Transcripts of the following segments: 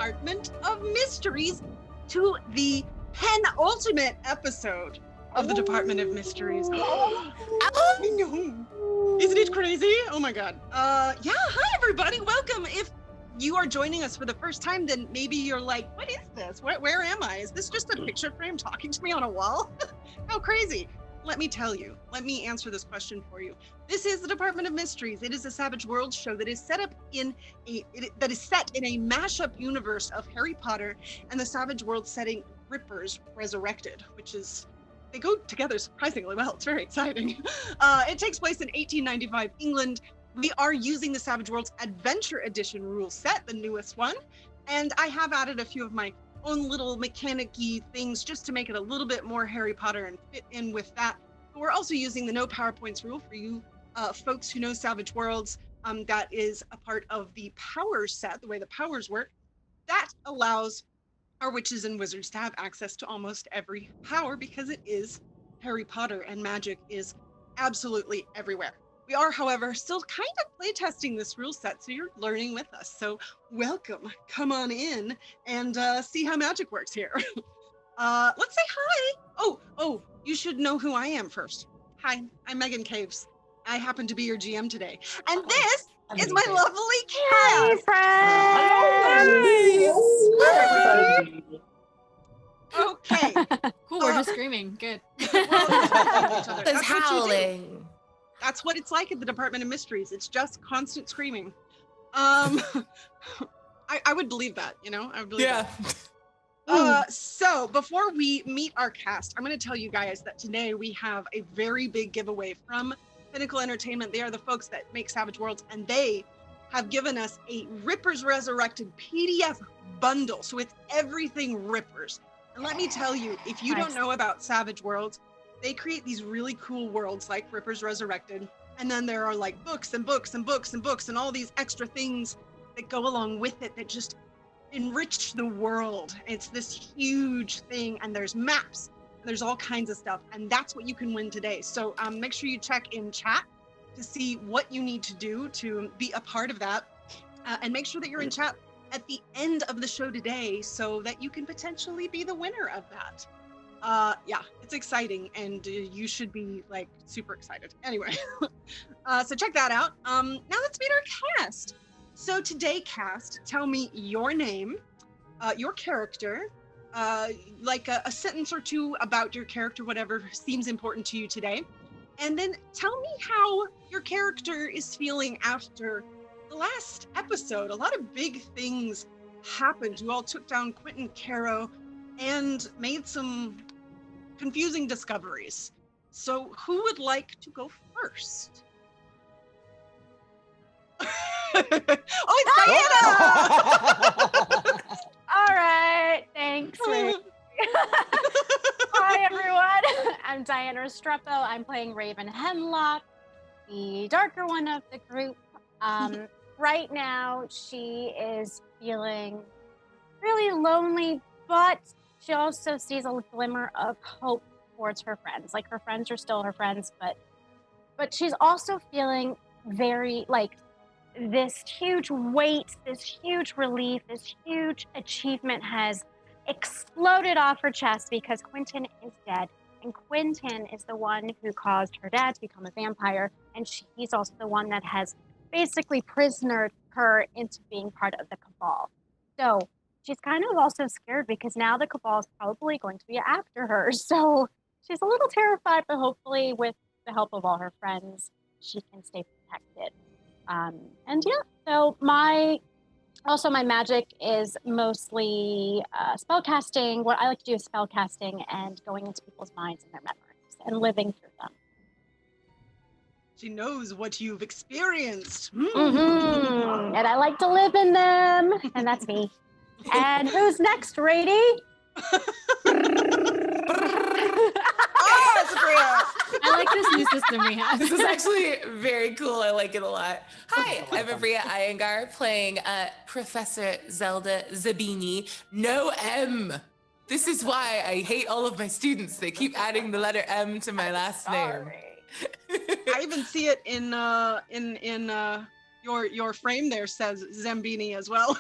Department of Mysteries to the penultimate episode of the Department of Mysteries. I know. Isn't it crazy? Oh my God. Yeah, hi everybody, welcome. If you are joining us for the first time, then maybe you're like, what is this? Where am I? Is this just a picture frame talking to me on a wall? How crazy. Let me tell you, let me answer this question for you. This is the Department of Mysteries. It is a Savage Worlds show that is set in a mashup universe of Harry Potter and the Savage Worlds setting Rippers Resurrected, which is, they go together surprisingly well. It's very exciting. It takes place in 1895 England. We are using the Savage Worlds Adventure Edition rule set, the newest one. And I have added a few of my own little mechanic-y things just to make it a little bit more Harry Potter and fit in with that. But we're also using the no PowerPoints rule for you folks who know Savage Worlds. That is a part of the powers set, the way the powers work. That allows our witches and wizards to have access to almost every power because it is Harry Potter and magic is absolutely everywhere. We are, however, still kind of playtesting this rule set, so you're learning with us. So welcome, come on in and see how magic works here. Let's say hi. Oh, you should know who I am first. Hi, I'm Meghan Caves. I happen to be your GM today. And this is my lovely cast. Hi, friends. Okay. Cool, we're just screaming. Good. That's Howling. That's what it's like at the Department of Mysteries. It's just constant screaming. I would believe that, you know? I would believe that. So before we meet our cast, I'm going to tell you guys that today we have a very big giveaway from Pinnacle Entertainment. They are the folks that make Savage Worlds, and they have given us a Rippers Resurrected PDF bundle. So it's everything Rippers. And let me tell you, if you don't know about Savage Worlds, they create these really cool worlds like Rippers Resurrected. And then there are like books and books and books and books and all these extra things that go along with it that just enrich the world. It's this huge thing, and there's maps, and there's all kinds of stuff, and that's what you can win today. So make sure you check in chat to see what you need to do to be a part of that. And make sure that you're in chat at the end of the show today so that you can potentially be the winner of that. Yeah, it's exciting, and you should be like super excited. Anyway, so check that out. Now let's meet our cast. So today, cast, tell me your name, your character, like a sentence or two about your character, whatever seems important to you today. And then tell me how your character is feeling after the last episode. A lot of big things happened. You all took down Quentin Caro and made some confusing discoveries. So who would like to go first? Oh, it's Diana! All right, thanks. Hi, everyone. I'm Diana Restrepo. I'm playing Raven Hemlock, the darker one of the group. Right now, she is feeling really lonely, but she also sees a glimmer of hope towards her friends. Like, her friends are still her friends, but she's also feeling very, like, this huge weight, this huge relief, this huge achievement has exploded off her chest because Quentin is dead. And Quentin is the one who caused her dad to become a vampire. And he's also the one that has basically prisonered her into being part of the Cabal. So she's kind of also scared because now the Cabal is probably going to be after her. So she's a little terrified, but hopefully with the help of all her friends, she can stay protected. And yeah, so my magic is mostly spellcasting. What I like to do is spellcasting and going into people's minds and their memories and living through them. She knows what you've experienced. Mm-hmm. And I like to live in them. And that's me. And who's next, Rady? I like this new system we have. This is actually very cool. I like it a lot. Hi, I'm Abria Iyengar playing Professor Zelda Zabini. No M. This is why I hate all of my students. They keep adding the letter M to my last name. I even see it in your frame there says Zambini as well.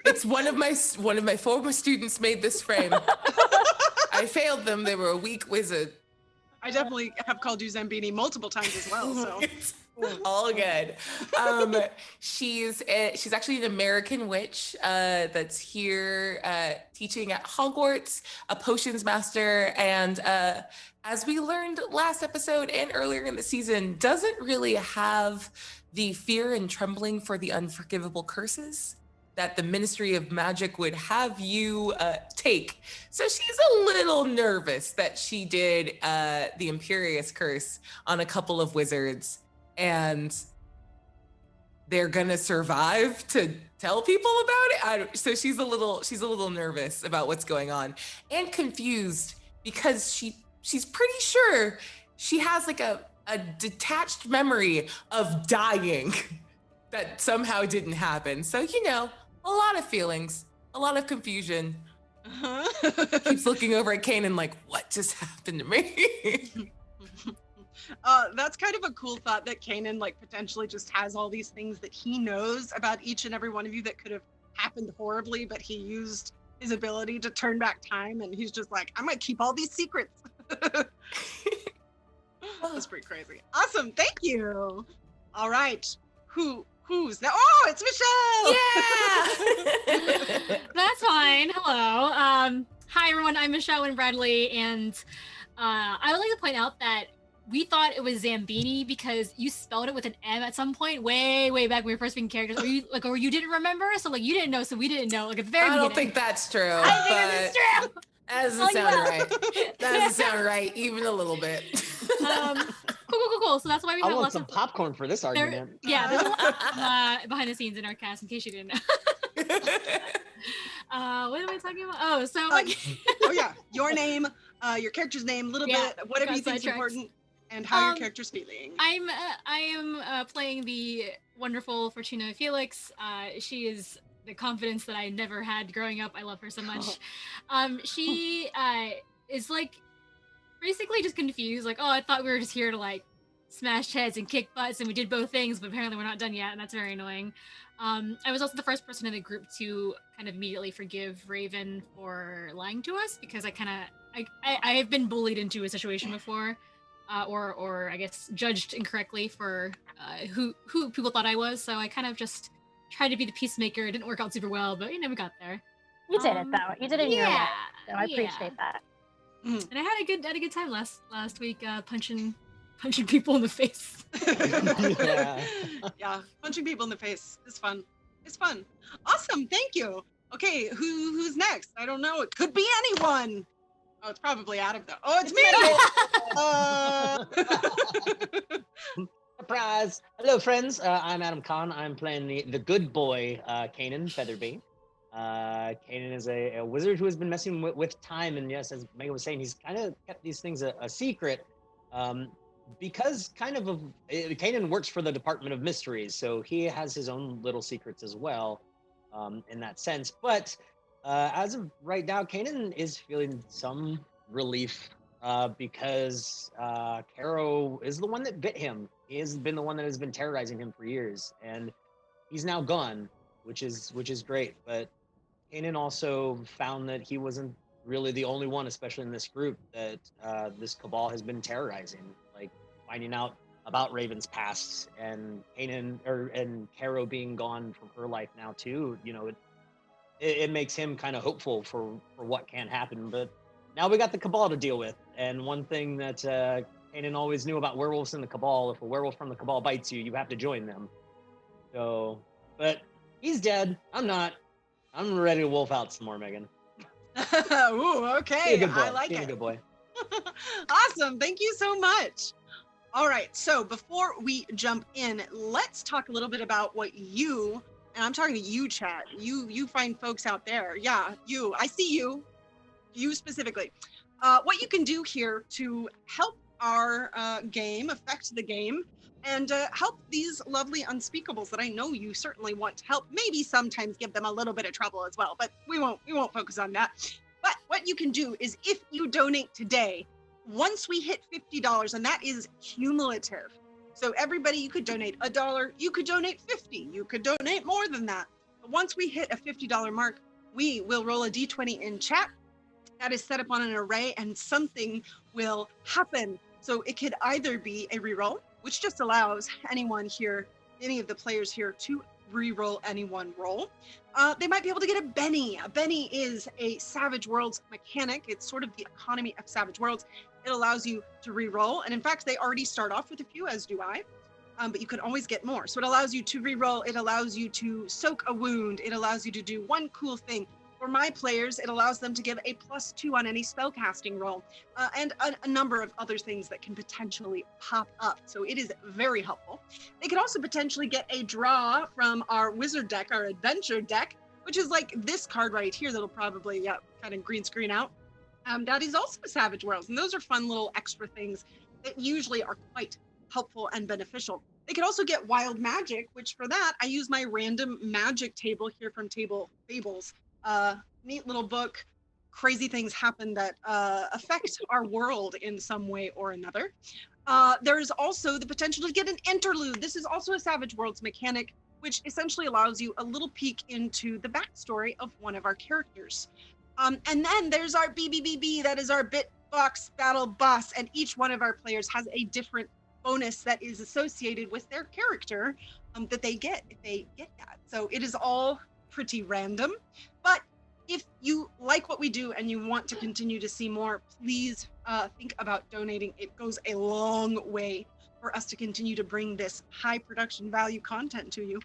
It's one of my former students made this frame. I failed them. They were a weak wizard. I definitely have called you Zambini multiple times as well. So It's all good. She's actually an American witch that's here teaching at Hogwarts, a potions master, and as we learned last episode and earlier in the season, doesn't really have the fear and trembling for the unforgivable curses that the Ministry of Magic would have you take. So she's a little nervous that she did the Imperious Curse on a couple of wizards, and they're gonna survive to tell people about it. So she's a little nervous about what's going on and confused because she's pretty sure she has like a detached memory of dying that somehow didn't happen. So, a lot of feelings, a lot of confusion. Keeps looking over at Kanan like, what just happened to me? That's kind of a cool thought that Kanan like potentially just has all these things that he knows about each and every one of you that could have happened horribly, but he used his ability to turn back time, and he's just like, I'm gonna keep all these secrets. That's pretty crazy. Awesome, thank you. All right, who's that? Oh, it's Michelle. Yeah. That's fine. Hello. Hi everyone. I'm Michelle Bradley, and I would like to point out that we thought it was Zambini because you spelled it with an M at some point, way back when we were first being characters. Or you didn't remember, so like you didn't know, so we didn't know. Like at the very beginning. I don't think that's true. I think it's true. That doesn't sound right. That doesn't sound right, even a little bit. Cool. So that's why we have lots of popcorn for this argument. Yeah, there's a lot behind the scenes in our cast, in case you didn't know. What am I talking about? Oh, so oh yeah, your name, your character's name, a little bit, whatever you think's important, and how your character's feeling. I am playing the wonderful Fortuna Felix. She is the confidence that I never had growing up. I love her so much. She is like basically just confused, like, oh, I thought we were just here to like smash heads and kick butts, and we did both things, but apparently we're not done yet, and that's very annoying. I was also the first person in the group to kind of immediately forgive Raven for lying to us, because I have been bullied into a situation before, or I guess judged incorrectly for who people thought I was. So I kind of just tried to be the peacemaker. It didn't work out super well, but we got there. You did it though. You did it in your way. So I appreciate that. And I had a good time last week, punching people in the face. Yeah, punching people in the face is fun. It's fun. Awesome, thank you. Okay, who's next? I don't know. It could be anyone. Oh, it's probably Adam though. Oh, it's me. Surprise! Hello, friends. I'm Adam Conn. I'm playing the good boy, Kanan Featherby. Kanan is a wizard who has been messing with time, and yes, as Megan was saying, he's kind of kept these things a secret, because Kanan works for the Department of Mysteries, so he has his own little secrets as well, in that sense. But as of right now, Kanan is feeling some relief because Caro is the one that bit him. He has been the one that has been terrorizing him for years, and he's now gone, which is great. But Kanan also found that he wasn't really the only one, especially in this group, that this Cabal has been terrorizing, like finding out about Raven's past, and and Caro being gone from her life now too. It makes him kind of hopeful for what can happen. But now we got the Cabal to deal with, and one thing that Kanan always knew about werewolves in the Cabal: if a werewolf from the Cabal bites you, you have to join them. So, but he's dead. I'm not. I'm ready to wolf out some more, Megan. Ooh, okay. I like it. Be a good boy. Awesome. Thank you so much. All right. So before we jump in, let's talk a little bit about what you, and I'm talking to you, chat. You fine folks out there. Yeah, you. I see you. You specifically. What you can do here to help our game, affect the game, and help these lovely unspeakables that I know you certainly want to help. Maybe sometimes give them a little bit of trouble as well, but we won't focus on that. But what you can do is, if you donate today, once we hit $50, and that is cumulative. So everybody, you could donate $1, you could donate 50, you could donate more than that. Once we hit a $50 mark, we will roll a d20 in chat. That is set up on an array, and something will happen. So it could either be a reroll, which just allows anyone here, any of the players here, to reroll any one roll. They might be able to get a Benny. A Benny is a Savage Worlds mechanic. It's sort of the economy of Savage Worlds. It allows you to reroll, and in fact, they already start off with a few, as do I. But you can always get more. So it allows you to reroll. It allows you to soak a wound. It allows you to do one cool thing. For my players, it allows them to give a +2 on any spellcasting roll, and a number of other things that can potentially pop up. So it is very helpful. They could also potentially get a draw from our wizard deck, our adventure deck, which is like this card right here that'll probably kind of green screen out. That is also a Savage Worlds, and those are fun little extra things that usually are quite helpful and beneficial. They could also get Wild Magic, which for that, I use my random magic table here from Table Fables. Neat little book. Crazy things happen that affect our world in some way or another. There's also the potential to get an interlude. This is also a Savage Worlds mechanic, which essentially allows you a little peek into the backstory of one of our characters. And then there's our BBBB, that is our Bitbox Battle Boss, and each one of our players has a different bonus that is associated with their character that they get if they get that. So it is all pretty random, but if you like what we do and you want to continue to see more, please think about donating. It goes a long way for us to continue to bring this high production value content to you.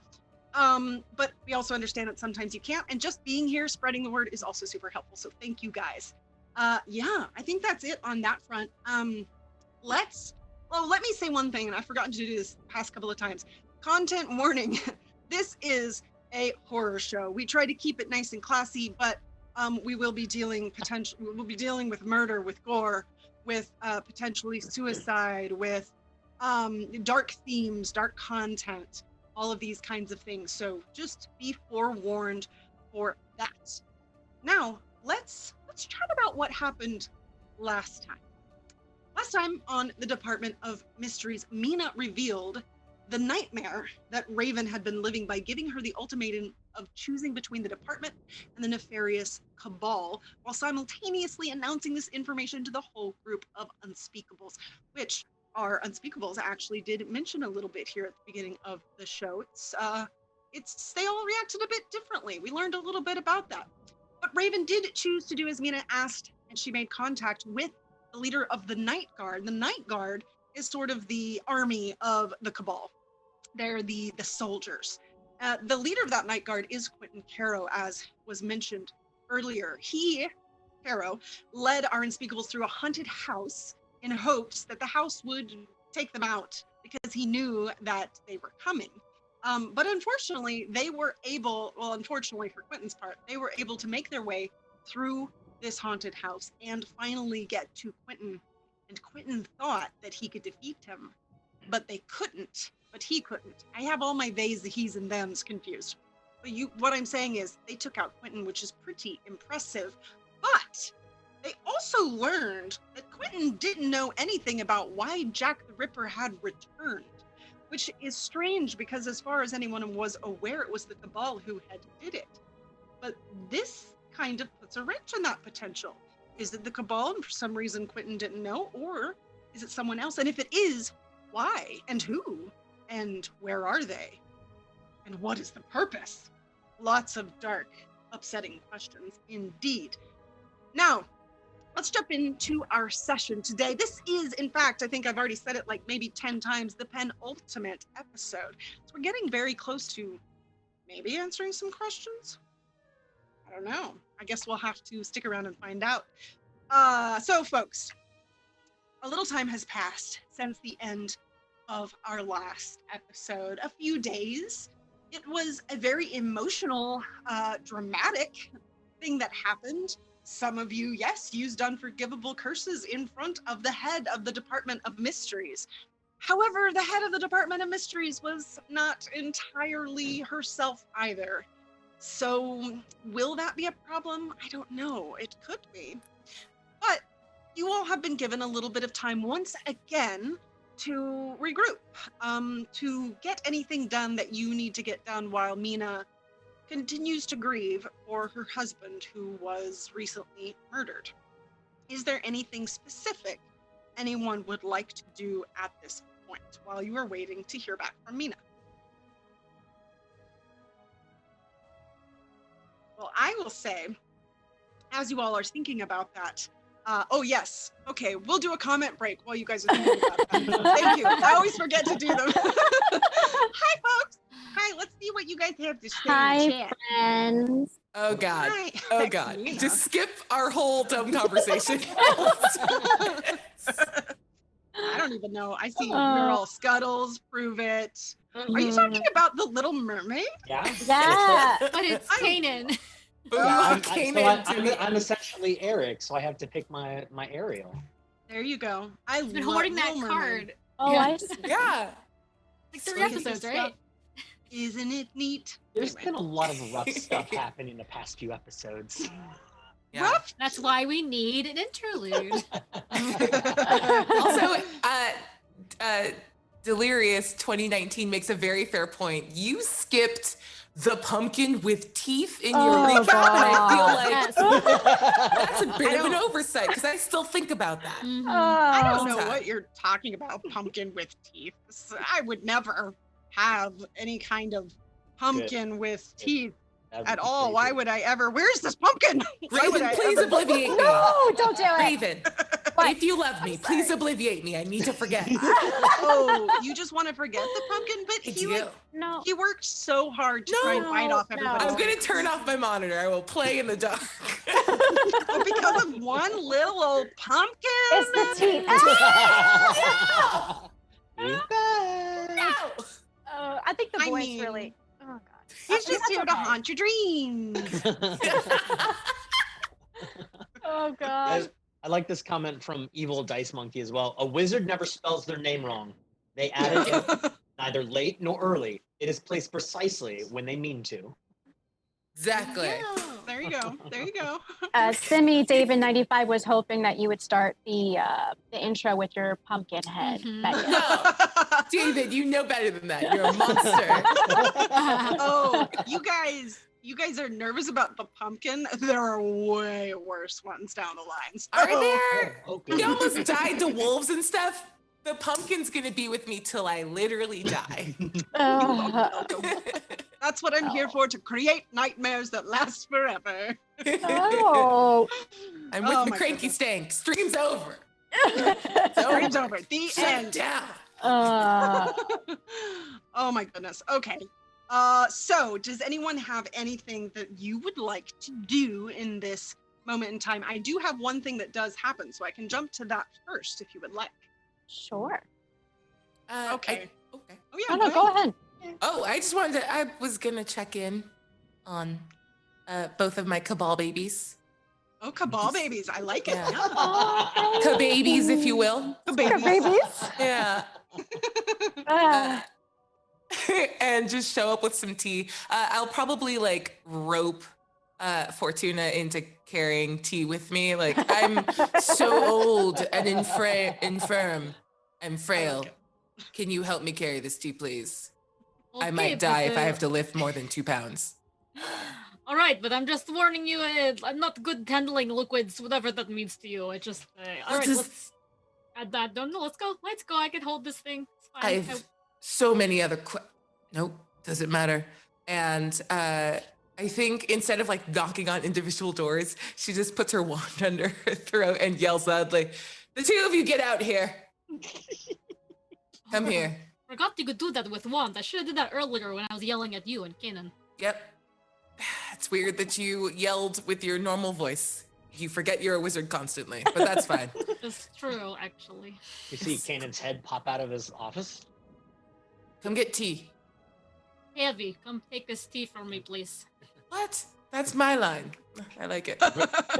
But we also understand that sometimes you can't, and just being here, spreading the word is also super helpful. So thank you guys. Yeah, I think that's it on that front. Let me say one thing, and I've forgotten to do this the past couple of times. Content warning. This is a horror show. We try to keep it nice and classy, but we will be dealing with murder, with gore, with potentially suicide, with dark themes, dark content, all of these kinds of things. So just be forewarned for that. Now, let's chat about what happened last time. Last time on the Department of Mysteries, Mina revealed the nightmare that Raven had been living by giving her the ultimatum of choosing between the department and the nefarious Cabal, while simultaneously announcing this information to the whole group of unspeakables, which our unspeakables actually did mention a little bit here at the beginning of the show. They all reacted a bit differently. We learned a little bit about that. But Raven did choose to do as Mina asked, and she made contact with the leader of the Night Guard. The Night Guard is sort of the army of the Cabal. They're the soldiers. The leader of that Night Guard is Quentin Caro, as was mentioned earlier. Caro, led our unspeakables through a haunted house in hopes that the house would take them out because he knew that they were coming. But unfortunately, unfortunately for Quentin's part, they were able to make their way through this haunted house and finally get to Quentin. And Quentin thought that he could defeat him, but they couldn't. But he couldn't. I have all my theys, the he's, and thems confused. But what I'm saying is they took out Quentin, which is pretty impressive. But they also learned that Quentin didn't know anything about why Jack the Ripper had returned, which is strange because as far as anyone was aware, it was the Cabal who had did it. But this kind of puts a wrench in that potential. Is it the Cabal and for some reason Quentin didn't know, or is it someone else? And if it is, why and who? And where are they? And what is the purpose? Lots of dark, upsetting questions indeed. Now, let's jump into our session today. This is, in fact, I think I've already said it like maybe 10 times, the penultimate episode. So we're getting very close to maybe answering some questions. I don't know. I guess we'll have to stick around and find out. So folks, a little time has passed since the end of our last episode, a few days. It was a very emotional, dramatic thing that happened. Some of you, yes, used unforgivable curses in front of the head of the Department of Mysteries. However, the head of the Department of Mysteries was not entirely herself either. So will that be a problem? I don't know. It could be. But you all have been given a little bit of time once again to regroup, to get anything done that you need to get done while Mina continues to grieve for her husband who was recently murdered. Is there anything specific anyone would like to do at this point while you are waiting to hear back from Mina? Well, I will say, as you all are thinking about that, oh yes, okay, we'll do a comment break while you guys are thinking about that. Thank you. I always forget to do them. Hi, folks. Hi, let's see what you guys have to say. Hi, friends. Oh God. Hi. Oh God. Mina. Just skip our whole dumb conversation. I don't even know. I see we're all Scuttles, Prove It. Are you talking about the Little Mermaid? Yeah. Yeah. But it's Kanan. I'm essentially Eric, so I have to pick my Ariel. There you go. I've been holding that Little Mermaid. card. Oh, Yeah. I see. Yeah. Like 3 Look at episodes, this right? stuff. Isn't it neat? There's Anyway. been a lot of rough stuff happening in the past few episodes. Yeah. Rough? That's why we need an interlude. Also, Delirious 2019 makes a very fair point. You skipped the pumpkin with teeth in your recap, and I feel like that's a bit of an oversight because I still think about that. Mhm. I don't know Time. what you're talking about, pumpkin with teeth. I would never have any kind of pumpkin with teeth That would at be all. pretty Why good. would I ever? Where's this pumpkin? Why would Raven, I please ever- obliviate me. No, don't do it. Raven, if you love me, please obliviate me. I need to forget. Oh, you just want to forget the pumpkin? But I he do. No. he worked so hard to try and bite off No, everybody. I'm gonna turn off my monitor. I will play in the dark. But because of one little old pumpkin. It's the teeth. He's back. No. I think the I boys mean, really. Oh God. He's just That's here to okay. haunt your dreams. Oh God. I like this comment from Evil Dice Monkey as well. A wizard never spells their name wrong. They add it neither late nor early. It is placed precisely when they mean to. Exactly. Yeah, there you go. There you go. Simi David 95 was hoping that you would start the intro with your pumpkin head. Mhm. That you- No, David, you know better than that. You're a monster. Oh, you guys are nervous about the pumpkin. There are way worse ones down the lines. Are there? Oh, We good. almost died to wolves and stuff. The pumpkin's gonna be with me till I literally die. That's what I'm here for, to create nightmares that last forever. Oh. I'm with Oh the my cranky goodness. stank. Stream's over. Time's over. The Shut end. down. Oh my goodness. Okay. So does anyone have anything that you would like to do in this moment in time? I do have one thing that does happen, so I can jump to that first if you would like. Sure. Okay. Okay. Oh yeah. No, go ahead. Oh, I just wanted to. I was gonna check in on both of my Cabal babies. Oh, Cabal babies. I like it. Yeah. Oh, Cababies, if you will. babies. Yeah. Ah. And just show up with some tea. I'll probably like rope Fortuna into carrying tea with me. Like I'm so old and infirm and frail. Can you help me carry this tea, please? I Okay, might die but, if I have to lift more than 2 pounds. All right, but I'm just warning you. I'm not good handling liquids, whatever that means to you. I just. All right, does- let's. I don't know. Let's go. Let's go. I can hold this thing. It's fine. I've so many other. Nope, doesn't matter. And I think instead of like knocking on individual doors, she just puts her wand under her throat and yells loudly, "The two of you get out here! Come here!" Forgot you could do that with wand. I should have did that earlier when I was yelling at you and Kanan. Yep. It's weird that you yelled with your normal voice. You forget you're a wizard constantly, but that's fine. That's true, actually. You see Kanan's head pop out of his office. Come get tea. Heavy, come take this tea from me, please. What? That's my line. I like it.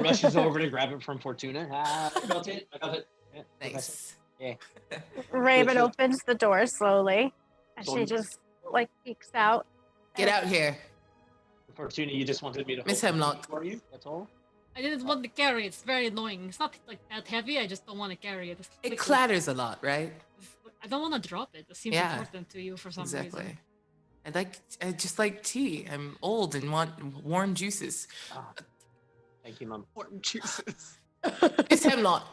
Rushes over to grab it from Fortuna. I got it. I got it. Yeah, Nice. Yeah. Raven Good. opens the door slowly, and she just like peeks out. Get out here. Fortuna, you just wanted me to Miss hold the Hemlock. tea for you. That's all. I didn't want to carry it. It's very annoying. It's not like that heavy. I just don't want to carry it. It's It liquid. clatters a lot, right? I don't want to drop it. It seems Yeah. important to you for some Exactly. reason. I just like tea. I'm old and want warm juices. Ah, thank you, Mom. Warm juices. It's Hemlock.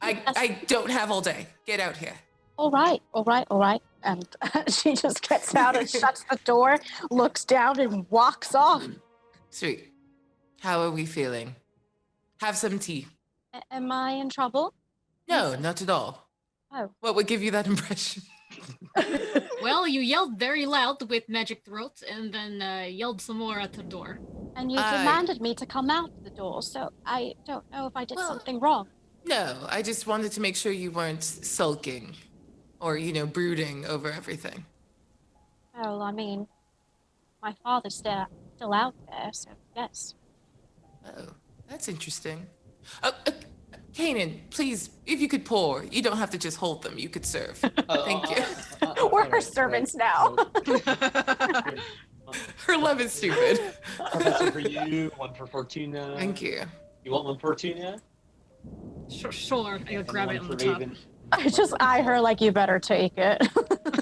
I don't have all day. Get out here. All right. And she just gets out and shuts the door, looks down, and walks off. Sweet. How are we feeling? Have some tea. Am I in trouble? No, not at all. Oh. What would give you that impression? Well, you yelled very loud with magic throat and then yelled some more at the door. And you demanded me to come out the door, so I don't know if I did something wrong. No, I just wanted to make sure you weren't sulking or, brooding over everything. Well, I mean, my father's still out there, so yes. Oh, that's interesting. Kanan, please, if you could pour. You don't have to just hold them. You could serve. Thank you. We're her servants now. Her love is stupid. One for you, one for Fortuna. Thank you. You want one for Fortuna? Sure. I'll grab it on the top. I just eye her like, you better take it.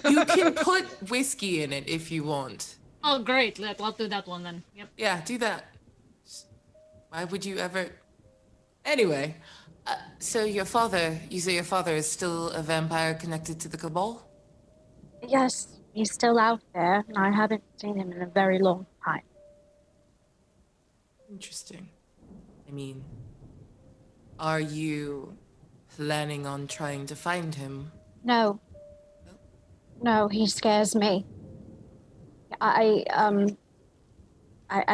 You can put whiskey in it if you want. Oh, great. I'll do that one then. Yep. Yeah, do that. Why would you ever... Anyway, so you say your father is still a vampire connected to the Cabal? Yes, he's still out there, and I haven't seen him in a very long time. Interesting. I mean, are you planning on trying to find him? No. No, he scares me. I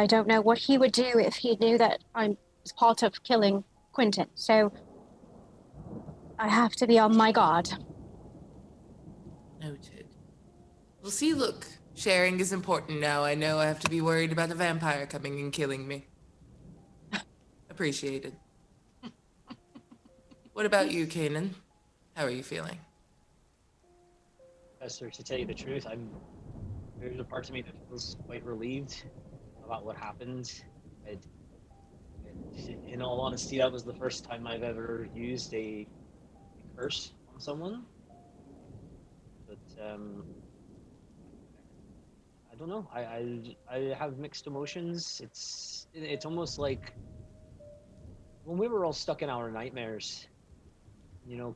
don't know what he would do if he knew that I was part of killing Quentin, so I have to be on my guard. Noted. Well, see, look, sharing is important now. I know I have to be worried about a vampire coming and killing me. Appreciated. What about you, Kanan? How are you feeling? Professor, to tell you the truth, there's a part of me that feels quite relieved about what happened. In all honesty, that was the first time I've ever used a curse on someone. But I don't know. I have mixed emotions. It's almost like when we were all stuck in our nightmares.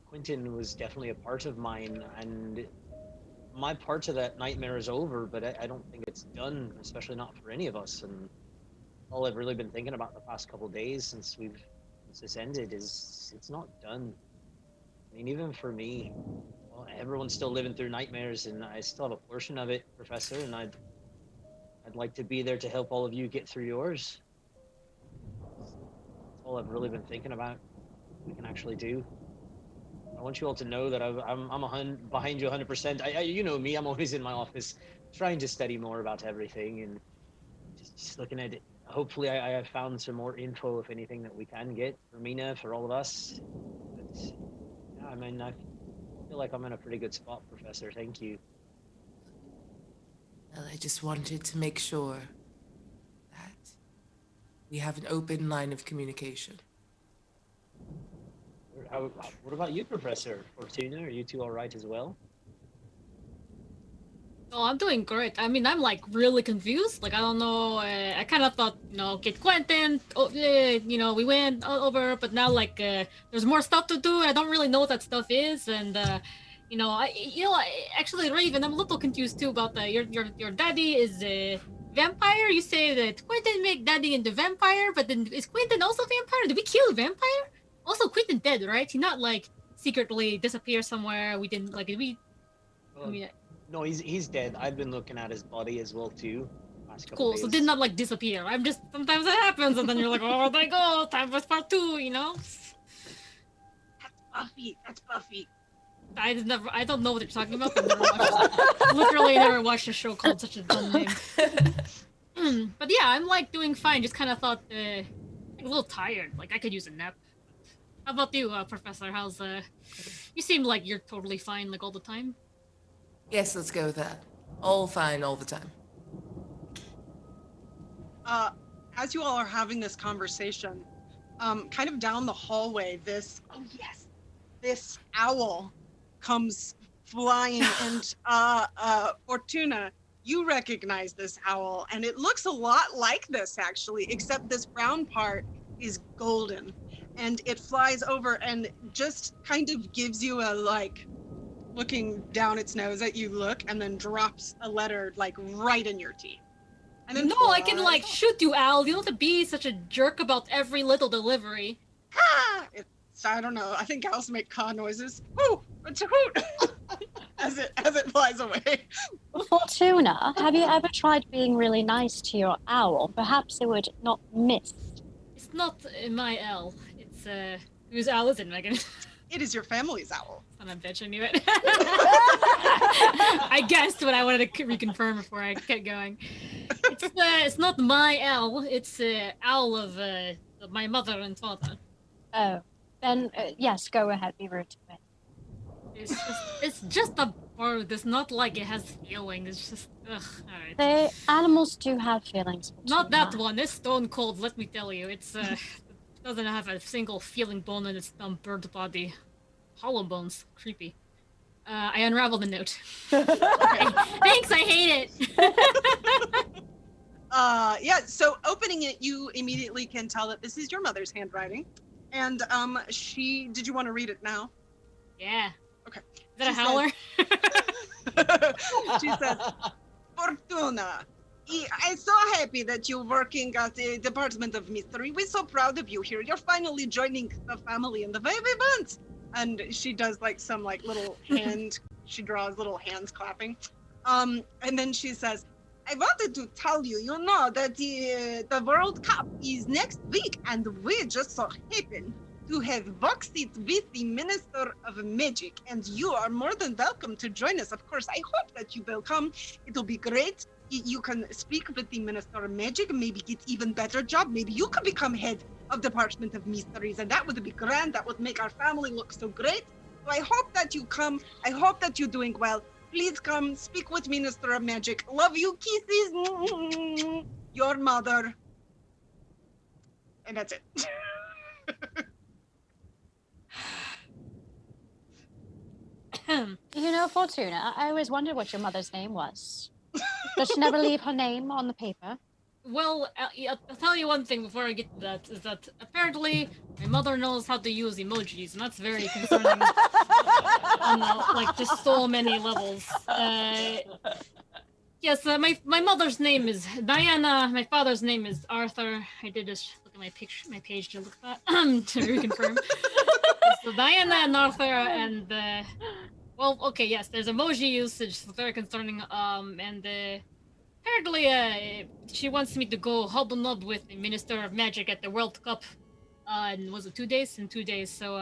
Quentin was definitely a part of mine, and my part of that nightmare is over, but I don't think it's done, especially not for any of us. And all I've really been thinking about the past couple of days since this ended is it's not done. I mean, even for me, everyone's still living through nightmares, and I still have a portion of it, Professor, and I'd like to be there to help all of you get through yours. That's all I've really been thinking about we can actually do. I want you all to know that I'm behind you 100%. You know me, I'm always in my office trying to study more about everything and just looking at it. Hopefully I have found some more info, if anything, that we can get for Mina, for all of us. But, yeah, I mean, I feel like I'm in a pretty good spot, Professor. Thank you. Well, I just wanted to make sure that we have an open line of communication. What about you, Professor? Fortuna, are you two all right as well? Oh, I'm doing great. I mean, I'm like really confused. Like, I don't know. I kind of thought, get Quentin. We went over, but now like there's more stuff to do. I don't really know what that stuff is, and actually, Raven, I'm a little confused too about your daddy is a vampire. You say that Quentin made daddy into vampire, but then is Quentin also vampire? Did we kill a vampire? Also, Quentin dead, right? He not like secretly disappear somewhere. We didn't like. Did we? No, he's dead. I've been looking at his body as well too. Cool. So did not like disappear. I'm just sometimes that happens, and then you're like, oh, where'd I go? Time for part 2, That's Buffy. That's Buffy. I don't know what you're talking about. Literally never watched a show called such a dumb name. But yeah, I'm like doing fine. Just kind of thought a little tired. Like I could use a nap. How about you, Professor? How's you seem like you're totally fine, like all the time. Yes, let's go with that. All fine all the time. As you all are having this conversation, kind of down the hallway, this owl comes flying, and Fortuna, you recognize this owl, and it looks a lot like this actually, except this brown part is golden, and it flies over and just kind of gives you a like looking down its nose at you look, and then drops a letter like right in your teeth. And then I can like shoot you, Al. You don't have to be such a jerk about every little delivery. I don't know. I think owls make caw noises. Woo! It's a hoot! as it flies away. Fortuna, have you ever tried being really nice to your owl? Perhaps it would not miss. It's not my owl. It's whose owl is it, Megan? It is your family's owl. Son of a bitch, I knew it. I guessed, but I wanted to reconfirm before I kept going. It's not my owl. It's owl of my mother and father. Oh, then yes, go ahead. Be rude to it. It's just a bird. It's not like it has feelings. It's just ugh. All right. The animals do have feelings. Not that one. It's stone cold. Let me tell you. It's doesn't have a single feeling bone in its dumb bird body. Hollow bones. Creepy. I unraveled the note. Thanks, I hate it. Yeah, so opening it, you immediately can tell that this is your mother's handwriting. And did you want to read it now? Yeah. Okay. Is that a howler? She says, Fortuna, I'm so happy that you're working at the Department of Mystery. We're so proud of you here. You're finally joining the family in the baby months. And she does like some like little hand, she draws little hands clapping. And then she says, I wanted to tell you, that the World Cup is next week, and we just so happen to have box seats with the Minister of Magic, and you are more than welcome to join us. Of course, I hope that you will come. It'll be great. You can speak with the Minister of Magic, maybe get even better job. Maybe you could become head of Department of Mysteries, and that would be grand. That would make our family look so great. So I hope that you come. I hope that you're doing well. Please come speak with Minister of Magic. Love you, kisses. Your mother. And that's it. Fortuna, I always wondered what your mother's name was. Does she never leave her name on the paper? Well, I'll tell you one thing before I get to that, is that apparently my mother knows how to use emojis, and that's very concerning on just so many levels. Yes, my mother's name is Diana, my father's name is Arthur. I did just look at my page to look at that, to reconfirm. So Diana and Arthur, and yes, there's emoji usage, so very concerning, and apparently, she wants me to go hobnob with the Minister of Magic at the World Cup. And was it 2 days? In 2 days. So,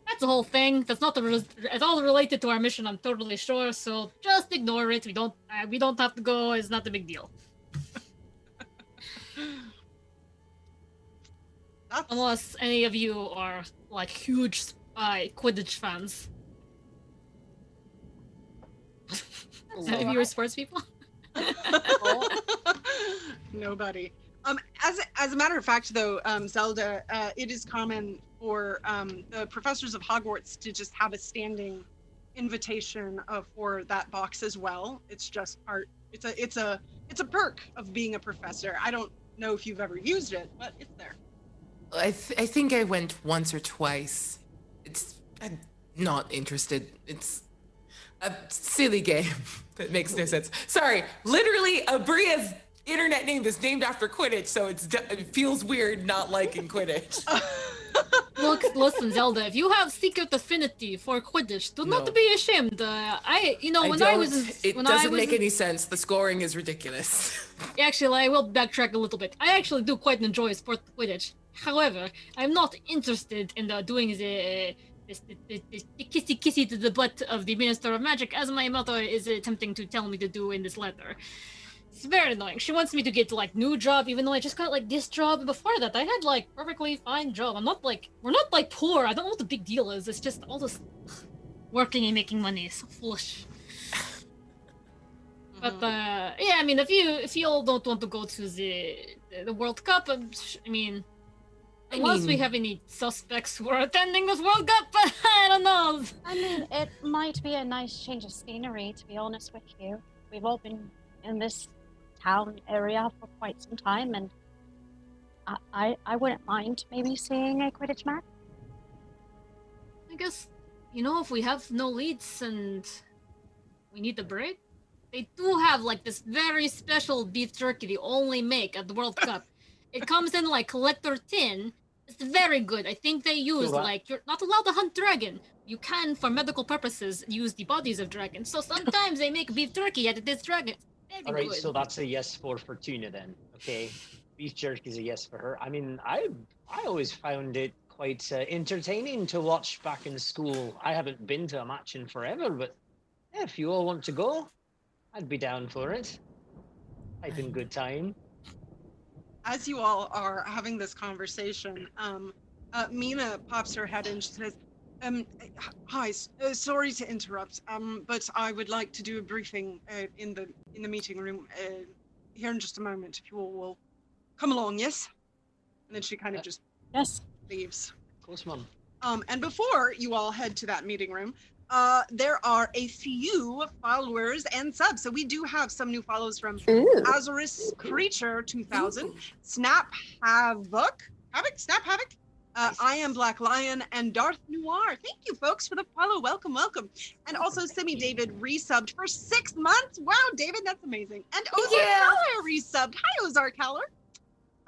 that's the whole thing. That's not it's all related to our mission, I'm totally sure. So just ignore it. We don't have to go. It's not a big deal. Unless any of you are like huge Quidditch fans. Any of you are sports people? Nobody. As a matter of fact, though, Zelda, it is common for the professors of Hogwarts to just have a standing invitation for that box as well. It's just part. It's a perk of being a professor. I don't know if you've ever used it, but it's there. I think I went once or twice. I'm not interested. It's a silly game that makes no sense. Sorry, literally, Abria's internet name is named after Quidditch, so it feels weird not liking Quidditch. Look, listen, Zelda, if you have secret affinity for Quidditch, do not be ashamed. It doesn't make any sense. The scoring is ridiculous. Actually, I will backtrack a little bit. I actually do quite enjoy sport Quidditch. However, I'm not interested in doing the kissy to the butt of the Minister of Magic, as my mother is attempting to tell me to do in this letter. It's very annoying. She wants me to get new job, even though I just got this job. Before that, I had perfectly fine job. We're not poor. I don't know what the big deal is. It's just all this working and making money is so foolish. But yeah, I mean, if you all don't want to go to the World Cup, unless we have any suspects who are attending this World Cup, I don't know. I mean, it might be a nice change of scenery, to be honest with you. We've all been in this town area for quite some time, and I wouldn't mind maybe seeing a Quidditch match. I guess, if we have no leads and we need a break, they do have like this very special beef jerky they only make at the World Cup. It comes in like collector tin. It's very good. I think they use like, you're not allowed to hunt dragon. You can, for medical purposes, use the bodies of dragons. So sometimes they make beef jerky out of this dragon. All right, so that's a yes for Fortuna then. Okay, beef jerky is a yes for her. I mean, I always found it quite entertaining to watch back in school. I haven't been to a match in forever, but if you all want to go, I'd be down for it. Type in good time. As you all are having this conversation, Mina pops her head in. She says, "Hi, sorry to interrupt, but I would like to do a briefing in the meeting room here in just a moment. If you all will come along, yes?" And then she kind of just leaves. Of course, Mom. And before you all head to that meeting room, there are a few followers and subs. So we do have some new follows from Azorus Creature 2000, Snap Havoc, I Am Black Lion, and Darth Noir. Thank you, folks, for the follow. Welcome, welcome. And also Simi David resubbed for 6 months. Wow, David, that's amazing. And Ozark Haller resubbed. Hi, Ozark Haller.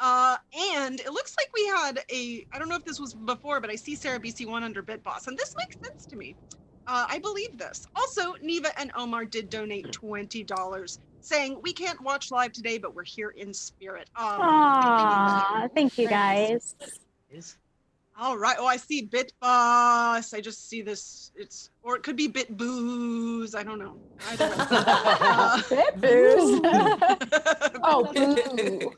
And it looks like we had I don't know if this was before, but I see Sarah BC1 under BitBoss, and this makes sense to me. I believe this. Also, Neva and Omar did donate $20, saying, "We can't watch live today, but we're here in spirit." Thank you guys. All right. Oh, I see BitBoss. I just see this. Or it could be BitBooze. I don't know. Either way. BitBooze. Oh, boo.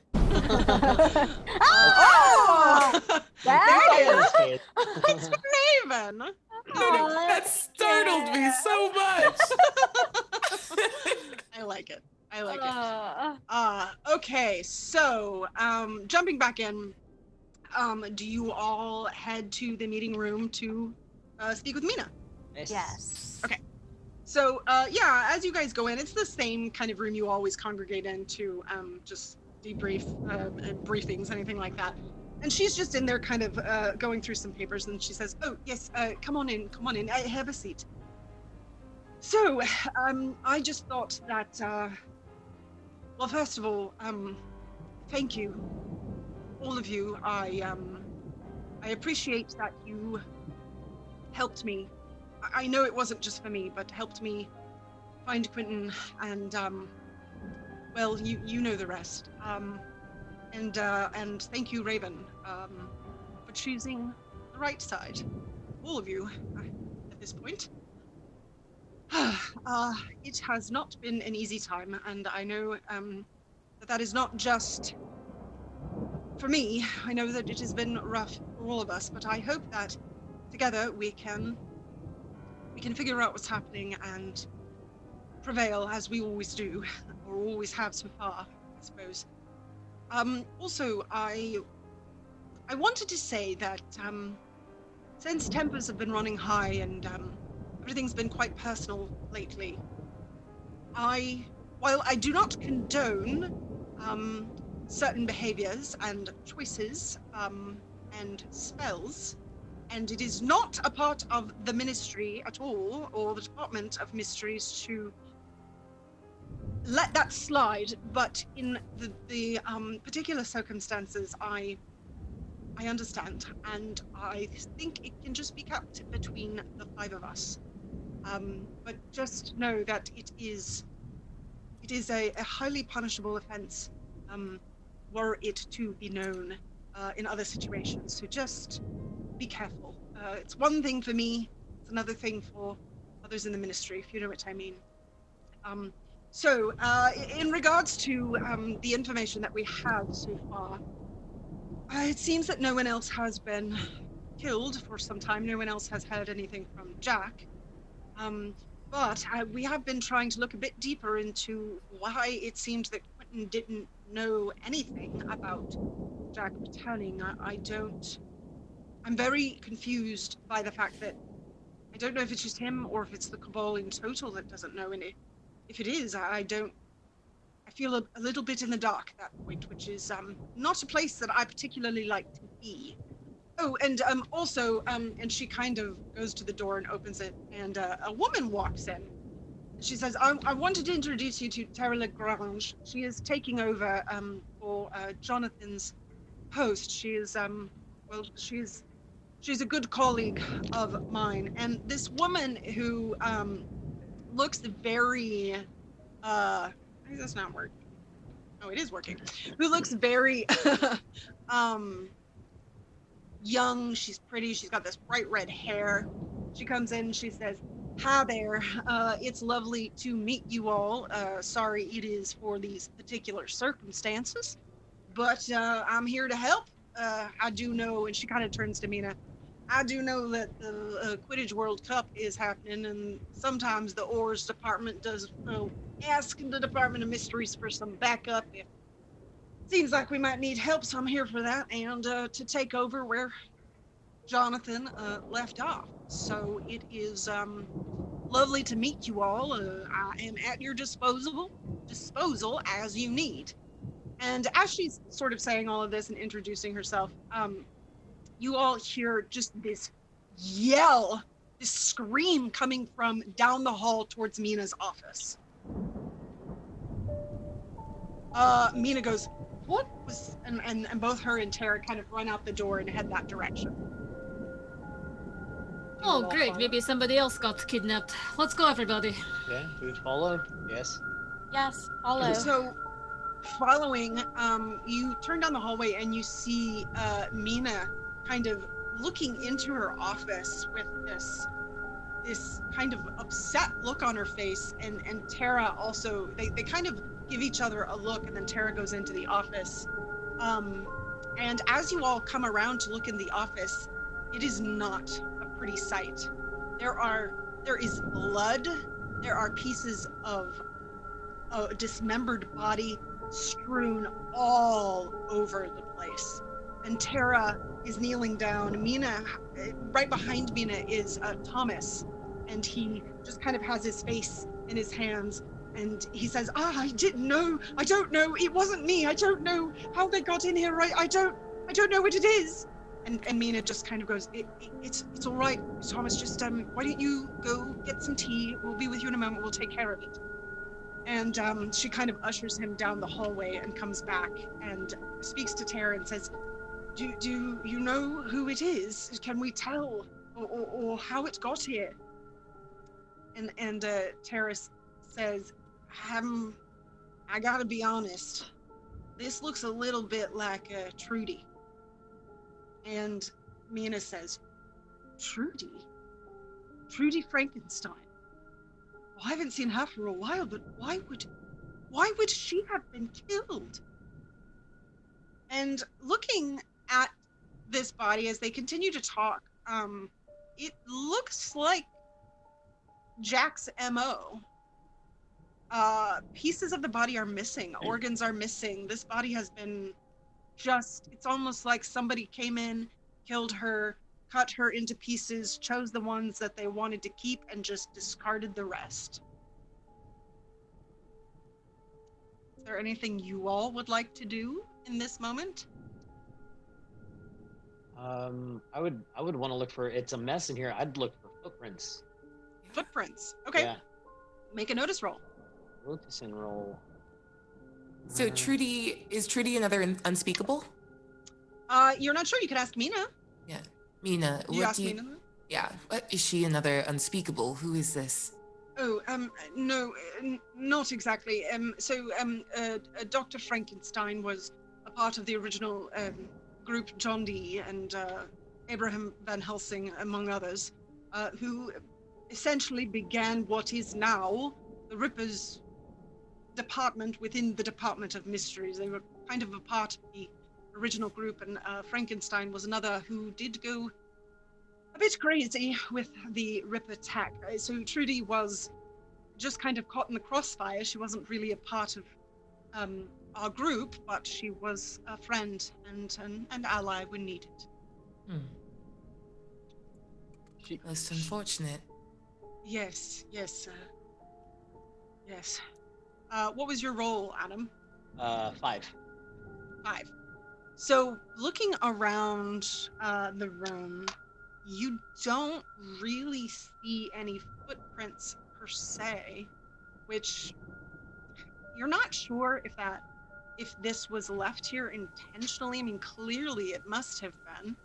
There it is. It's Maven. That startled me so much. I like it. Okay, so jumping back in, do you all head to the meeting room to speak with Mina? Yes. Okay. So as you guys go in, it's the same kind of room you always congregate in to just debrief and briefings, anything like that. And she's just in there kind of going through some papers, and she says, "Oh, yes, come on in, have a seat." So, I just thought that, well, first of all, thank you, all of you. I appreciate that you helped me. I know it wasn't just for me, but helped me find Quentin, and, well, you know the rest. And thank you, Raven, for choosing the right side. All of you, at this point. It has not been an easy time, and I know that is not just for me. I know that it has been rough for all of us, but I hope that together we can figure out what's happening and prevail, as we always do, or always have so far, I suppose. Also, I wanted to say that since tempers have been running high and everything's been quite personal lately, while I do not condone certain behaviors and choices and spells, and it is not a part of the ministry at all, or the Department of Mysteries, to let that slide, but in the particular circumstances, I understand, and I think it can just be kept between the 5 of us. But just know that it is a highly punishable offense, were it to be known in other situations. So just be careful. It's one thing for me, it's another thing for others in the ministry, if you know what I mean. So, in regards to the information that we have so far, it seems that no one else has been killed for some time. No one else has heard anything from Jack. But we have been trying to look a bit deeper into why it seemed that Quentin didn't know anything about Jack returning. I'm very confused by the fact that I don't know if it's just him or if it's the Cabal in total that doesn't know. And if it is, I don't I feel a little bit in the dark at that point, which is not a place that I particularly like to be. Oh, and also, and she kind of goes to the door and opens it, and a woman walks in. She says, I wanted to introduce you to Tara Lagrange. She is taking over for Jonathan's post. She is, she's a good colleague of mine. And this woman who looks very, why is this not working? Oh, it is working. Who looks very young. She's pretty. She's got this bright red hair. She comes in. She says, "Hi there. It's lovely to meet you all. Sorry it is for these particular circumstances, but I'm here to help. I do know," and she kind of turns to Mina, "I do know that the Quidditch World Cup is happening, and sometimes the Oars department does ask the Department of Mysteries for some backup. It seems like we might need help, so I'm here for that, and to take over where Jonathan left off. So it is lovely to meet you all. I am at your disposal as you need." And as she's sort of saying all of this and introducing herself, you all hear just this yell, this scream coming from down the hall towards Mina's office. Mina goes, "What was," and both her and Tara kind of run out the door and head that direction. Oh, great. Maybe somebody else got kidnapped. Let's go, everybody. Okay, we would follow. Yes. Yes, follow. So, following, you turn down the hallway and you see Mina kind of looking into her office with this kind of upset look on her face, and Tara also, they kind of give each other a look, and then Tara goes into the office. And as you all come around to look in the office, it is not a pretty sight. There is blood. There are pieces of a dismembered body strewn all over the place. And Tara is kneeling down. Mina, right behind Mina is Thomas, and he just kind of has his face in his hands, and he says, I don't know, it wasn't me, I don't know how they got in here, I don't know what it is. And Mina just kind of goes, it's all right, Thomas, just why don't you go get some tea, we'll be with you in a moment, we'll take care of it. And she kind of ushers him down the hallway and comes back and speaks to Tara and says, do you know who it is? Can we tell or how it got here? And Tara says, I gotta be honest, this looks a little bit like Trudy. And Mina says, Trudy Frankenstein. Well, I haven't seen her for a while, but why would she have been killed? And looking at this body as they continue to talk, it looks like Jack's MO. Pieces of the body are missing, organs are missing. This body has been it's almost like somebody came in, killed her, cut her into pieces, chose the ones that they wanted to keep, and just discarded the rest. Is there anything you all would like to do in this moment? I would want to look for, it's a mess in here, I'd look for footprints. Footprints. Okay. Yeah. Make a notice roll. Notice and roll. So is Trudy another unspeakable? You're not sure. You could ask Mina. Yeah, Mina. Mina? Yeah. What is she another unspeakable? Who is this? Oh, no, not exactly. Dr. Frankenstein was a part of the original group, John Dee and Abraham Van Helsing, among others, who essentially began what is now the Ripper's department within the Department of Mysteries. They were kind of a part of the original group, and Frankenstein was another who did go a bit crazy with the Ripper attack. So Trudy was just kind of caught in the crossfire. She wasn't really a part of our group, but she was a friend and ally when needed. Most unfortunate. Yes. What was your roll, Adam? 5. 5. So looking around the room, you don't really see any footprints per se, which you're not sure if this was left here intentionally. I mean, clearly it must have been,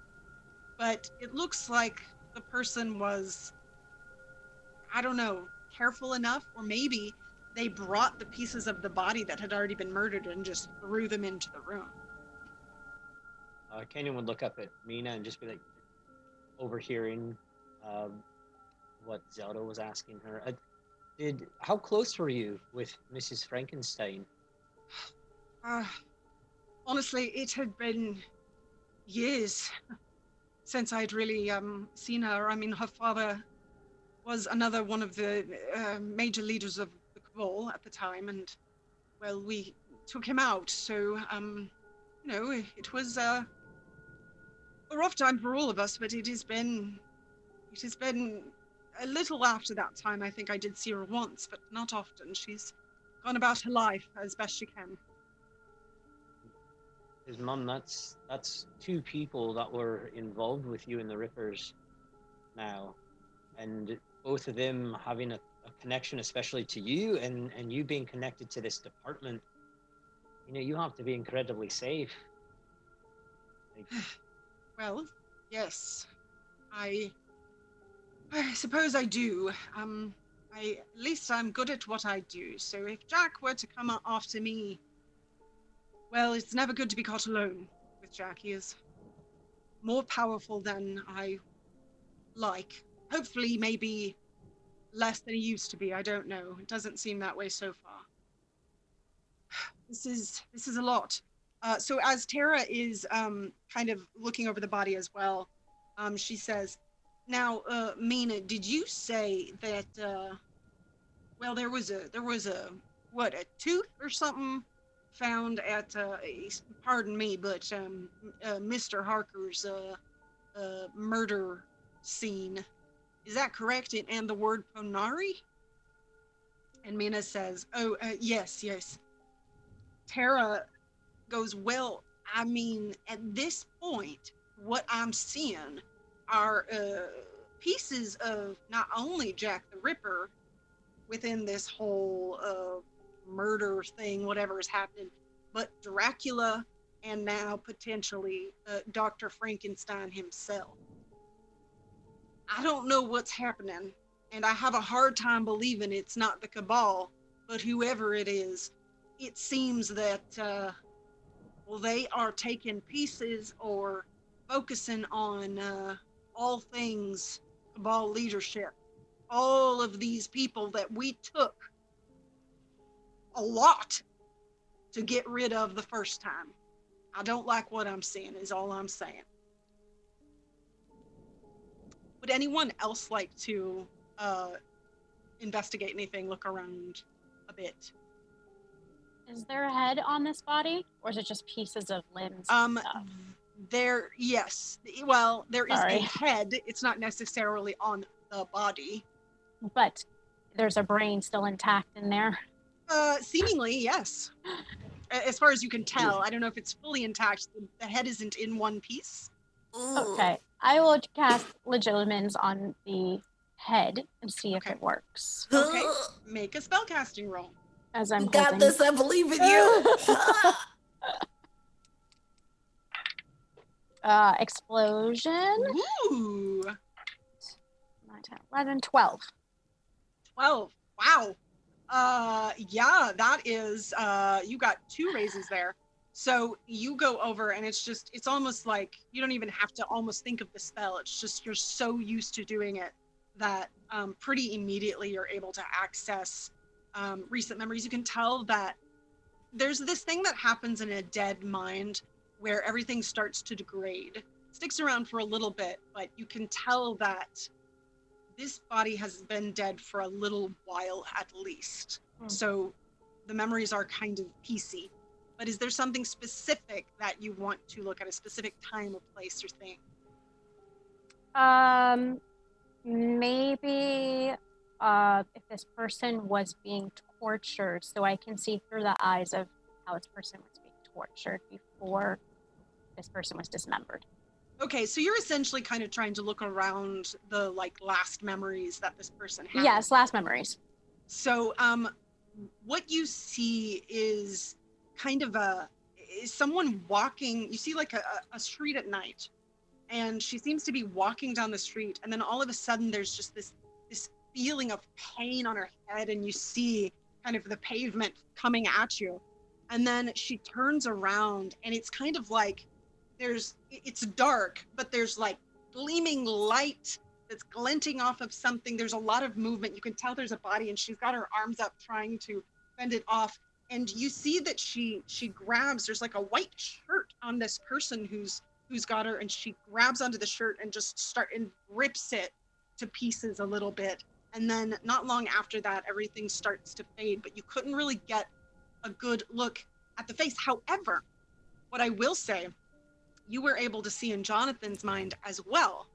but it looks like the person was, I don't know, careful enough, or maybe they brought the pieces of the body that had already been murdered and just threw them into the room. Kenyon would look up at Mina and just be like, overhearing what Zelda was asking her. How close were you with Mrs. Frankenstein? Honestly, it had been years since I'd really seen her. I mean, her father was another one of the major leaders of the Cabal at the time, and, well, we took him out, so, it was a rough time for all of us, but it has been a little after that time. I think I did see her once, but not often. She's gone about her life as best she can. His mum, that's 2 people that were involved with you in the Rippers now, and both of them having a connection, especially to you, and you being connected to this department. You have to be incredibly safe. Well, yes, I suppose I do. At least I'm good at what I do. So if Jack were to come after me, well, it's never good to be caught alone with Jack. He is more powerful than I like. Hopefully, maybe less than he used to be. I don't know. It doesn't seem that way so far. This is a lot. So as Tara is kind of looking over the body as well, she says, "Now, Mina, did you say that? Well, there was a a tooth or something found at pardon me, but Mr. Harker's murder scene. Is that correct? And the word Ponari?" And Mina says, "Oh, yes. Tara goes, "Well, I mean, at this point, what I'm seeing are pieces of not only Jack the Ripper within this whole murder thing, whatever is happening, but Dracula and now potentially Dr. Frankenstein himself. I don't know what's happening, and I have a hard time believing it's not the Cabal, but whoever it is, it seems that they are taking pieces or focusing on all things Cabal leadership. All of these people that we took a lot to get rid of the first time. I don't like what I'm seeing, is all I'm saying." Would anyone else like to investigate anything, look around a bit? Is there a head on this body, or is it just pieces of limbs? Yes. Well, there is a head. It's not necessarily on the body. But there's a brain still intact in there? Seemingly, yes. As far as you can tell. I don't know if it's fully intact. The head isn't in one piece. Okay. I will cast Legilimens on the head and see if it works. Okay. Make a spellcasting roll. As I'm got this, I believe in you. Explosion. Ooh. 9, 10, 11, 12. 12. Wow. Yeah, that is, you got 2 raises there. So you go over and it's almost like you don't even have to almost think of the spell. It's just, you're so used to doing it that pretty immediately you're able to access recent memories. You can tell that there's this thing that happens in a dead mind where everything starts to degrade. It sticks around for a little bit, but you can tell that this body has been dead for a little while at least. So the memories are kind of piecey. But is there something specific that you want to look at, a specific time or place or thing? Maybe if this person was being tortured, so I can see through the eyes of how this person was being tortured before this person was dismembered. Okay, so you're essentially kind of trying to look around the last memories that this person had. Yes, last memories. So what you see is kind of someone walking. You see a street at night, and she seems to be walking down the street, and then all of a sudden there's just this feeling of pain on her head, and you see kind of the pavement coming at you, and then she turns around, and it's kind of like it's dark, but there's gleaming light that's glinting off of something. There's a lot of movement. You can tell there's a body, and she's got her arms up trying to fend it off. And you see that she grabs, there's a white shirt on this person who's got her, and she grabs onto the shirt and just rips it to pieces a little bit. And then not long after that, everything starts to fade, but you couldn't really get a good look at the face. However, what I will say, you were able to see in Jonathan's mind as well,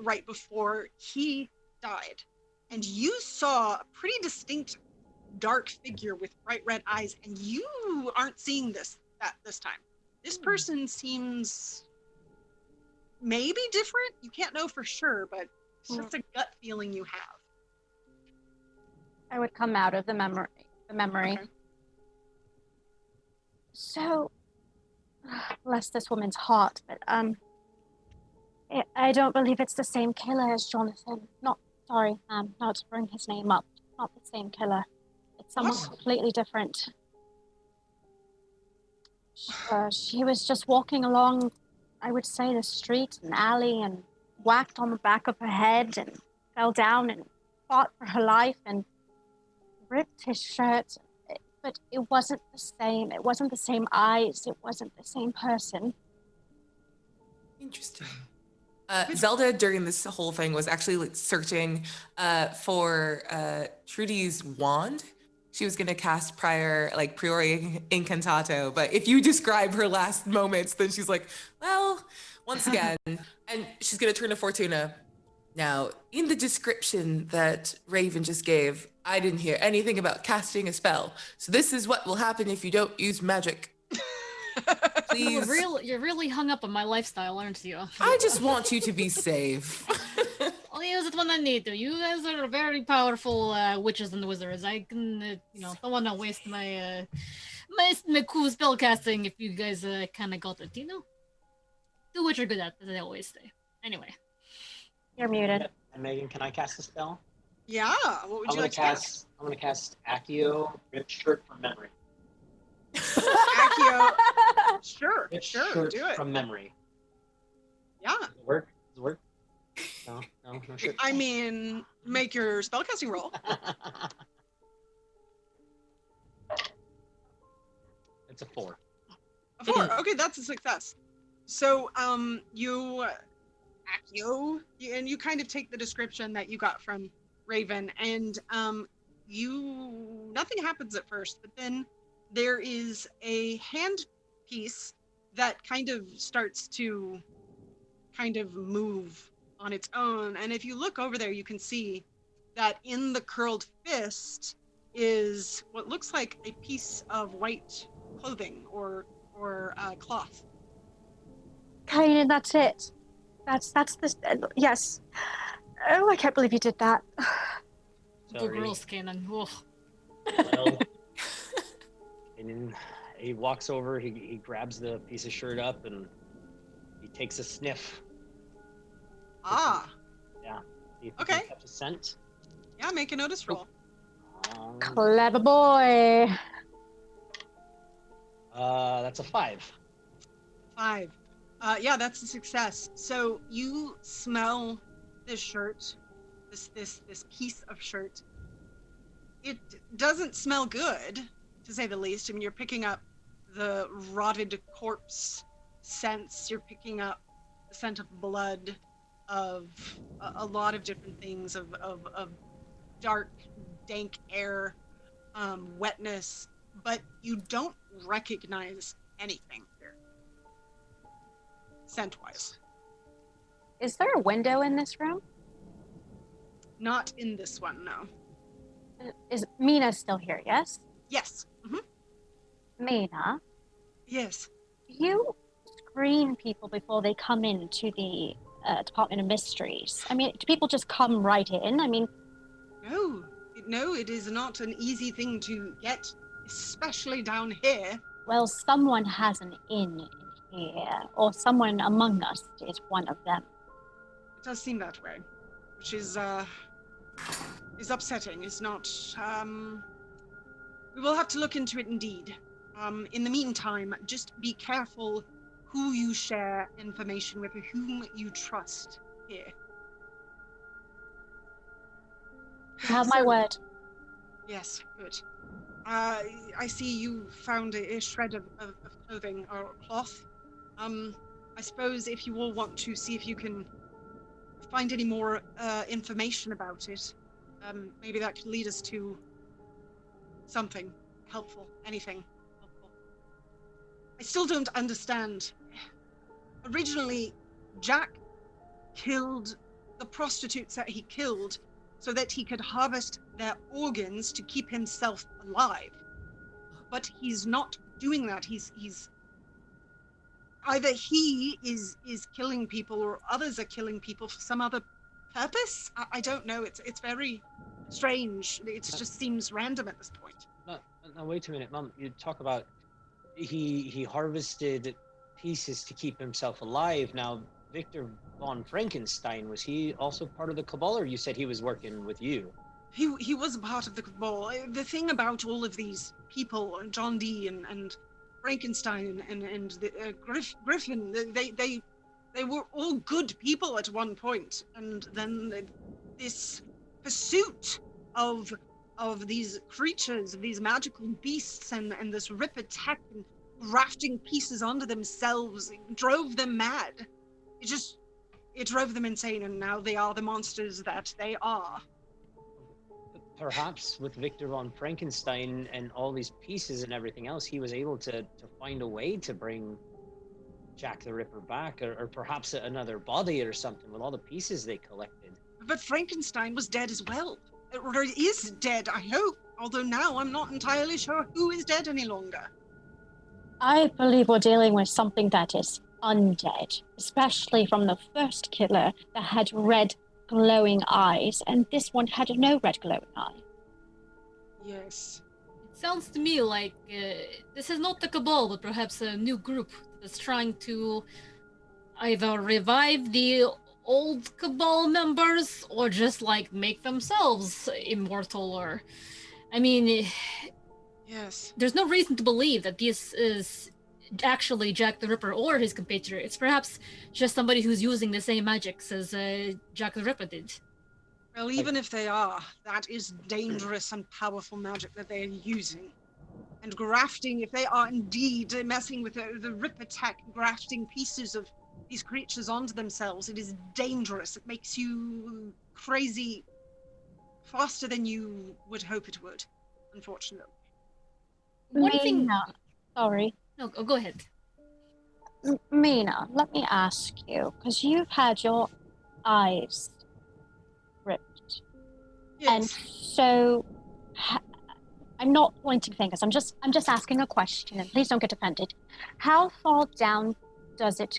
right before he died. And you saw a pretty distinct dark figure with bright red eyes, and you aren't seeing this time. This person seems maybe different. You can't know for sure, but it's just a gut feeling you have. I would come out of the memory. Okay. So, bless this woman's heart, but I don't believe it's the same killer as Jonathan. Not to bring his name up. Not the same killer. It's someone completely different. She was just walking along, I would say, the street and alley, and whacked on the back of her head and fell down and fought for her life and ripped his shirt. But it wasn't the same. It wasn't the same eyes. It wasn't the same person. Interesting. Zelda, during this whole thing, was actually searching for Trudy's wand. She was going to cast Priori Incantato, but if you describe her last moments, then she's like, well, once again, and she's going to turn to Fortuna. Now, in the description that Raven just gave, I didn't hear anything about casting a spell. So this is what will happen if you don't use magic. Please. You're really hung up on my lifestyle, aren't you? I just want you to be safe. I'll use it when I need to. You guys are very powerful witches and wizards. I can, don't want to waste my cool spell casting if you guys kind of got it, Do what you're good at, as I always say. Anyway. You're muted. And Megan, can I cast a spell? Yeah, what would you like to cast? I'm going to cast Accio, Rip Shirt from Memory. Accio. Sure, Rip sure, Shirt do it. from Memory. Yeah. Does it work? No shirt. I mean, make your spellcasting roll. It's a 4. A 4. Okay, that's a success. So, you Accio, and you kind of take the description that you got from Raven, and nothing happens at first, but then there is a hand piece that kind of starts to move on its own, and if you look over there, you can see that in the curled fist is what looks like a piece of white clothing or cloth. Kaden, that's it. That's the yes. Oh, I can't believe you did that. Good girls, Kanan. Well, and then he walks over. He grabs the piece of shirt up and he takes a sniff. Ah. Yeah. See if he Okay. can catch a scent. Yeah, make a notice roll. Clever boy. That's a 5. 5. Yeah, that's a success. So you smell this shirt, this piece of shirt. It doesn't smell good, to say the least. I mean, you're picking up the rotted corpse scents. You're picking up the scent of blood, of a lot of different things, of dark, dank air, wetness, but you don't recognize anything here, scent-wise. Is there a window in this room? Not in this one, no. Is Mina still here, yes? Yes. Mina, Yes. do you screen people before they come into the Department of Mysteries? I mean, do people just come right in? I mean... No, it is not an easy thing to get, especially down here. Well, someone has an in here, or someone among us is one of them. It does seem that way, which is upsetting. It's not, we will have to look into it indeed. In the meantime, just be careful who you share information with, or whom you trust here. You have my word. Yes, good. I see you found a shred of clothing or cloth. I suppose if you all want to see if you can find any more information about it, maybe that could lead us to something helpful, anything helpful. I still don't understand. Originally, Jack killed the prostitutes that he killed so that he could harvest their organs to keep himself alive. But he's not doing that. He's either he is killing people or others are killing people for some other purpose. I don't know. It's very strange. It just seems random at this point. No, wait a minute, Mom. You talk about he harvested pieces to keep himself alive. Now, Victor von Frankenstein, was he also part of the Cabal, or you said he was working with you? He was a part of the Cabal. The thing about all of these people, John Dee and Frankenstein and the, Griffin, they were all good people at one point, and then this pursuit of these creatures, these magical beasts, and this Ripper tech and grafting pieces onto themselves drove them mad. It drove them insane, and now they are the monsters that they are. Perhaps with Victor von Frankenstein and all these pieces and everything else, he was able to find a way to bring Jack the Ripper back, or perhaps another body or something with all the pieces they collected. But Frankenstein was dead as well. Or is dead, I hope. Although now I'm not entirely sure who is dead any longer. I believe we're dealing with something that is undead, especially from the first killer that had red glowing eyes, and this one had no red glowing eye. Yes. It sounds to me like this is not the Cabal, but perhaps a new group that's trying to either revive the old Cabal members or just like make themselves immortal, or I mean, yes, there's no reason to believe that this is actually Jack the Ripper or his compatriot. It's perhaps just somebody who's using the same magics as Jack the Ripper did. Well, even if they are, that is dangerous and powerful magic that they are using. And grafting, if they are indeed messing with the Ripper tech, grafting pieces of these creatures onto themselves, it is dangerous. It makes you crazy faster than you would hope it would, unfortunately. One thing... Mina, sorry. No, go ahead. Mina, let me ask you, because you've had your eyes ripped. Yes. And so... I'm not pointing fingers. I'm just asking a question, and please don't get offended. How far down does it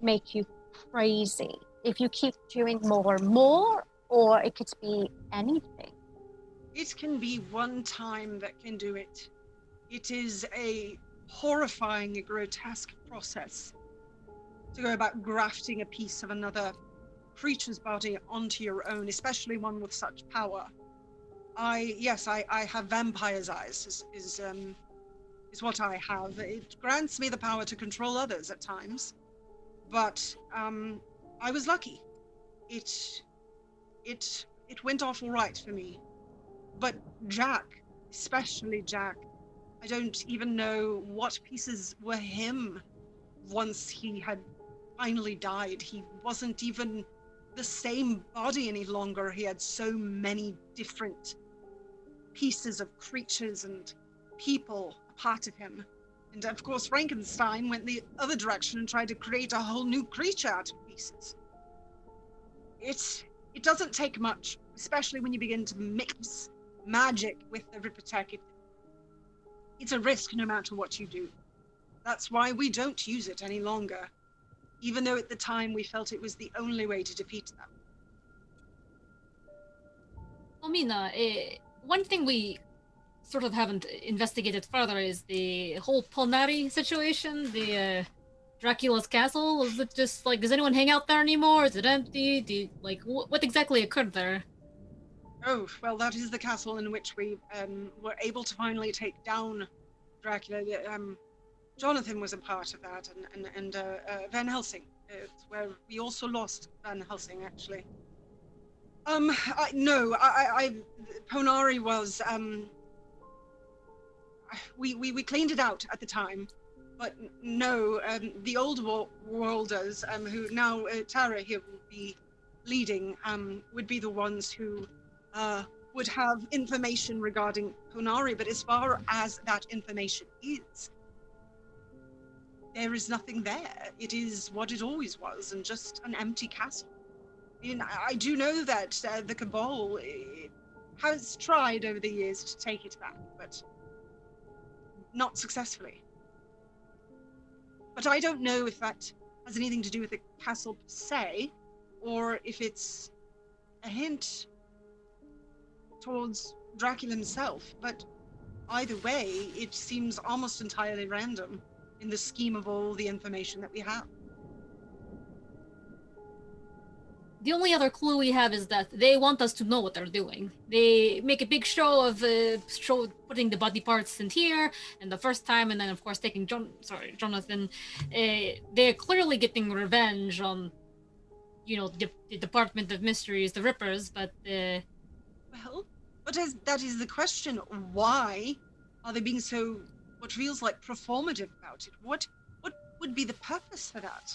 make you crazy? If you keep doing more and more, or it could be anything? It can be one time that can do it. It is a horrifying, grotesque process to go about grafting a piece of another creature's body onto your own, especially one with such power. I have vampire's eyes, is what I have. It grants me the power to control others at times, but I was lucky. It went off all right for me. But Jack, especially Jack, I don't even know what pieces were him once he had finally died. He wasn't even the same body any longer. He had so many different pieces of creatures and people a part of him. And of course, Frankenstein went the other direction and tried to create a whole new creature out of pieces. It doesn't take much, especially when you begin to mix magic with the Ripper tech, it's a risk no matter what you do. That's why we don't use it any longer, even though at the time we felt it was the only way to defeat them. Well, Mina, one thing we sort of haven't investigated further is the whole Polnari situation, the Dracula's castle. Is it just like, does anyone hang out there anymore? Is it empty? What exactly occurred there? Oh, well, that is the castle in which we were able to finally take down Dracula. Jonathan was a part of that, and Van Helsing. It's where we also lost Van Helsing, actually. Polnari was, we cleaned it out at the time, but no, the old worlders, who now Tara here will be leading, would be the ones who would have information regarding Polnari, but as far as that information is, there is nothing there. It is what it always was, and just an empty castle. I do know that the Cabal has tried over the years to take it back, but not successfully. But I don't know if that has anything to do with the castle per se, or if it's a hint towards Dracula himself. But either way, it seems almost entirely random in the scheme of all the information that we have. The only other clue we have is that they want us to know what they're doing. They make a big show of putting the body parts in here, and the first time, and then of course taking Jonathan. They're clearly getting revenge on, the Department of Mysteries, the Rippers. But well, but that is the question. Why are they being so, what feels like, performative about it? What would be the purpose for that?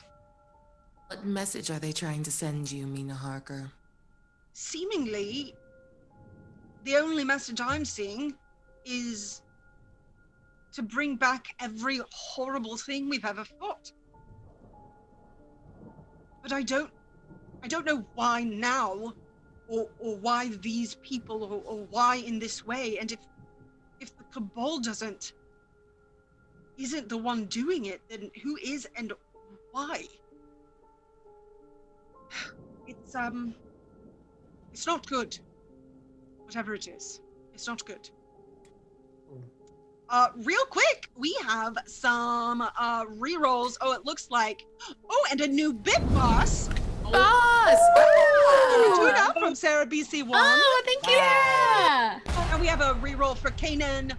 What message are they trying to send you, Mina Harker? Seemingly, the only message I'm seeing is to bring back every horrible thing we've ever fought. But I don't know why now, or why these people, or why in this way. And if the Cabal isn't the one doing it, then who is, and why? It's not good. Whatever it is, it's not good. Real quick, we have some rerolls. Oh, it looks like, and a new bit boss. Boss! Tune up from Sarah BC1. Oh, thank you! Yeah! And we have a reroll for Kanan.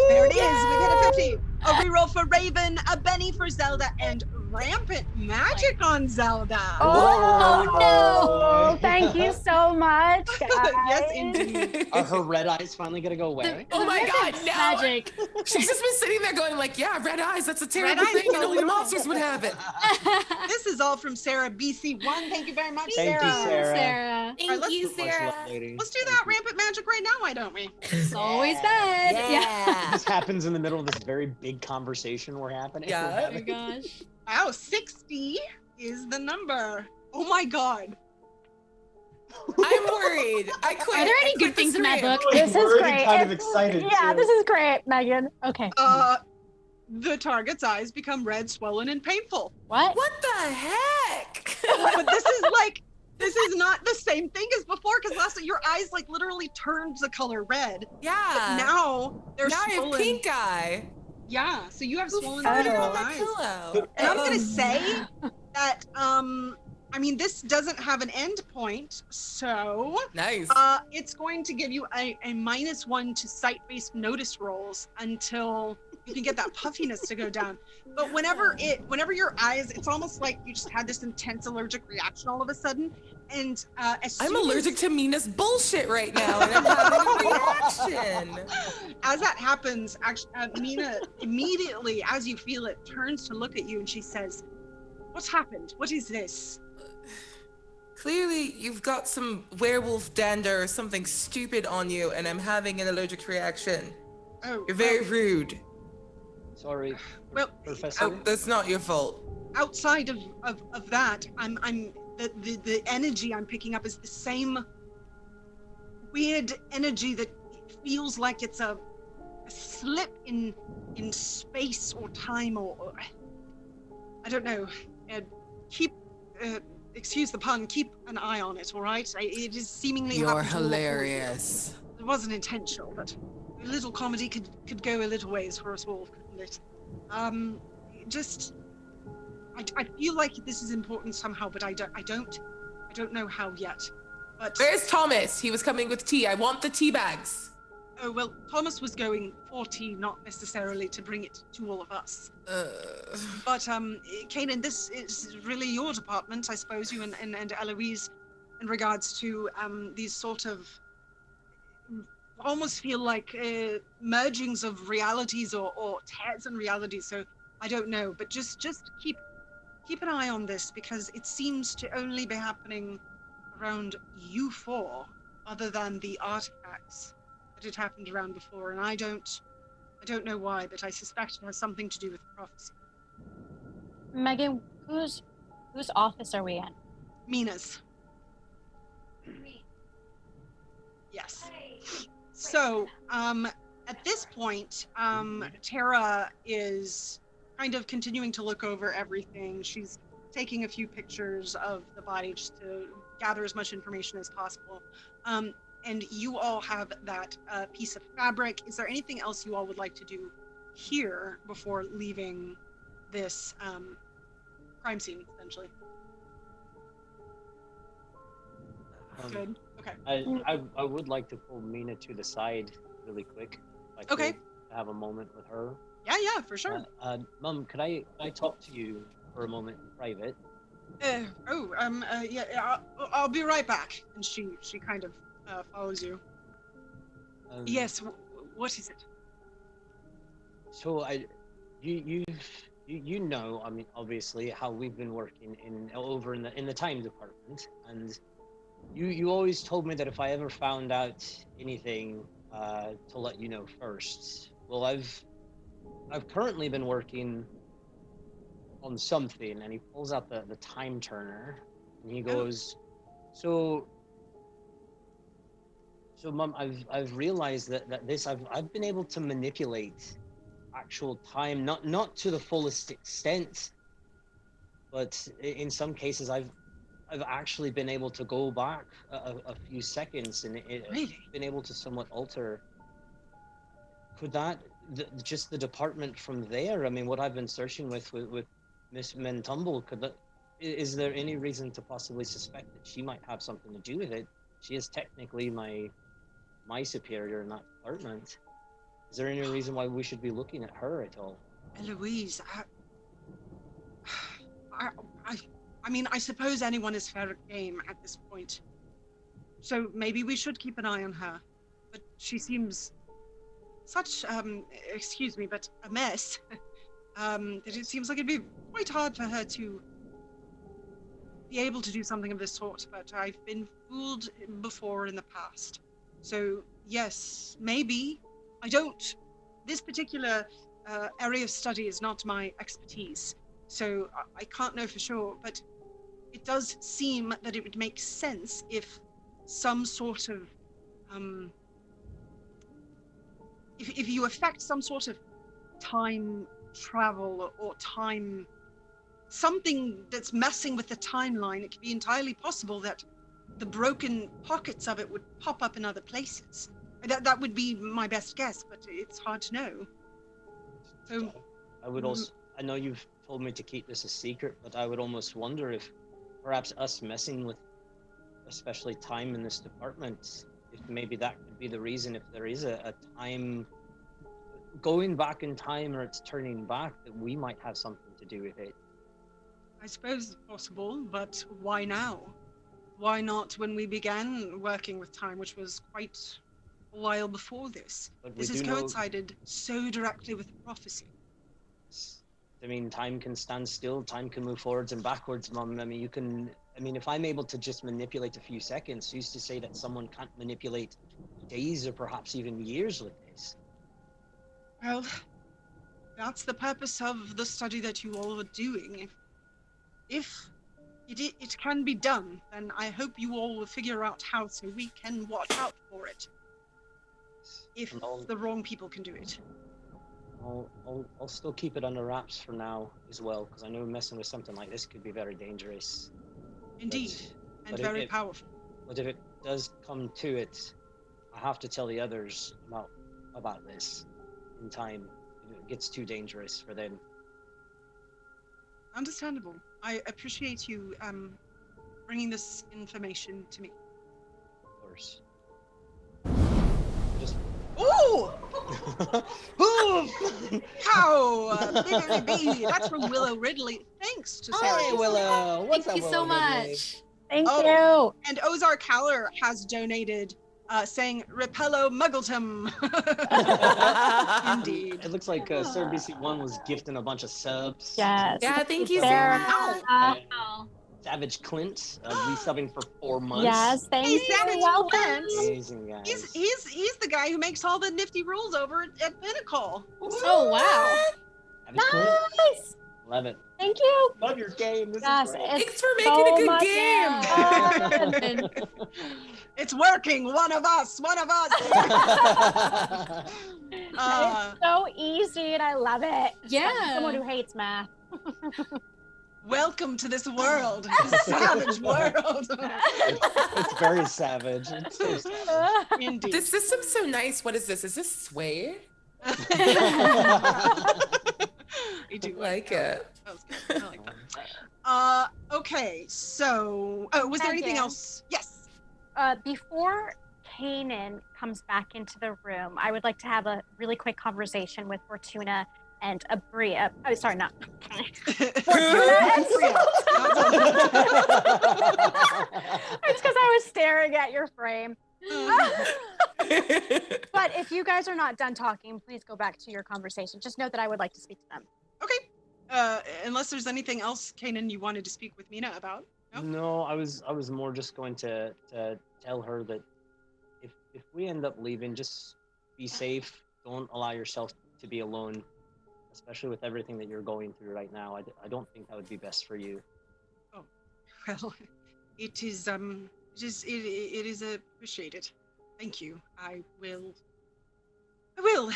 There it is. We've hit a 50. A reroll for Raven, a Benny for Zelda, and rampant magic on Zelda. Oh no! Thank you so much, guys. Yes, indeed. Are her red eyes finally gonna go away? Oh my God, no! Magic. She's just been sitting there going like, yeah, red eyes, that's a terrible thing, and only monsters would have it. This is all from Sarah BC1. Thank you very much, Thank Sarah. you, Sarah. Sarah. Thank you, Sarah. Let's do that rampant magic right now, why don't we? It's always bad. Yeah. This happens in the middle of this very big conversation we're having. Yeah. Oh my gosh. Wow, 60 is the number. Oh my God. I'm worried. I quit. Are there any good things in that book? This is great. Kind of excited. Yeah, too. this is great, Megan. Okay. The target's eyes become red, swollen, and painful. What? What the heck? But this is not the same thing as before, because last time your eyes literally turned the color red. Yeah. But now they're now I have swollen. pink eye. Yeah, so you have swollen Put it red on my eyes. pillow. And I'm gonna say that this doesn't have an end point, so Nice. it's going to give you a -1 to sight-based notice rolls until you can get that puffiness to go down. But whenever your eyes, it's almost like you just had this intense allergic reaction all of a sudden. And I'm allergic to Mina's bullshit right now, and I'm having a reaction. As that happens, actually, Mina immediately, as you feel it, turns to look at you and she says, "What's happened? What is this?" Clearly, you've got some werewolf dander or something stupid on you, and I'm having an allergic reaction. Oh, You're very rude. Sorry, well. Professor. That's not your fault. Outside of that, the energy I'm picking up is the same weird energy that feels like it's a slip in space or time, or I don't know. Keep, excuse the pun, keep an eye on it, all right? It is seemingly You're happened to all four of you. hilarious. It wasn't intentional, but a little comedy could go a little ways for us all, couldn't it? I feel like this is important somehow, but I don't know how yet. But Where's Thomas? He was coming with tea. I want the tea bags. oh well, Thomas was going for tea, not necessarily to bring it to all of us. But Kanan, this is really your department, I suppose. You and Eloise, in regards to these sort of almost feel like mergings of realities or tears in realities. So I don't know, but just keep an eye on this, because it seems to only be happening around you four, other than the artifacts that had happened around before. And I don't know why, but I suspect it has something to do with prophecy. Megan, whose office are we in? Mina's. Yes. So, at this point, Tara is kind of continuing to look over everything. She's taking a few pictures of the body just to gather as much information as possible. And you all have that piece of fabric. Is there anything else you all would like to do here before leaving this crime scene, essentially? Good. Okay. I would like to pull Mina to the side really quick. Okay. Have a moment with her. Yeah, for sure. Mum, could I talk to you for a moment in private? Yeah, I'll be right back. And she kind of follows you. Yes, what is it? So you know, I mean, obviously how we've been working over in the time department, and you always told me that if I ever found out anything, to let you know first. Well, I've currently been working on something, and he pulls out the time turner, and he goes, so Mum, I've realized that this I've been able to manipulate actual time, not to the fullest extent, but in some cases I've actually been able to go back a few seconds, and Really? been able to somewhat alter. Could that just the department from there? I mean, what I've been searching with Miss Mentumble, is there any reason to possibly suspect that she might have something to do with it? She is technically my superior in that department. Is there any reason why we should be looking at her at all? Eloise, I mean, I suppose anyone is fair game at this point. So maybe we should keep an eye on her. But she seems such, excuse me, but a mess. That it seems like it'd be quite hard for her to be able to do something of this sort. But I've been fooled before in the past. So yes, maybe. This particular area of study is not my expertise. So I can't know for sure, but it does seem that it would make sense if some sort of, if you affect some sort of time travel or time, something that's messing with the timeline, it could be entirely possible that the broken pockets of it would pop up in other places. That would be my best guess, but it's hard to know. So I would also, I know you've told me to keep this a secret, but I would almost wonder if perhaps us messing with especially time in this department, if maybe that could be the reason, if there is a time going back in time or it's turning back, that we might have something to do with it. I suppose it's possible, but why now? Why not when we began working with time, which was quite a while before this? This has coincided so directly with the prophecy. I mean, time can stand still, time can move forwards and backwards, Mum. I mean, if I'm able to just manipulate a few seconds, who's to say that someone can't manipulate days or perhaps even years with this? Well, that's the purpose of the study that you all are doing. If it can be done, then I hope you all will figure out how so we can watch out for it. if And I'll- the wrong people can do it. I'll still keep it under wraps for now as well, because I know messing with something like this could be very dangerous. Indeed, and but very powerful. But if it does come to it, I have to tell the others about this in time. If it gets too dangerous for them. Understandable. I appreciate you bringing this information to me. Of course. Just Ooh! boom! How? That's from Willow Ridley. Thanks to Sarah. Hey Willow, what's Thank up? you so Willow Ridley? much. Thank Oh. you. And Ozark Haller has donated, saying Repello Muggletum. Indeed. It looks like Sir BC1 was gifting a bunch of subs. Yes. Yeah, thank you so Sarah. much. Wow. Savage Clint, resubbing for 4 months. Yes, thank Hey, you. Savage Welcome. Clint. Amazing, guys. He's the guy who makes all the nifty rules over at Pinnacle. Oh wow. Savage Clint, Nice. love it. Thank you. Love your game. This Yes, is great. Thanks for so making a good much game. fun. It's working. One of us. It's so easy and I love it. Yeah. As someone who hates math. Welcome to this world, this savage world. It's very savage. It's so savage. Indeed. This system's so nice. What is this? Is this Sway? I do Like it. That was good. I like that. Okay, so was there anything Megan. else? Yes. Before Kanan comes back into the room, I would like to have a really quick conversation with Fortuna and Abria. Oh, sorry, not Fortuna and It's because I was staring at your frame. But if you guys are not done talking, please go back to your conversation. Just note that I would like to speak to them. Okay. Unless there's anything else, Kanan, you wanted to speak with Mina about. No? No, I was more just going to tell her that if we end up leaving, just be safe. Don't allow yourself to be alone, especially with everything that you're going through right now. I don't think that would be best for you. Oh, well, it is appreciated. Thank you. I will.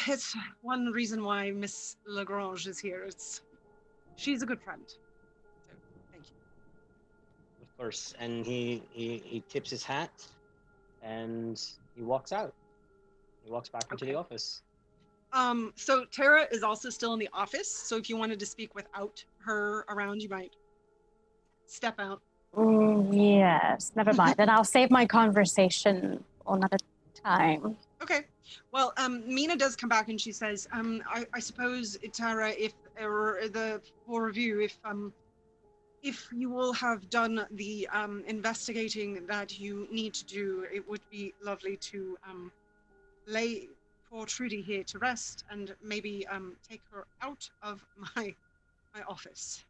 It's one reason why Miss Lagrange is here. She's a good friend. So, thank you. Of course. And he tips his hat and he walks out. He walks back into the office. So Tara is also still in the office. So if you wanted to speak without her around, you might step out. Yes, never mind. Then I'll save my conversation for another time. Okay. Well, Mina does come back and she says, I suppose, Tara, if for review, if you will have done the investigating that you need to do, it would be lovely to lay poor Trudy here to rest and maybe take her out of my office.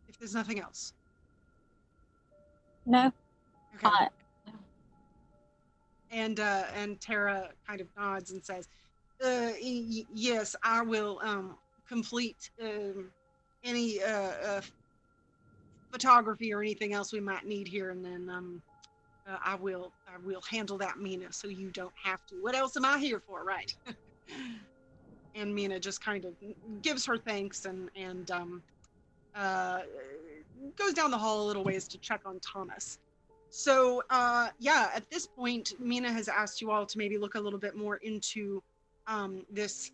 If there's nothing else. No. Okay. And Tara kind of nods and says, yes, I will complete any photography or anything else we might need here, and then I will handle that, Mina, so you don't have to. What else am I here for, right? And Mina just kind of gives her thanks and goes down the hall a little ways to check on Thomas. So, yeah, at this point, Mina has asked you all to maybe look a little bit more into this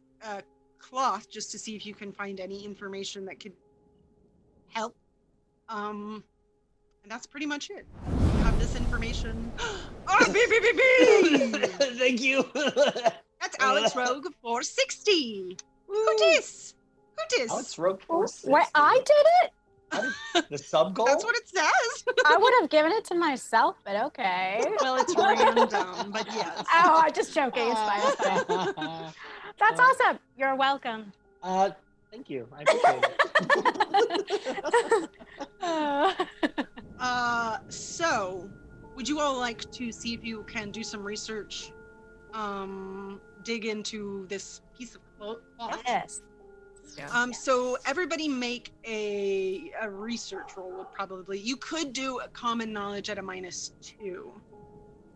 cloth, just to see if you can find any information that could help. And that's pretty much it. You have this information. RBBBB! Thank you. That's Alex Rogue 460. Who dis? Alex Rogue. Wait, I did it? The sub goal? That's what it says. I would have given it to myself, but okay. Well, it's random, but yes. Oh, I'm just joking. It's fine. It's fine. That's awesome. You're welcome. Thank you. I appreciate it. So, would you all like to see if you can do some research, dig into this piece of cloth? Yes. Yeah. So everybody make a research roll, probably. You could do a common knowledge at a -2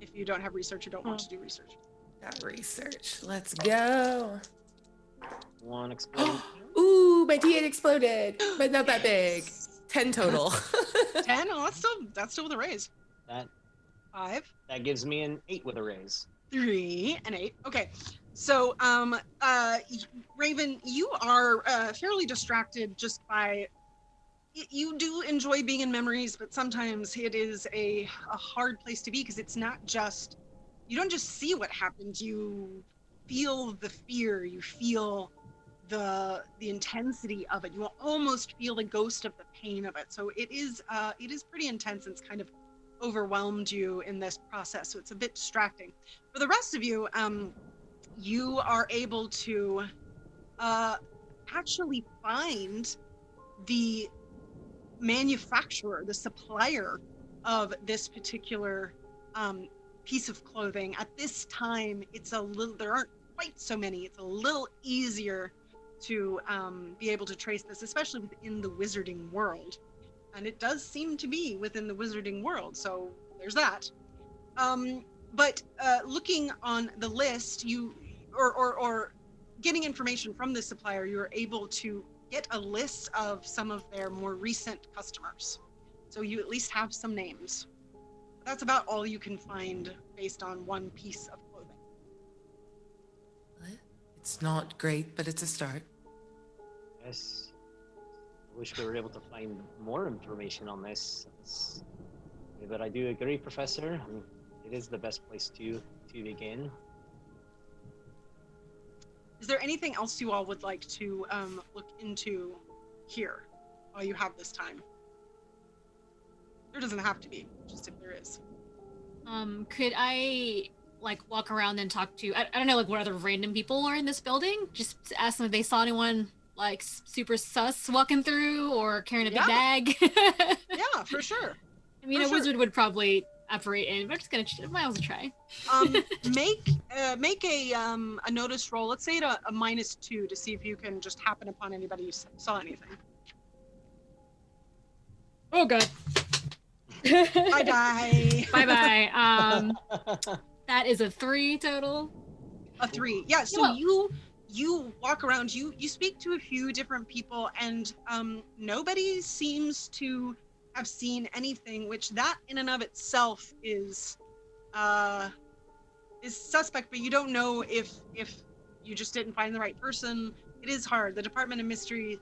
if you don't have research or don't want to do research. Got research. Let's go. One exploding. Ooh, my D8 exploded, but not that big. 10 total. 10? Oh, that's still with a raise. That 5. that gives me an 8 with a raise. 3 and 8. Okay. So, Raven, you are fairly distracted just by. You do enjoy being in memories, but sometimes it is a hard place to be because it's not just. You don't just see what happened. You feel the fear. You feel the intensity of it. You almost feel the ghost of the pain of it. So it is pretty intense. It's kind of overwhelmed you in this process. So it's a bit distracting. For the rest of you, you are able to actually find the manufacturer, the supplier of this particular piece of clothing. At this time, there aren't quite so many. It's a little easier to be able to trace this, especially within the wizarding world. And it does seem to be within the wizarding world, so there's that. But looking on the list, or getting information from the supplier, you're able to get a list of some of their more recent customers. So you at least have some names. That's about all you can find based on one piece of clothing. It's not great, but it's a start. Yes. I wish we were able to find more information on this. But I do agree, Professor. I mean, it is the best place to begin. Is there anything else you all would like to look into here while you have this time? There doesn't have to be, just if there is. Could I walk around and talk to, I don't know, what other random people are in this building? Just ask them if they saw anyone super sus walking through or carrying a big bag. Yeah, for sure. I mean, wizard would probably operate in, but I'm just gonna might as well try. Make a notice roll. Let's say it a -2 to see if you can just happen upon anybody who saw anything. Oh god. I die. Bye. That is a 3 total. A 3. Yeah. So you walk around. You speak to a few different people, and nobody seems to have seen anything, which that in and of itself is suspect, but you don't know if you just didn't find the right person. It is hard. The Department of Mystery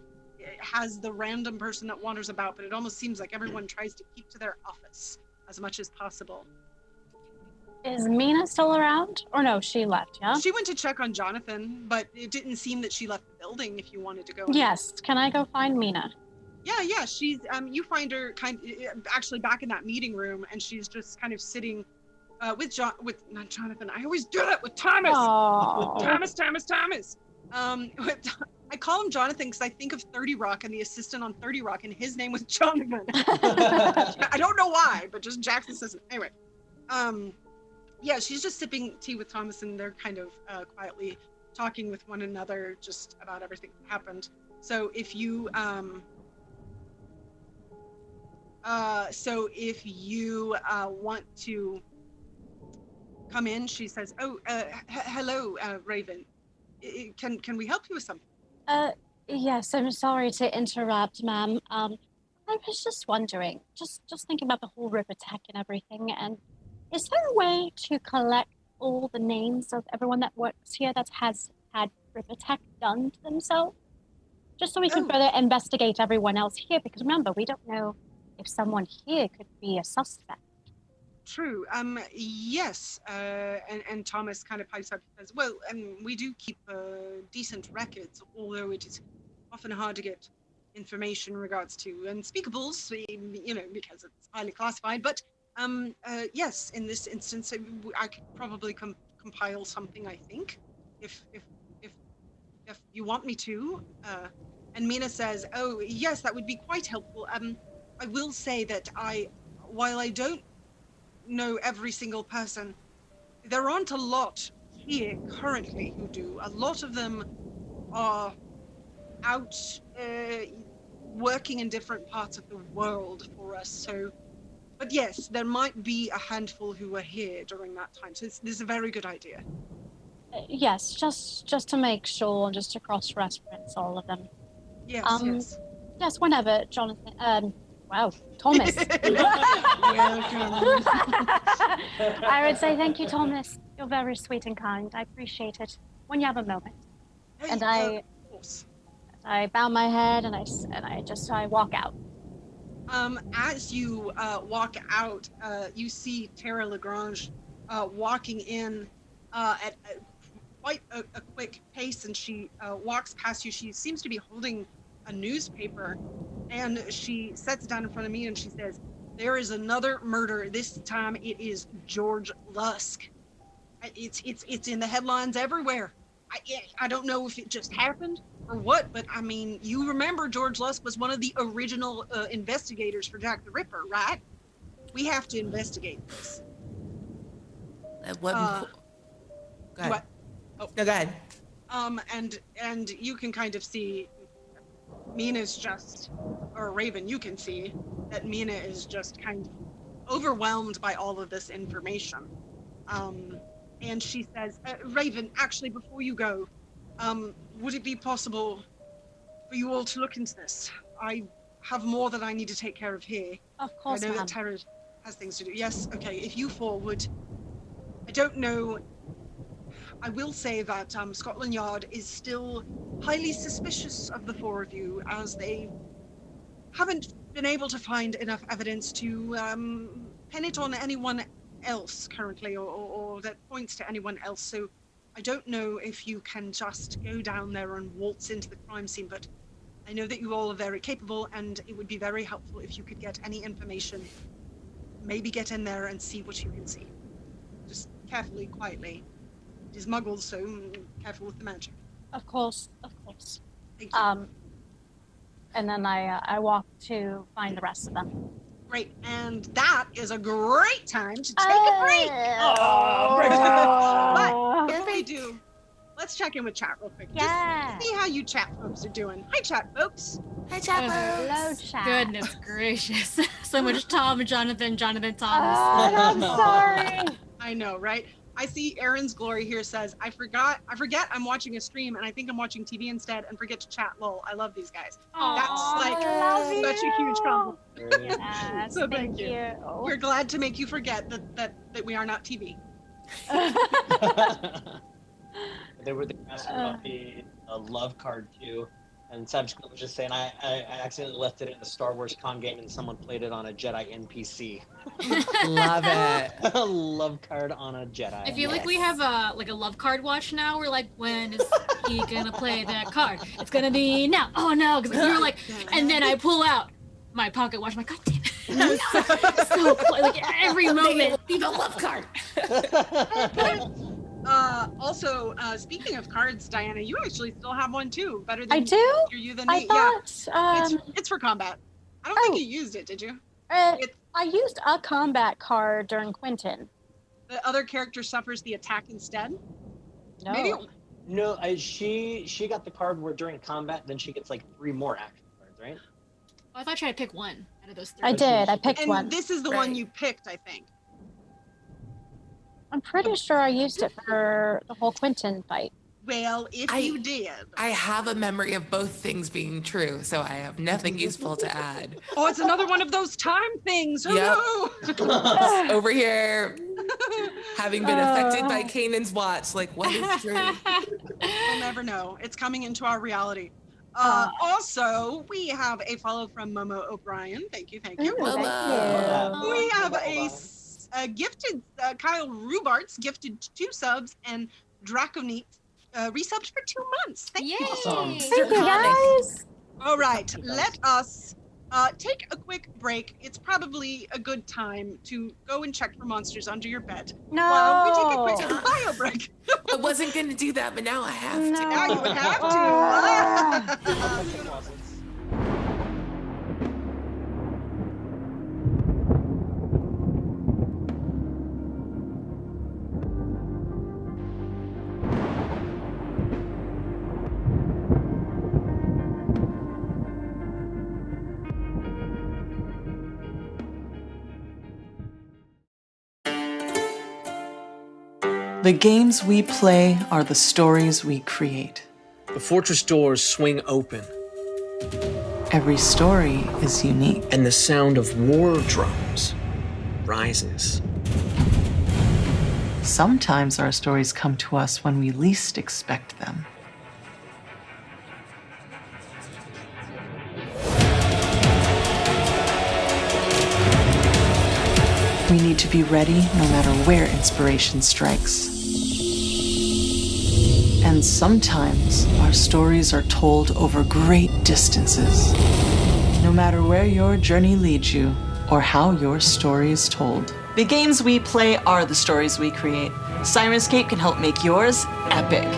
has the random person that wanders about, but it almost seems like everyone tries to keep to their office as much as possible. Is Mina still around? Or no, she left, yeah? She went to check on Jonathan, but it didn't seem that she left the building if you wanted to go. Yes, can I go find Mina? Yeah, she's you find her actually back in that meeting room, and she's just kind of sitting with not Jonathan. I always do that with Thomas. Aww. Thomas. I call him Jonathan because I think of 30 Rock and the assistant on 30 Rock, and his name was Jonathan. I don't know why, but just Jack's assistant. Anyway, yeah, she's just sipping tea with Thomas, and they're kind of quietly talking with one another just about everything that happened. So if you want to come in, she says, hello, Raven. Can we help you with something? Yes, I'm sorry to interrupt, ma'am. I was just wondering, just thinking about the whole Ripper tech and everything, and is there a way to collect all the names of everyone that works here that has had Ripper tech done to themselves? Just so we can further investigate everyone else here, because remember, we don't know if someone here could be a suspect. True. Yes. And Thomas kind of pipes up and says, well, we do keep decent records, although it is often hard to get information in regards to unspeakables, because it's highly classified. But yes, in this instance, I could probably compile something, I think, if you want me to. And Mina says, oh, yes, that would be quite helpful. I will say that while I don't know every single person, there aren't a lot here currently who do. A lot of them are out working in different parts of the world for us. So, but yes, there might be a handful who were here during that time. So this is a very good idea. Yes, just to make sure, just to cross-reference all of them. Yes, yes. Yes, whenever, Jonathan. Wow, Thomas. I would say thank you, Thomas. You're very sweet and kind. I appreciate it. When you have a moment. Hey, And of course. I bow my head and I walk out. As you walk out, you see Tara Lagrange walking in at quite a quick pace, and she walks past you. She seems to be holding a newspaper, and she sets it down in front of me and she says, "There is another murder. This time it is George Lusk. It's in the headlines everywhere. I don't know if it just happened or what, but I mean, you remember George Lusk was one of the original investigators for Jack the Ripper, right? We have to investigate this." Go ahead. What? Oh. No, go ahead. And you can kind of see Mina's just, or Raven, you can see that Mina is just kind of overwhelmed by all of this information. And she says, Raven, actually, before you go, would it be possible for you all to look into this? I have more that I need to take care of here. Of course, I know that Tara has things to do. Yes, okay, if you four would, I don't know. I will say that Scotland Yard is still highly suspicious of the four of you, as they haven't been able to find enough evidence to pin it on anyone else currently, or that points to anyone else. So I don't know if you can just go down there and waltz into the crime scene, but I know that you all are very capable, and it would be very helpful if you could get any information. Maybe get in there and see what you can see. Just carefully, quietly. It is muggles, so careful with the magic. Of course, of course. Thank you. And then I walk to find the rest of them. Great, and that is a great time to take a break. But before we do, let's check in with chat real quick. Yeah. Just see how you chat folks are doing. Hi, chat folks. Hi, chat folks. Hello, chat. Goodness gracious. So much Tom, Jonathan, Thomas. I'm sorry. I know, right? I see Aaron's Glory here says, I forget I'm watching a stream, and I think I'm watching TV instead and forget to chat. Lol, I love these guys. That's like such a huge compliment. Yes, So thank you. We're glad to make you forget that we are not TV. They were asking about the love card too, and Savage was just saying I accidentally left it in a Star Wars con game and someone played it on a Jedi NPC. Love it. A love card on a Jedi. I feel like we have a love card watch now. We're like, when is he gonna play that card? It's gonna be now. Oh no, because we were like, and then I pull out my pocket watch. I'm like, God damn it! so like every moment, leave a love card. Also, speaking of cards, Diana, you actually still have one too. Better than I do? you than me. I thought, it's for combat. I don't think you used it, did you? I used a combat card during Quentin. The other character suffers the attack instead. No. Maybe. No, she got the card where during combat, then she gets like 3 more action cards, right? I thought you had to pick one out of those 3. I did. I picked And one. this is the one you picked, I think. I'm pretty sure I used it for the whole Quentin fight. Well, if you did. I have a memory of both things being true, so I have nothing useful to add. Oh, it's another one of those time things. Yep. Oh, Over here, having been affected by Kanan's watch, like, what is true? We'll never know. It's coming into our reality. Also, we have a follow from Momo O'Brien. Thank you. Hello. We have a gifted, Kyle Rubarts gifted 2 subs, and Draconite resubbed for 2 months. Thank you. Awesome. Thank you, guys. All right, let us take a quick break. It's probably a good time to go and check for monsters under your bed. No. While we take a quick bio break. I wasn't going to do that, but now I have to. Now you would have to. The games we play are the stories we create. The fortress doors swing open. Every story is unique. And the sound of war drums rises. Sometimes our stories come to us when we least expect them. We need to be ready no matter where inspiration strikes. And sometimes our stories are told over great distances. No matter where your journey leads you or how your story is told. The games we play are the stories we create. Sirenscape can help make yours epic.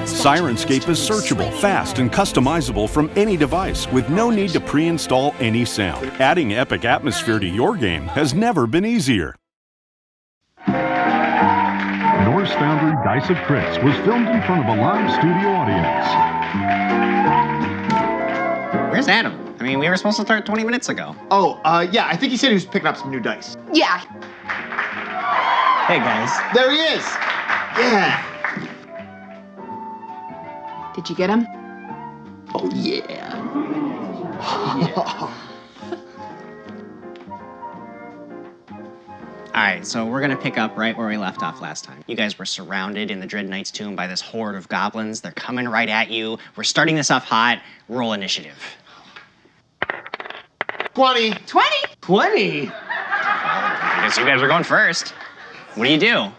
Sirenscape is searchable, fast, and customizable from any device with no need to pre-install any sound. Adding epic atmosphere to your game has never been easier. Norse Foundry Dice of Crits was filmed in front of a live studio audience. Where's Adam? I mean, we were supposed to start 20 minutes ago. Oh, yeah, I think he said he was picking up some new dice. Yeah. Hey, guys. There he is! Yeah! Did you get him? Oh, yeah. All right, so we're gonna pick up right where we left off last time. You guys were surrounded in the Dread Knight's tomb by this horde of goblins. They're coming right at you. We're starting this off hot. Roll initiative. 20. 20? 20? I guess you guys are going first. What do?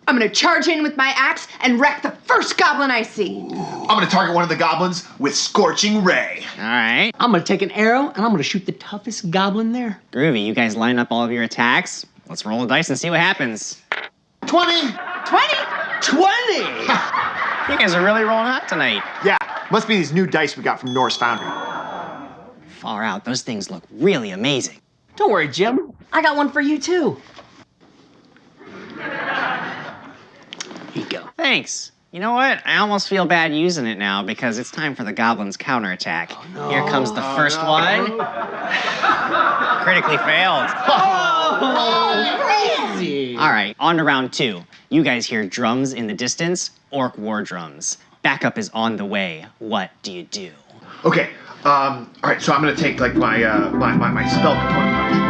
I'm gonna charge in with my axe and wreck the first goblin I see. I'm gonna target one of the goblins with Scorching Ray. All right. I'm gonna take an arrow and I'm gonna shoot the toughest goblin there. Groovy. You guys line up all of your attacks. Let's roll the dice and see what happens. 20. 20? 20! You guys are really rolling hot tonight. Yeah, must be these new dice we got from Norse Foundry. Far out. Those things look really amazing. Don't worry, Jim. I got one for you, too. Here you go. Thanks. You know what? I almost feel bad using it now because it's time for the goblins' counterattack. Oh, no. Here comes the first one. Critically failed. Crazy. All right, on to round 2. You guys hear drums in the distance, orc war drums. Backup is on the way. What do you do? Okay, all right, so I'm gonna take like my spell component punch.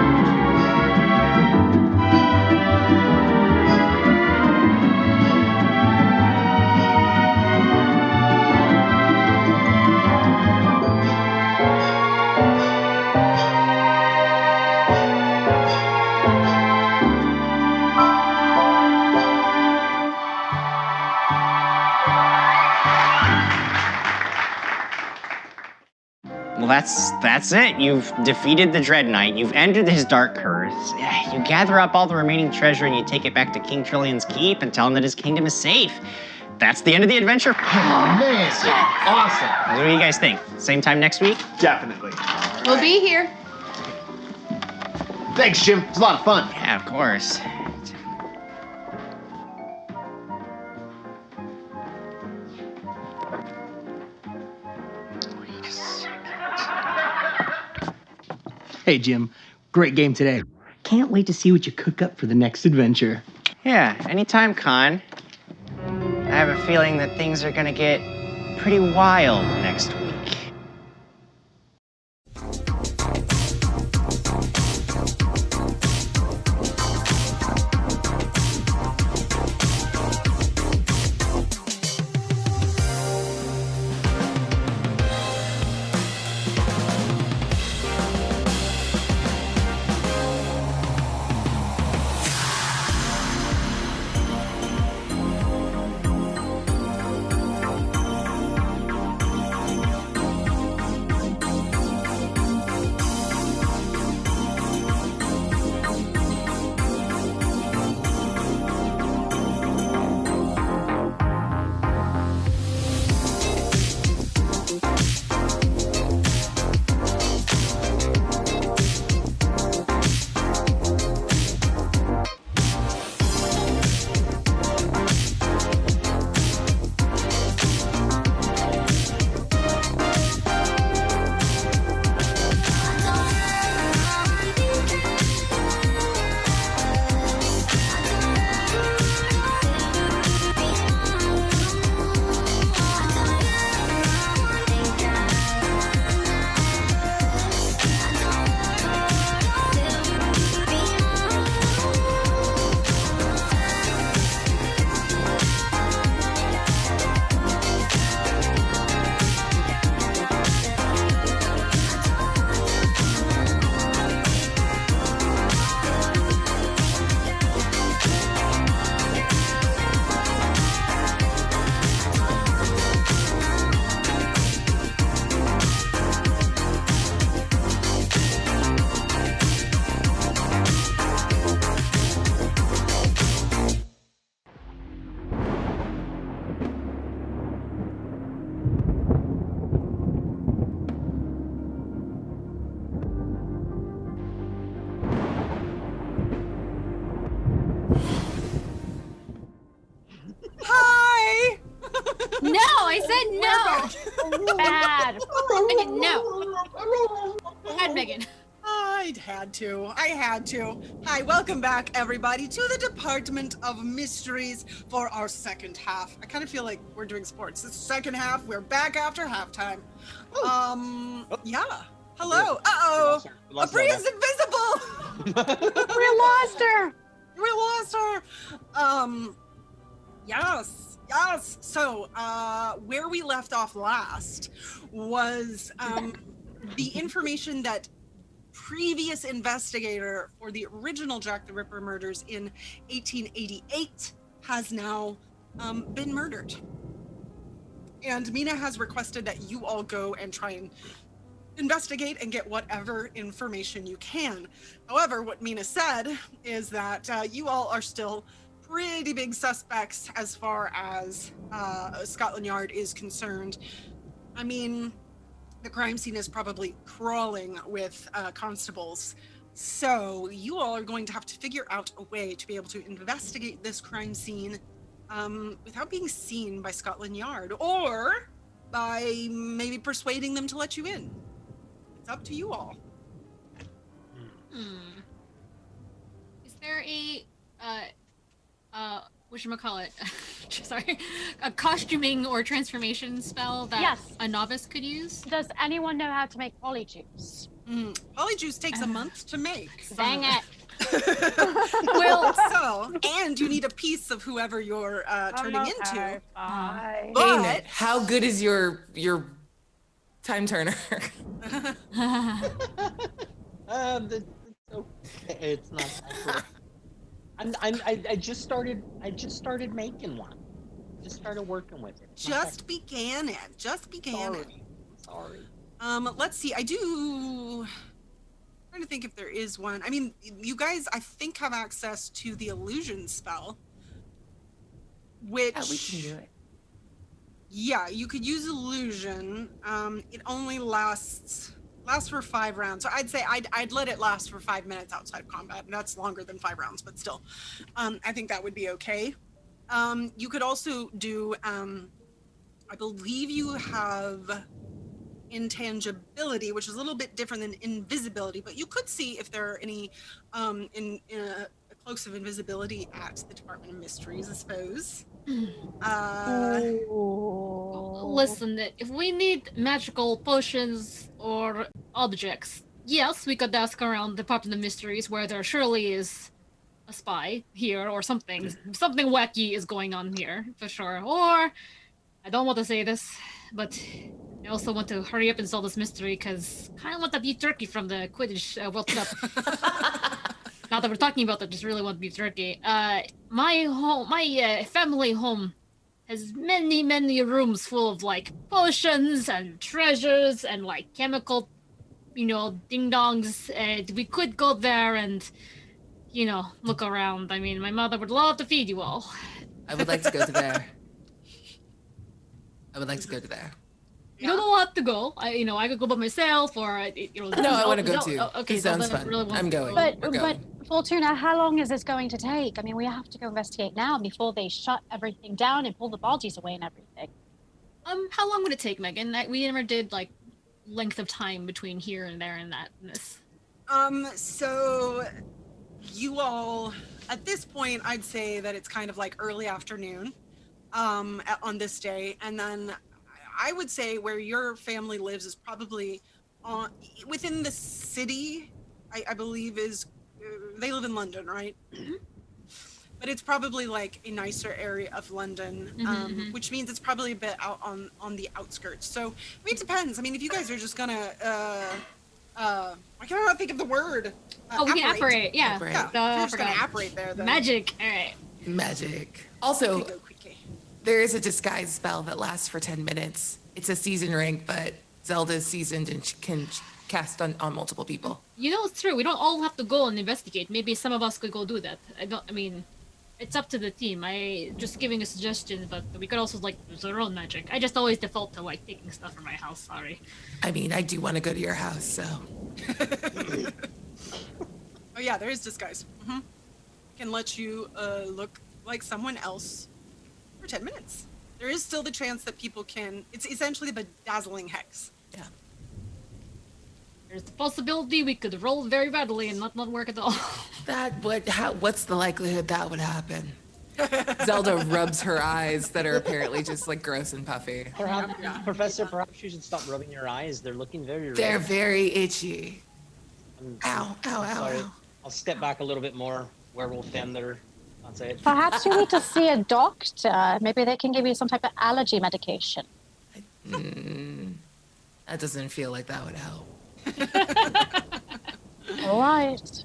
Well, that's it. You've defeated the Dread Knight. You've entered his dark curse. You gather up all the remaining treasure and you take it back to King Trillion's keep and tell him that his kingdom is safe. That's the end of the adventure. Oh, man. Awesome. What do you guys think? Same time next week? Definitely. We'll be here. Thanks, Jim. It's a lot of fun. Yeah, of course. Hey, Jim. Great game today. Can't wait to see what you cook up for the next adventure. Yeah, anytime, Conn. I have a feeling that things are gonna get pretty wild next week. I said no. Bad. Megan, no. Bad, Megan. I had to. Hi, welcome back, everybody, to the Department of Mysteries for our second half. I kind of feel like we're doing sports. It's the second half. We're back after halftime. Yeah. Hello. Uh-oh. Abria's invisible. We lost her. We lost her. Yes. So, where we left off last was the information that previous investigator for the original Jack the Ripper murders in 1888 has now been murdered. And Mina has requested that you all go and try and investigate and get whatever information you can. However, what Mina said is that you all are still pretty big suspects as far as Scotland Yard is concerned. I mean, the crime scene is probably crawling with constables. So you all are going to have to figure out a way to be able to investigate this crime scene without being seen by Scotland Yard, or by maybe persuading them to let you in. It's up to you all. Is there a whatchamacallit? Sorry, a costuming or transformation spell that a novice could use? Does anyone know how to make polyjuice? Polyjuice takes a month to make. Dang it. Well, and you need a piece of whoever you're turning into. But how good is your time turner? It's not accurate. I just started making one. Just started working with it. Just began it. Sorry. Let's see. I'm trying to think if there is one. I mean, you guys, I think, have access to the illusion spell, which we can do it. Yeah, you could use illusion. It only lasts for 5 rounds. So I'd say I'd let it last for 5 minutes outside of combat. And that's longer than 5 rounds, but still, I think that would be okay. You could also do, I believe you have intangibility, which is a little bit different than invisibility, but you could see if there are any cloaks of invisibility at the Department of Mysteries, I suppose. Listen, if we need magical potions or objects, yes, we could ask around the Department of Mysteries, where there surely is a spy here or something. Something wacky is going on here, for sure. Or, I don't want to say this, but I also want to hurry up and solve this mystery, because I kind of want that beef jerky from the Quidditch World Cup. Not that we're talking about that, just really want beef jerky. My family home has many rooms full of, like, potions and treasures and, like, chemical, ding-dongs. And we could go there and, look around. I mean, my mother would love to feed you all. I would like to go to there. You don't have to go. I could go by myself, or No, I want to go too. Okay, it sounds fun. Really I'm going. But Fortuna, how long is this going to take? I mean, we have to go investigate now before they shut everything down and pull the bodies away and everything. How long would it take, Megan? We never did like length of time between here and there and that and this. So you all, at this point, I'd say that it's kind of like early afternoon, on this day, and then I would say where your family lives is probably within the city. I believe is they live in London, right? Mm-hmm. But it's probably like a nicer area of London, which means it's probably a bit out on the outskirts. So I mean, it depends. I mean, if you guys are just gonna I cannot think of the word. We can apparate. Yeah. You're just gonna apparate there. Then. Magic. All right. Magic. Also, there is a disguise spell that lasts for 10 minutes. It's a season rank, but Zelda's seasoned and can cast on multiple people. It's true. We don't all have to go and investigate. Maybe some of us could go do that. I mean, it's up to the team. I just giving a suggestion, but we could also use our own magic. I just always default to taking stuff from my house. Sorry. I mean, I do want to go to your house, so. Oh yeah, there is disguise. Can let you look like someone else for 10 minutes. there is still the chance that people can. It's essentially the dazzling hex. Yeah. There's the possibility we could roll very badly and not work at all. What's the likelihood that would happen? Zelda rubs her eyes that are apparently just like gross and puffy. Professor, perhaps you should stop rubbing your eyes. They're looking very red. They're very itchy. Ow. Sorry. I'll step back a little bit more. Werewolf them that are outside. Perhaps you need to see a doctor. Maybe they can give you some type of allergy medication. That doesn't feel like that would help. All right.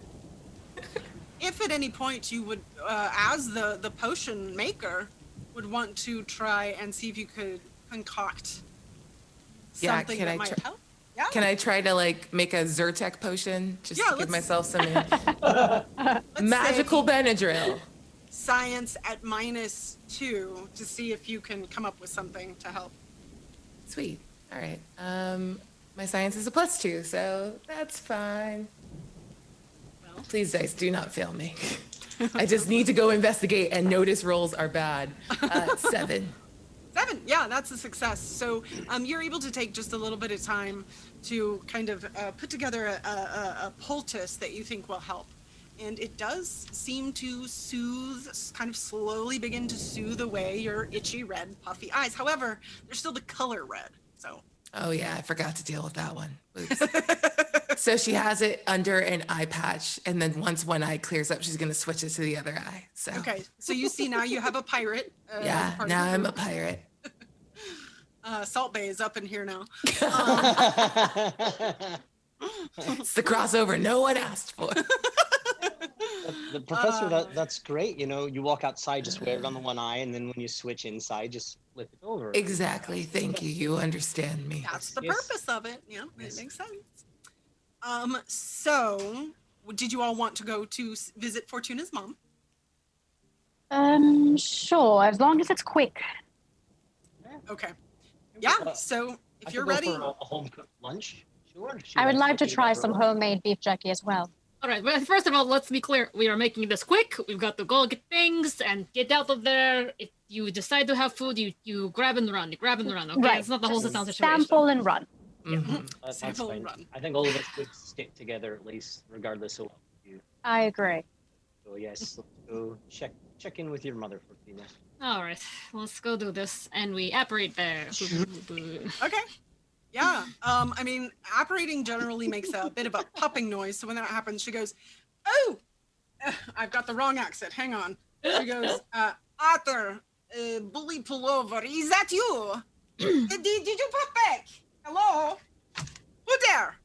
If at any point you would, as the potion maker, would want to try and see if you could concoct something that might help. Yeah. Can I try to like make a Zyrtec potion just to give myself some magical Benadryl? Science at -2 to see if you can come up with something to help. Sweet. All right. My science is a +2, so that's fine. Well, please, dice, do not fail me. I just need to go investigate, and notice rolls are bad. 7. 7, yeah, that's a success. So you're able to take just a little bit of time to kind of put together a poultice that you think will help. And it does seem to soothe, kind of slowly begin to soothe away your itchy, red, puffy eyes. However, there's still the color red, so. Oh yeah, I forgot to deal with that one. Oops. So she has it under an eye patch, and then once one eye clears up, she's gonna switch it to the other eye. So. Okay, so you see now you have a pirate. Yeah, now I'm a pirate. Salt Bay is up in here now. It's the crossover no one asked for. The professor, that's great. You know, you walk outside, just wear it on the one eye, and then when you switch inside, just flip it over. Exactly. Thank you. You understand me. That's the purpose of it. Yeah, it makes sense. So, did you all want to go to visit Fortuna's mom? Sure, as long as it's quick. Okay. Yeah, so if you're ready. For a home-cooked lunch? Sure. I would like to try some homemade beef jerky as well. All right, well, first of all, let's be clear. We are making this quick. We've got to go get things and get out of there. If you decide to have food, you grab and run. You grab and run, okay? Right. It's not the whole situation. Sample and run. Mm-hmm. That's fine. I think all of us would stick together at least, regardless of what you do. I agree. So yes, let's go check in with your mother, Fortuna. All right, let's go do this, and we apparate there. Okay. Yeah. I mean, apparating generally makes a bit of a popping noise. So when that happens, she goes, "Oh, I've got the wrong accent. Hang on." She goes, "Arthur, bully pullover. Is that you? Did you pop back? Hello? Who there?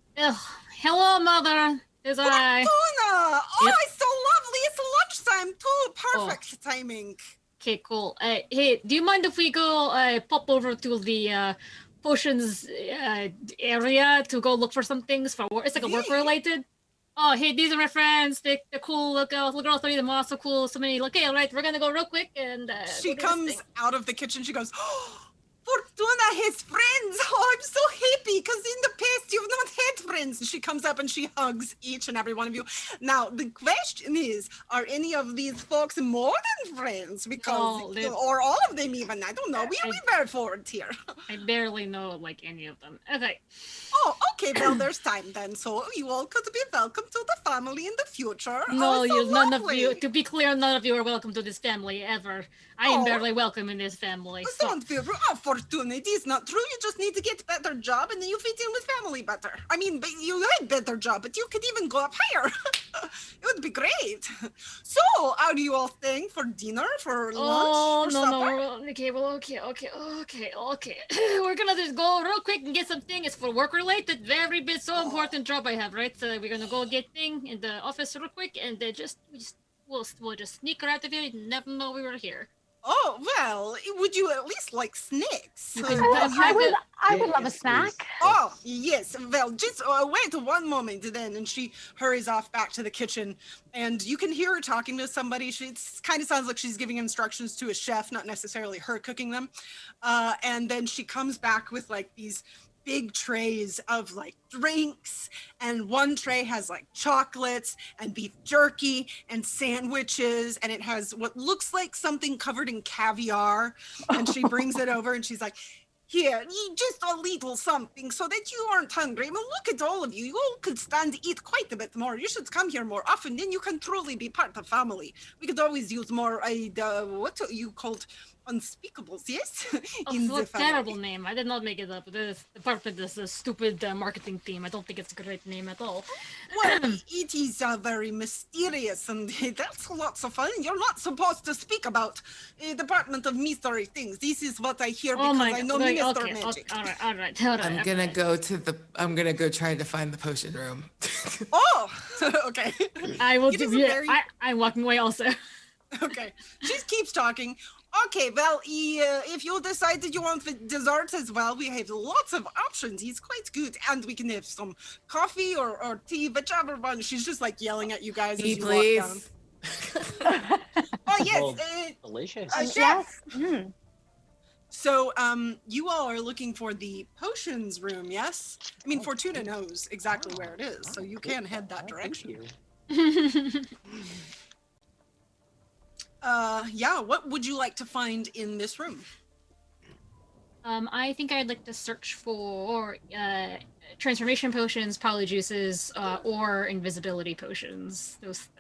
Hello, mother. Is I? Fortuna. Oh, it's so lovely. It's lunchtime too. Perfect timing. Okay, cool. Hey, do you mind if we go pop over to the potions area to go look for some things for work? It's like a work related. Oh, hey, these are my friends. They're cool. Look at all 3 of them. Also cool. So many. Okay, all right, we're gonna go real quick. And she comes out of the kitchen. She goes, "Oh, Fortuna has friends. Oh, I'm so happy because in the past you've not had friends." And she comes up and she hugs each and every one of you. Now, the question is, are any of these folks more than friends? Because, or all of them even, I don't know. We're very forward here. I barely know, like, any of them. Okay. Oh, okay, well, there's time then. So you all could be welcome to the family in the future. No, so none of you, to be clear, none of you are welcome to this family, ever. I am barely welcome in this family. Don't feel Fortuna, it is not true. You just need to get a better job and then you fit in with family better. I mean, you had better job, but you could even go up higher. It would be great. So, are you all staying for dinner, for lunch, for supper? Okay, well, okay. We're gonna just go real quick and get some things for work related. Very big, so important job I have, right? So we're gonna go get thing in the office real quick, and then we'll just sneak right out of here. You never know we were here. Oh, well, would you at least like snacks? I would love a snack. Oh, yes. Well, just wait one moment then. And she hurries off back to the kitchen. And you can hear her talking to somebody. She kind of sounds like she's giving instructions to a chef, not necessarily her cooking them. And then she comes back with like these big trays of like drinks, and one tray has like chocolates and beef jerky and sandwiches, and it has what looks like something covered in caviar, and she brings it over and she's like, here, eat just a little something so that you aren't hungry. I mean, look at all of you. You all could stand to eat quite a bit more. You should come here more often. Then you can truly be part of the family. We could always use more, what you called unspeakables, yes? It's a terrible name. I did not make it up. The part of this is a stupid marketing theme. I don't think it's a great name at all. Well, it is very mysterious, and that's lots of fun. You're not supposed to speak about Department of Mystery things. This is what I hear because I know Minister Magic. All right. I'm gonna go try to find the potion room. Oh, okay. I will do. I'm walking away also. Okay. She keeps talking. Okay, well, if you decide that you want the dessert as well, we have lots of options. He's quite good. And we can have some coffee or tea, whichever one. She's just like yelling at you guys as you walk down. Oh, yes. Delicious. Yes. So, you all are looking for the potions room, yes? I mean, Fortuna knows exactly where it is, so you can head that direction. Yeah, what would you like to find in this room? I think I'd like to search for transformation potions, polyjuices, or invisibility potions. Those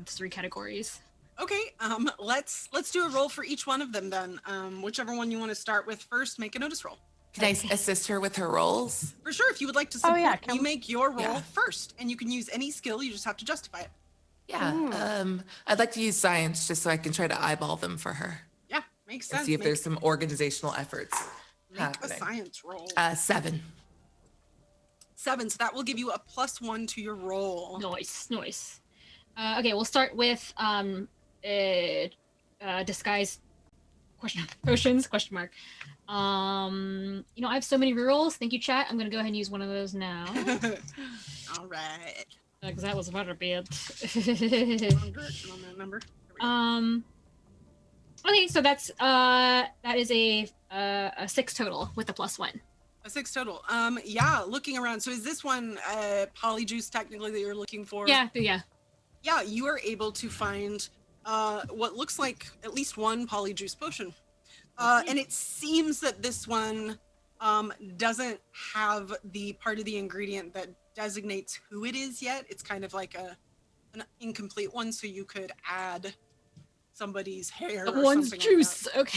3 categories. Okay, let's do a roll for each one of them then. Whichever one you want to start with first, make a notice roll. Can I assist her with her rolls? For sure, if you would like to support, you make your roll first, and you can use any skill, you just have to justify it. Yeah, I'd like to use science just so I can try to eyeball them for her. Yeah, makes sense. And see if there's some organizational efforts happening. A science roll. 7. 7, so that will give you a +1 to your roll. Nice. Okay, we'll start with disguise potions ? I have so many rerolls. Thank you, chat. I'm gonna go ahead and use one of those now. All right. Because that was better bad. Okay, so that is a 6 total with a +1. A 6 total. Yeah, looking around. So is this one polyjuice technically that you're looking for? Yeah. Yeah, you are able to find what looks like at least one polyjuice potion. And it seems that this one doesn't have the part of the ingredient that designates who it is yet. It's kind of like an incomplete one, so you could add somebody's hair or one's juice. Like okay.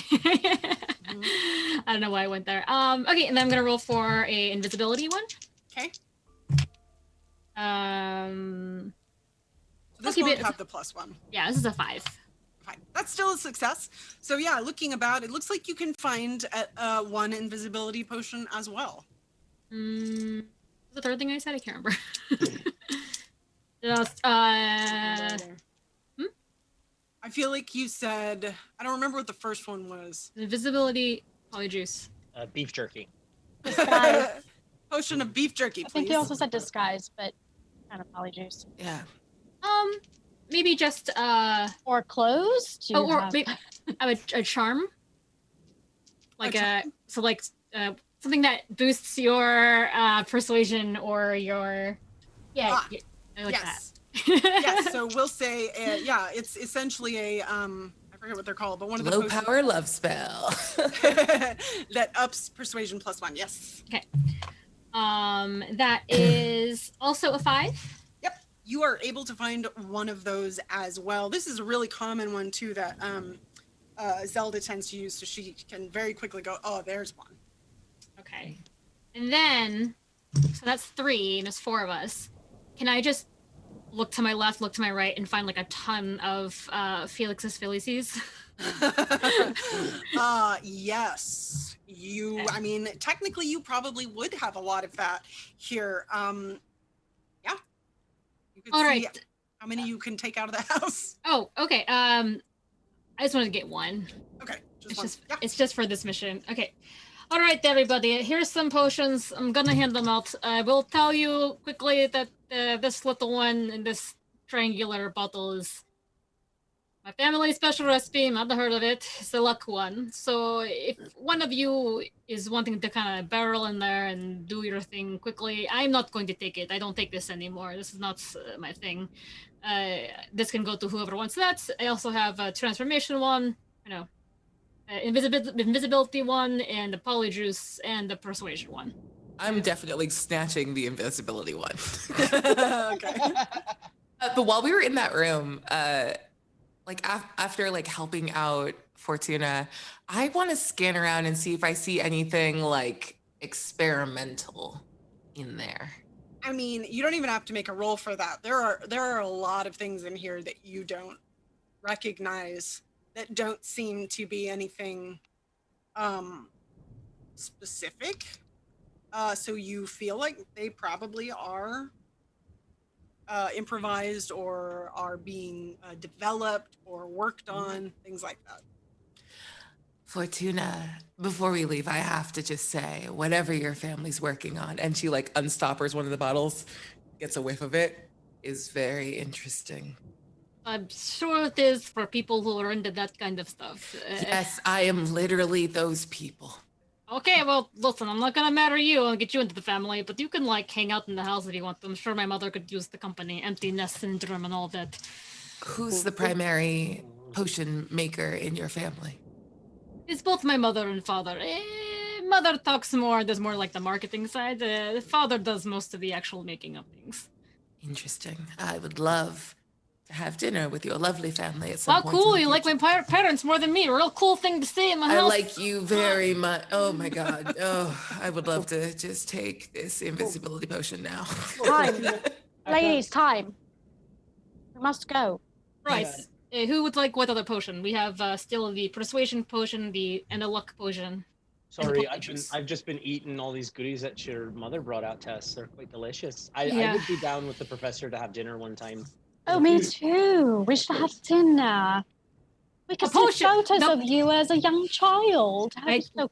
I don't know why I went there. Okay, and then I'm gonna roll for a invisibility one. Okay. So this won't have the +1. Yeah, this is a 5. Fine. That's still a success. So yeah, looking about, it looks like you can find one invisibility potion as well. The third thing I said, I can't remember. I feel like you said, I don't remember what the first one was. Invisibility, polyjuice. Beef jerky. Potion of beef jerky, please. I think you also said disguise, but kind of polyjuice. Yeah. Maybe just or clothes. Maybe a charm. Like something that boosts your persuasion or your I like that. Yes, so we'll say it's essentially a I forget what they're called, but one of the low power love spell that ups persuasion +1. Yes. Okay. That is also a 5. Yep. You are able to find one of those as well. This is a really common one too that Zelda tends to use, so she can very quickly go, oh, there's one. Okay. And then, so that's 3, and there's 4 of us. Can I just look to my left, look to my right, and find like a ton of Felix's Felices? Yes. I mean, technically you probably would have a lot of that here. Yeah. You could see how many you can take out of the house. Oh, okay. I just wanted to get one. Okay. It's just for this mission. Okay. All right, everybody. Here's some potions. I'm gonna hand them out. I will tell you quickly that this little one in this triangular bottle is My family special recipe, never heard of it. It's the luck one. So if one of you is wanting to kind of barrel in there and do your thing quickly, I'm not going to take it. I don't take this anymore. This is not my thing. This can go to whoever wants that. I also have a transformation one, invisibility one, and the polyjuice and the persuasion one. I'm definitely snatching the invisibility one. Okay. But while we were in that room, after helping out Fortuna, I want to scan around and see if I see anything experimental in there. I mean, you don't even have to make a roll for that. There are a lot of things in here that you don't recognize that don't seem to be anything specific. So you feel like they probably are improvised or are being developed or worked on, things like that. Fortuna, before we leave, I have to just say, whatever your family's working on, and she unstoppers one of the bottles, gets a whiff of it, is very interesting. I'm sure it is for people who are into that kind of stuff. Yes, I am literally those people. Okay, well, listen, I'm not gonna marry you and get you into the family, but you can hang out in the house if you want. I'm sure my mother could use the company, empty nest syndrome and all that. Who's the primary potion maker in your family? It's both my mother and father. Mother talks more, does more the marketing side. Father does most of the actual making of things. Interesting. I would love to have dinner with your lovely family at some point. Oh, cool. You like my parents more than me. Real cool thing to say in my house. I like you very much. Oh, my God. Oh, I would love to just take this invisibility potion now. Time. Ladies, time. We must go. Right. Who would like what other potion? We have still the Persuasion Potion, and the Luck Potion. Sorry, I've just been eating all these goodies that your mother brought out to us. They're quite delicious. I would be down with the professor to have dinner one time. Oh, me too. We should have dinner. We could see photos of you as a young child.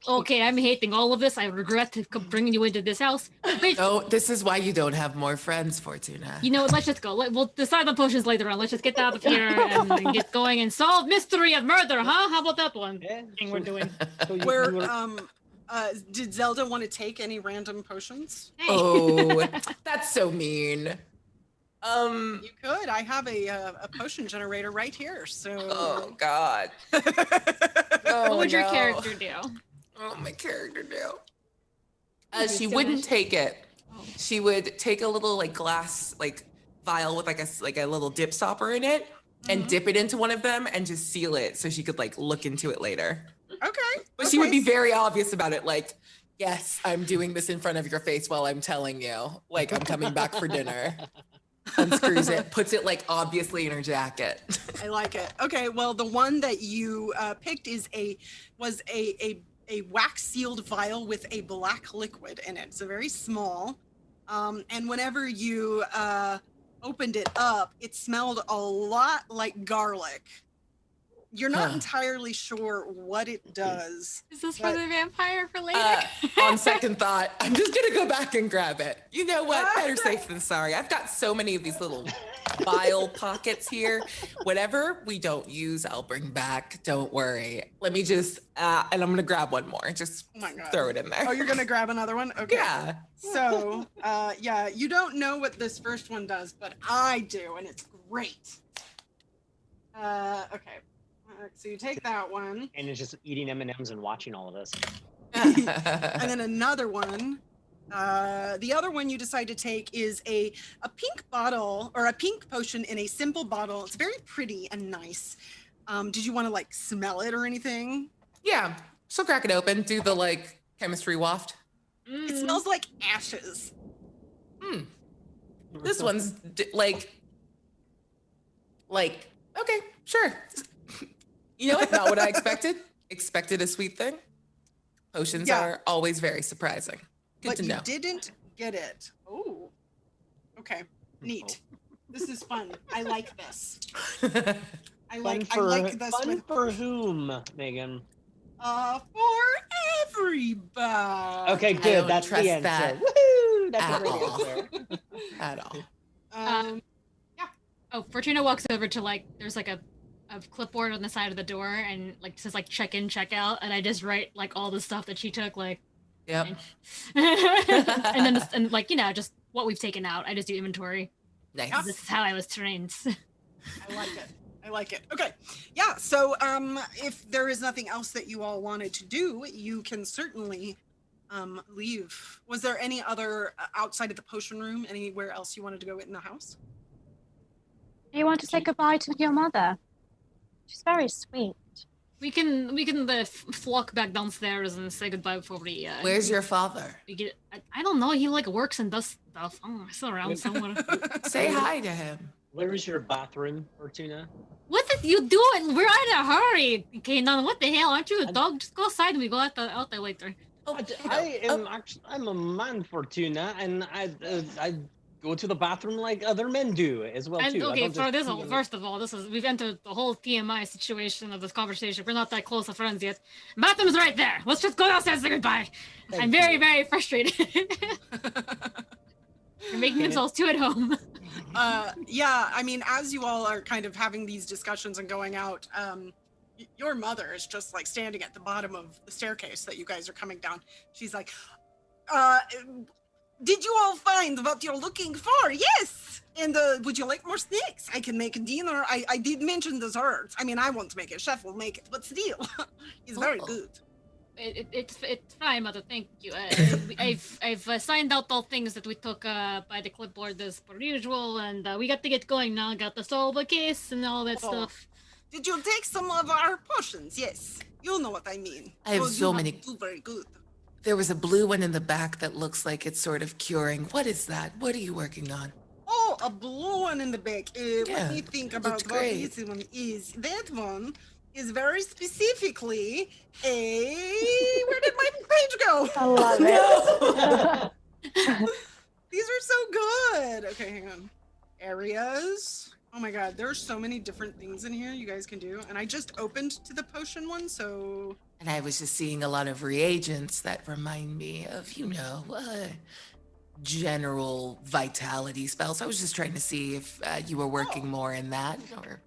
Okay, I'm hating all of this. I regret bringing you into this house. No, this is why you don't have more friends, Fortuna. You know what? Let's just go. We'll decide on potions later on. Let's just get out of here and get going and solve mystery of murder, huh? How about that one thing we're doing? Did Zelda want to take any random potions? Hey. Oh, that's so mean. You could. I have a potion generator right here. So. Oh God. What would your character do? Oh, my character do. She wouldn't take it. She would take a little glass vial with a little dip stopper in it and dip it into one of them and just seal it so she could look into it later. Okay. But she would be very obvious about it. Yes, I'm doing this in front of your face while I'm telling you. I'm coming back for dinner. Unscrews it, puts it obviously in her jacket. I like it. Okay, well, the one that you picked was a wax sealed vial with a black liquid in it. So very small. And whenever you opened it up, it smelled a lot like garlic. You're not entirely sure what it does. Is this for the vampire for later? On second thought, I'm just gonna go back and grab it. You know what? Better safe than sorry. I've got so many of these little vial pockets here. Whatever we don't use, I'll bring back. Don't worry. Let me just, and I'm gonna grab one more. Just throw it in there. Oh, you're gonna grab another one? Okay. Yeah. So, you don't know what this first one does, but I do, and it's great. Okay. So you take that one. And it's just eating M&Ms and watching all of us. And then another one. The other one you decide to take is a pink bottle or a pink potion in a simple bottle. It's very pretty and nice. Did you want to smell it or anything? Yeah. So crack it open. Do the chemistry waft. It smells like ashes. This one's okay, sure. You know what? Not what I expected. Expected a sweet thing. Potions are always very surprising. Good to know. But you didn't get it. Oh. Okay. Neat. This is fun. I like this. I like this fun one. For whom, Megan? For everybody. Okay, good. That's the answer. That woohoo! That's a great answer. At all. Oh, Fortuna walks over to there's a clipboard on the side of the door and like says like check in, check out, and I just write like all the stuff that she took, like yep. and then and like just what we've taken out. I just do inventory. Nice. This is how I was trained. I like it. Okay. Yeah. So if there is nothing else that you all wanted to do, you can certainly leave. Was there any other outside of the potion room, anywhere else you wanted to go in the house? Do you want to say goodbye to your mother? She's very sweet. We can flock back downstairs and say goodbye before we. Where's your father? I don't know. He like works and does stuff. Oh, he's still around somewhere. Say hi to him. Where is your bathroom, Fortuna? What did you do? We're in a hurry. Kanan, what the hell? Aren't you a dog? Just go outside and we go out there later. I'm a man, Fortuna, and I go to the bathroom like other men do as well too. Okay, first of all, we've entered the whole TMI situation of this conversation. We're not that close of friends yet. Bathroom's right there. Let's just go downstairs and say goodbye. I'm very, very frustrated. You're making themselves too at home. Yeah, I mean, as you all are kind of having these discussions and going out, your mother is just like standing at the bottom of the staircase that you guys are coming down. She's like, did you all find what you're looking for? Yes! And would you like more snacks? I can make a dinner. I did mention desserts. I mean, I won't make it. Chef will make it, but still, it's very good. It's fine, Mother. Thank you. I've signed out all things that we took by the clipboard as per usual, and we got to get going now. Got the solve a case and all that stuff. Did you take some of our potions? Yes, you know what I mean. I have so many. Do very good. There was a blue one in the back that looks like it's sort of curing. What is that? What are you working on? Oh, a blue one in the back. Let me think about what this one is. That one is very specifically where did my page go? I love it. These are so good. Okay, hang on. Areas. Oh my god, there are so many different things in here you guys can do. And I just opened to the potion one, so... And I was just seeing a lot of reagents that remind me of, general vitality spells. I was just trying to see if you were working more in that, or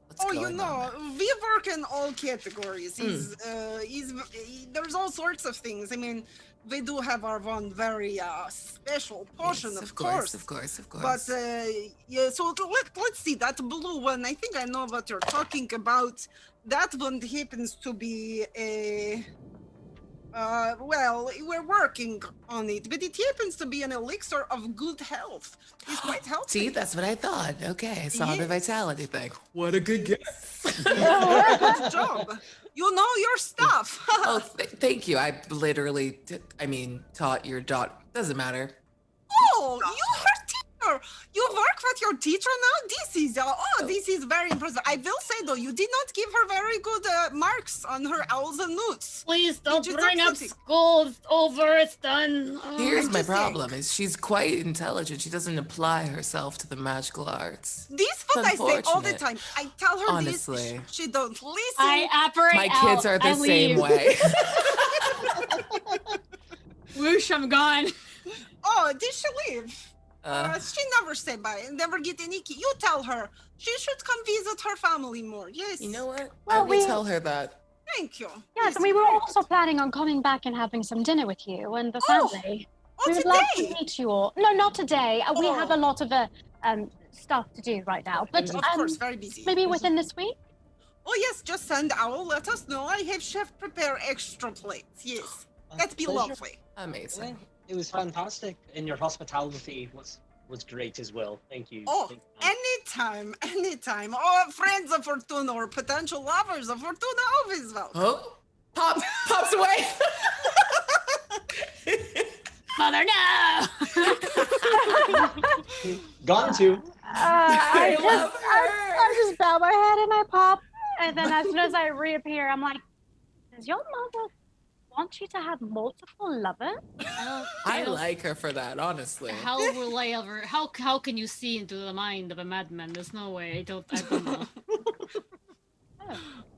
what's going on. We work in all categories. There's all sorts of things. I mean, we do have our one very special potion, yes, of course. Of course. But yeah, so let's see, that blue one, I think I know what you're talking about. That one happens to be well, we're working on it, but it happens to be an elixir of good health. It's quite healthy. See, that's what I thought. Okay, I saw the vitality thing. What a good guess. Good job. You know your stuff. Oh, thank you. I literally, taught your daughter. Doesn't matter. Oh, you her teacher. You work with your teacher now? This is very impressive. I will say though, you did not give her very good marks on her owls and newts. Please don't bring up school. It's over. It's done. Here's my problem: is she's quite intelligent. She doesn't apply herself to the magical arts. This what I say all the time. I tell her honestly. This. She don't listen. I operate My kids are the same way. Whoosh! I'm gone. Oh, did she leave? She never said bye. Never get any key. You tell her. She should come visit her family more. Yes. You know what? Well, I will tell her that. Thank you. Yes, we were also planning on coming back and having some dinner with you and the family. We would love to meet you all. No, not today. We have a lot of stuff to do right now. But of course, very busy. Maybe within this week? Oh yes, just send Owl. Let us know. I have chef prepare extra plates. Yes, that'd be lovely. Amazing. It was fantastic, and your hospitality was great as well. Thank you. Oh, anytime. Oh, friends of Fortuna or potential lovers of Fortuna always welcome. Oh, pops away. Mother, no. Gone too. I just bow my head and I pop, and then as soon as I reappear, I'm like, does your mother want you to have multiple lovers? I like her for that, honestly. How will I ever? How can you see into the mind of a madman? There's no way. I don't know.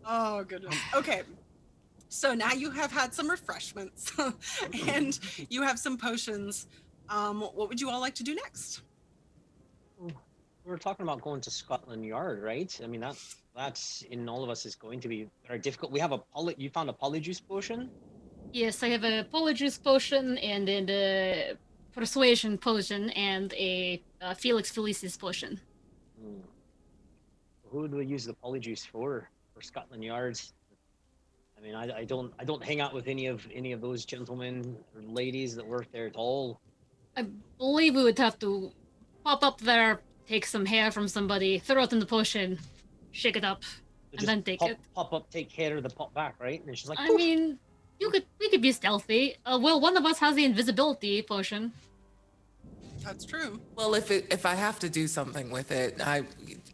Oh goodness. Okay. So now you have had some refreshments, and you have some potions. What would you all like to do next? we're talking about going to Scotland Yard, right? I mean, that's in all of us is going to be very difficult. We have you found a polyjuice potion? Yes, I have a polyjuice potion and then the Persuasion Potion and a Felix Felicis potion. Who would we use the polyjuice for Scotland Yard? I mean, I don't hang out with any of those gentlemen or ladies that work there at all. I believe we would have to pop up there, take some hair from somebody, throw it in the potion, shake it up, and then take it. Pop up, take hair of the pop back, right? And she's like, I mean, we could be stealthy. Well, one of us has the invisibility potion. That's true. Well, if I have to do something with it,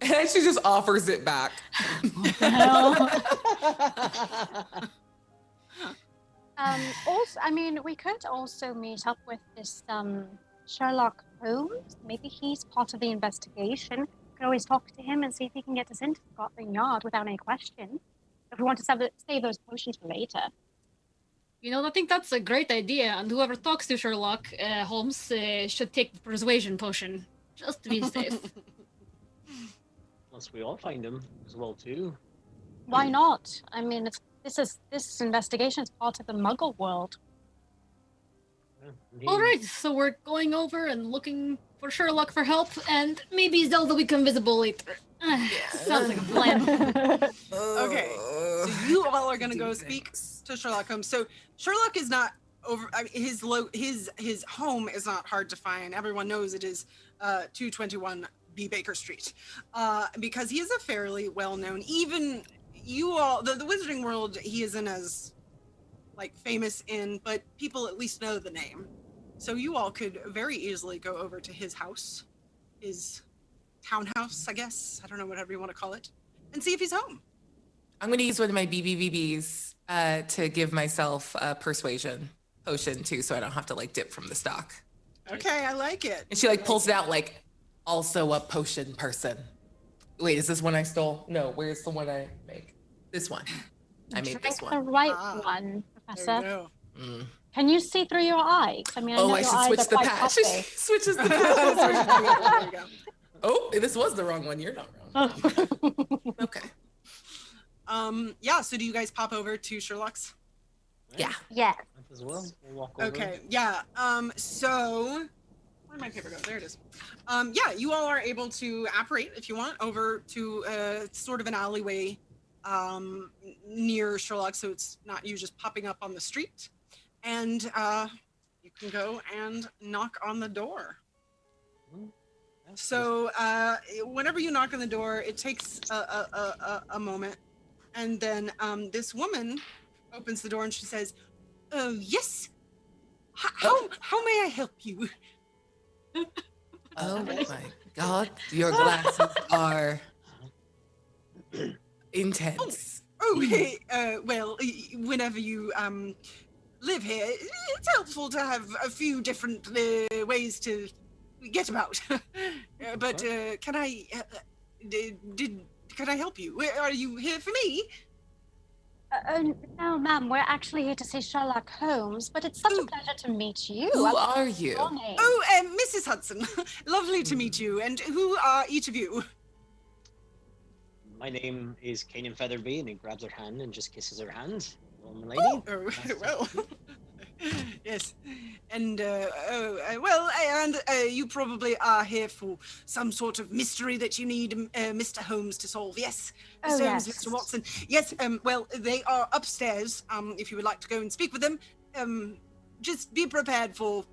she just offers it back. Also, I mean, we could also meet up with this Sherlock Holmes. Maybe he's part of the investigation. We could always talk to him and see if he can get us into Scotland Yard without any question. If we want to save those potions for later. You know, I think that's a great idea, and whoever talks to Sherlock Holmes should take the Persuasion Potion, just to be safe. Unless we all find him as well, too. Why not? I mean, this investigation is part of the Muggle world. All right, so we're going over and looking for Sherlock for help, and maybe Zelda we can visible later. Sounds like a plan. Okay, so you all are gonna go speak to Sherlock Holmes. So Sherlock is not over. I mean, his home is not hard to find. Everyone knows it is 221 B Baker Street, because he is a fairly well-known. Even you all, the Wizarding world, he isn't as like famous in, but people at least know the name. So you all could very easily go over to his house, his townhouse, I guess. I don't know, whatever you want to call it, and see if he's home. I'm going to use one of my BBBBs to give myself a Persuasion Potion too, so I don't have to like dip from the stock. Okay, I like it. And she like pulls it out like, also a potion person. Wait, is this one I stole? No, where's the one I make? This one. I made this one. The right one, Professor. There you go. Can you see through your eyes? I mean, I know I your should eyes switch are the quite patch. puffy. Switches the patch. There you go. Oh, this was the wrong one. You're not wrong. Okay. Yeah, so do you guys pop over to Sherlock's? Yeah. Yeah. As well. We'll walk over. Okay, yeah. So where'd my paper go? There it is. Yeah, you all are able to apparate if you want over to sort of an alleyway near Sherlock, so it's not you just popping up on the street. And you can go and knock on the door. So whenever you knock on the door, it takes a moment, and then this woman opens the door and she says, "Oh yes, how may I help you?" Oh my God, your glasses are intense. Hey, well, whenever you live here, it's helpful to have a few different ways to get about. But can I help you? Are you here for me? No, ma'am. We're actually here to see Sherlock Holmes, but it's such a pleasure to meet you. Who are you? Oh, Mrs. Hudson. Lovely to meet you. And who are each of you? My name is Kanan Featherby, and he grabs her hand and just kisses her hand. Well, my lady. Oh, well. Yes, and you probably are here for some sort of mystery that you need Mr. Holmes to solve. Yes, Mr. Holmes, Mr. Watson. Yes, well, they are upstairs. If you would like to go and speak with them, just be prepared for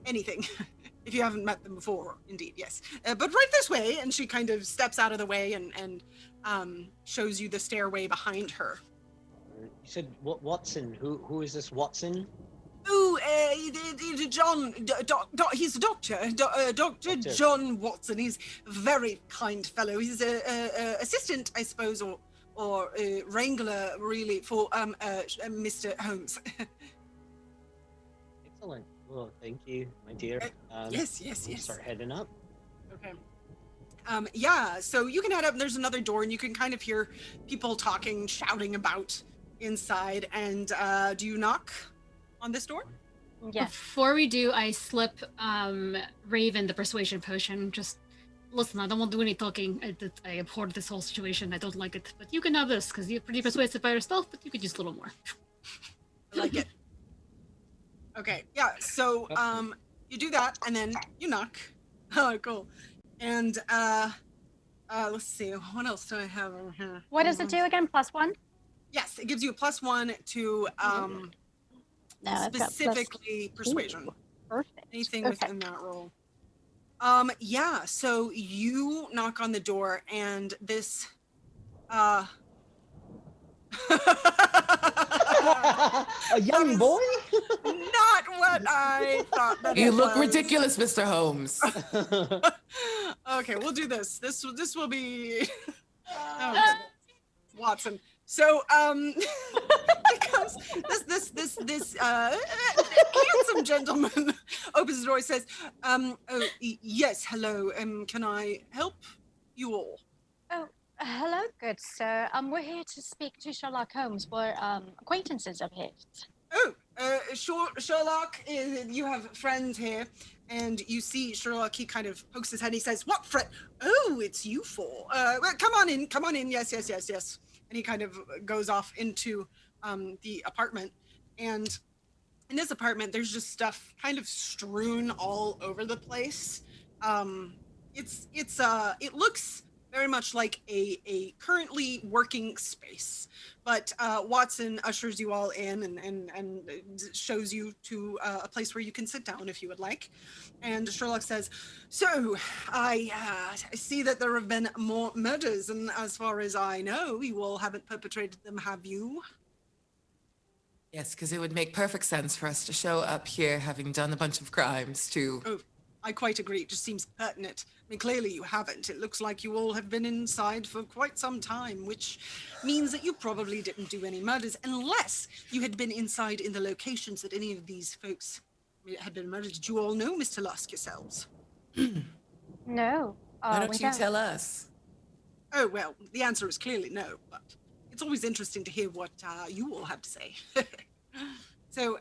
anything. If you haven't met them before, indeed, yes. But right this way, and she kind of steps out of the way and shows you the stairway behind her. You said Watson. Who is this Watson? Oh, John. He's a doctor. Dr. John Watson. He's a very kind fellow. He's a assistant, I suppose, or wrangler, really, for Mr. Holmes. Excellent. Well, thank you, my dear. Yes. Start heading up. Okay. Yeah, so you can head up, and there's another door, and you can kind of hear people talking, shouting about inside. And do you knock on this door? Yeah. Before we do, I slip Raven the Persuasion Potion, just Listen, I don't want to do any talking. I abhor this whole situation. I don't like it. But you can have this, because you're pretty persuasive by yourself, but you could use a little more. I like it. Okay, yeah, so you do that, and then you knock. Oh, cool. And let's see, what else do I have over here? What does it do again? +1? Yes, it gives you a +1 to specifically persuasion. Ooh, perfect. Anything within that roll. Yeah, so you knock on the door, and this a young boy? Not what I thought that You it look was. ridiculous, Mr. Holmes. Okay, we'll do this. This will be Watson. So it comes this handsome gentleman opens the door and says, yes, hello, can I help you all? Oh, hello, good sir. We're here to speak to Sherlock Holmes. We're acquaintances of his. Oh, Sherlock, you have friends here, and you see Sherlock, he kind of pokes his head, he says, what friend? Oh, it's you four. Well, come on in, yes. And he kind of goes off into the apartment, and in this apartment, there's just stuff kind of strewn all over the place. It looks very much like a currently working space, but Watson ushers you all in and shows you to a place where you can sit down if you would like. And Sherlock says, so I see that there have been more murders, and as far as I know, you all haven't perpetrated them, have you? Yes, because it would make perfect sense for us to show up here having done a bunch of crimes to... Oh, I quite agree. It just seems pertinent. I mean, clearly you haven't. It looks like you all have been inside for quite some time, which means that you probably didn't do any murders, unless you had been inside in the locations that any of these folks had been murdered. Did you all know Mr. Lusk yourselves? No. Why don't you tell us? Oh, well, the answer is clearly no, but it's always interesting to hear what you all have to say. So,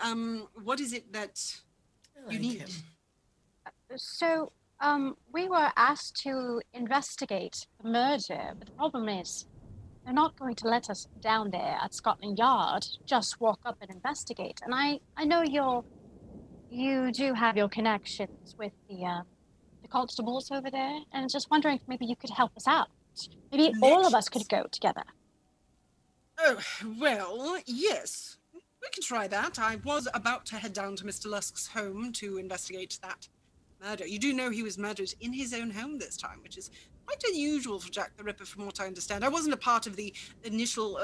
what is it that you need? So, we were asked to investigate the murder, but the problem is they're not going to let us down there at Scotland Yard just walk up and investigate. And I know you do have your connections with the constables over there, and just wondering if maybe you could help us out. Maybe all of us could go together. Oh, well, yes. We can try that. I was about to head down to Mr. Lusk's home to investigate that murder. You do know he was murdered in his own home this time, which is quite unusual for Jack the Ripper, from what I understand. I wasn't a part of the initial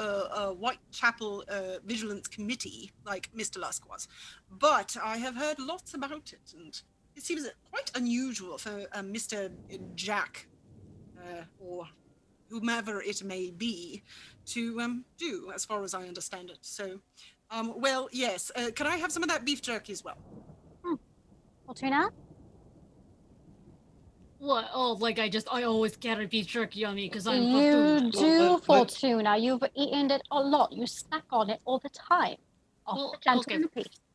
Whitechapel Vigilance Committee like Mr. Lusk was, but I have heard lots about it, and it seems quite unusual for Mr. Jack, or whomever it may be, to do, as far as I understand it. So, well, yes. Can I have some of that beef jerky as well? Fortuna? What? Oh, like I always carry beef jerky on me because I'm You do, Fortuna. You've eaten it a lot. You snack on it all the time. Oh, okay.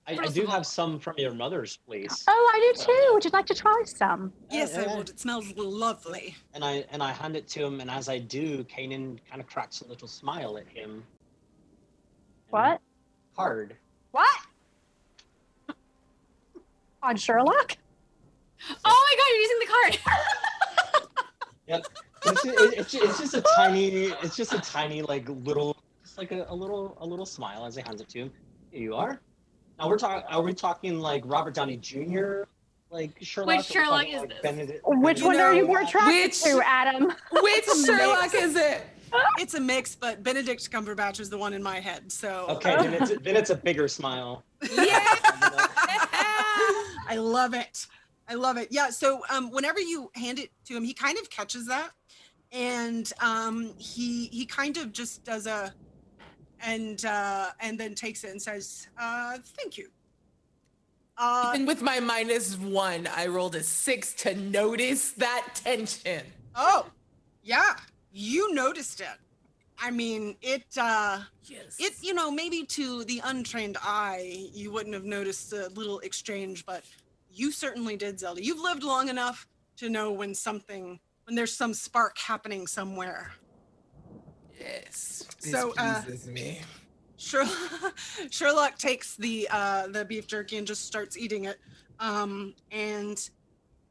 I do have some from your mother's place. Oh, I do too. Would you like to try some? Yes, I would. It smells lovely. And I hand it to him, and as I do, Kanan kind of cracks a little smile at him. What? Hard. What? On Sherlock? Oh my god, you're using the card! Yep. It's just a tiny like little, just like a little smile as he hands it to him. Here you are. Now are we talking like Robert Downey Jr., like Sherlock? Which Sherlock is like this? Benedict? Which one are you more attracted to, Adam? Which Sherlock is it? It's a mix, but Benedict Cumberbatch is the one in my head, so... Okay, then it's a bigger smile. Yeah! I love it. I love it. Yeah, so whenever you hand it to him, he kind of catches that, and he kind of just does and then takes it and says, thank you. Even with my -1, I rolled a 6 to notice that tension. Oh, yeah, you noticed it. I mean, it, you know, maybe to the untrained eye, you wouldn't have noticed the little exchange, but you certainly did, Zelda. You've lived long enough to know when something when there's some spark happening somewhere. Yes, this So, pleases me. Sherlock takes the beef jerky and just starts eating it. And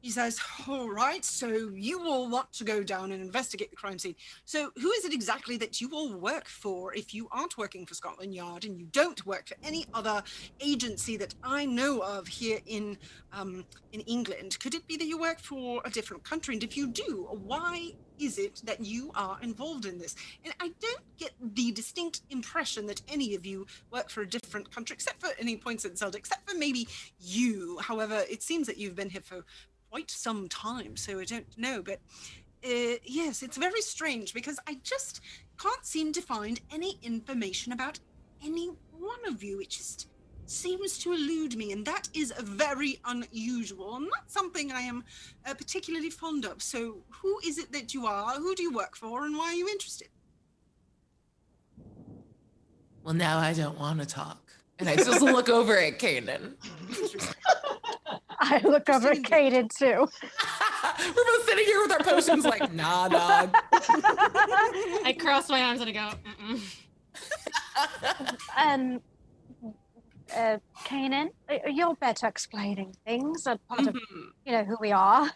he says, all right, so you all want to go down and investigate the crime scene. So who is it exactly that you all work for if you aren't working for Scotland Yard and you don't work for any other agency that I know of here in England? Could it be that you work for a different country? And if you do, why is it that you are involved in this? And I don't get the distinct impression that any of you work for a different country, except for, and he points at Zelda, except for maybe you. However, it seems that you've been here for quite some time, so I don't know, but yes, it's very strange because I just can't seem to find any information about any one of you. It just seems to elude me, and that is very unusual and not something I am particularly fond of. So who is it that you are? Who do you work for, and why are you interested? Well, now I don't want to talk. And I just look over at Kanan. I look over at Kaden too. We're both sitting here with our potions like, nah, dog. I cross my arms and I go, Kanan, you're better explaining things, a part of, who we are.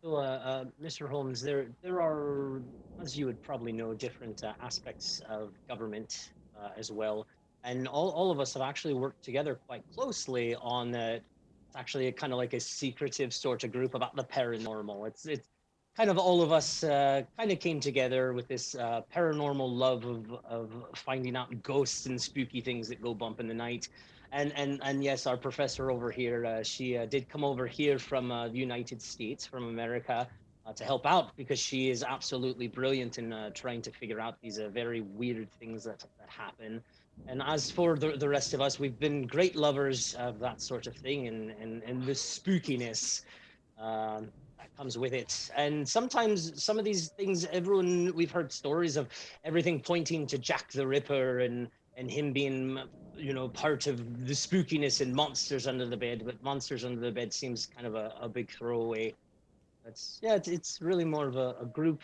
So, Mr. Holmes, there are, as you would probably know, different aspects of government as well. And all of us have actually worked together quite closely on it's actually kind of like a secretive sort of group about the paranormal. It's kind of all of us kind of came together with this paranormal love of finding out ghosts and spooky things that go bump in the night. And yes, our professor over here, she did come over here from the United States, from America, to help out because she is absolutely brilliant in trying to figure out these very weird things that happen. And as for the rest of us, we've been great lovers of that sort of thing and the spookiness that comes with it. And sometimes some of these things, we've heard stories of everything pointing to Jack the Ripper and him being, part of the spookiness and monsters under the bed. But monsters under the bed seems kind of a big throwaway. It's really more of a group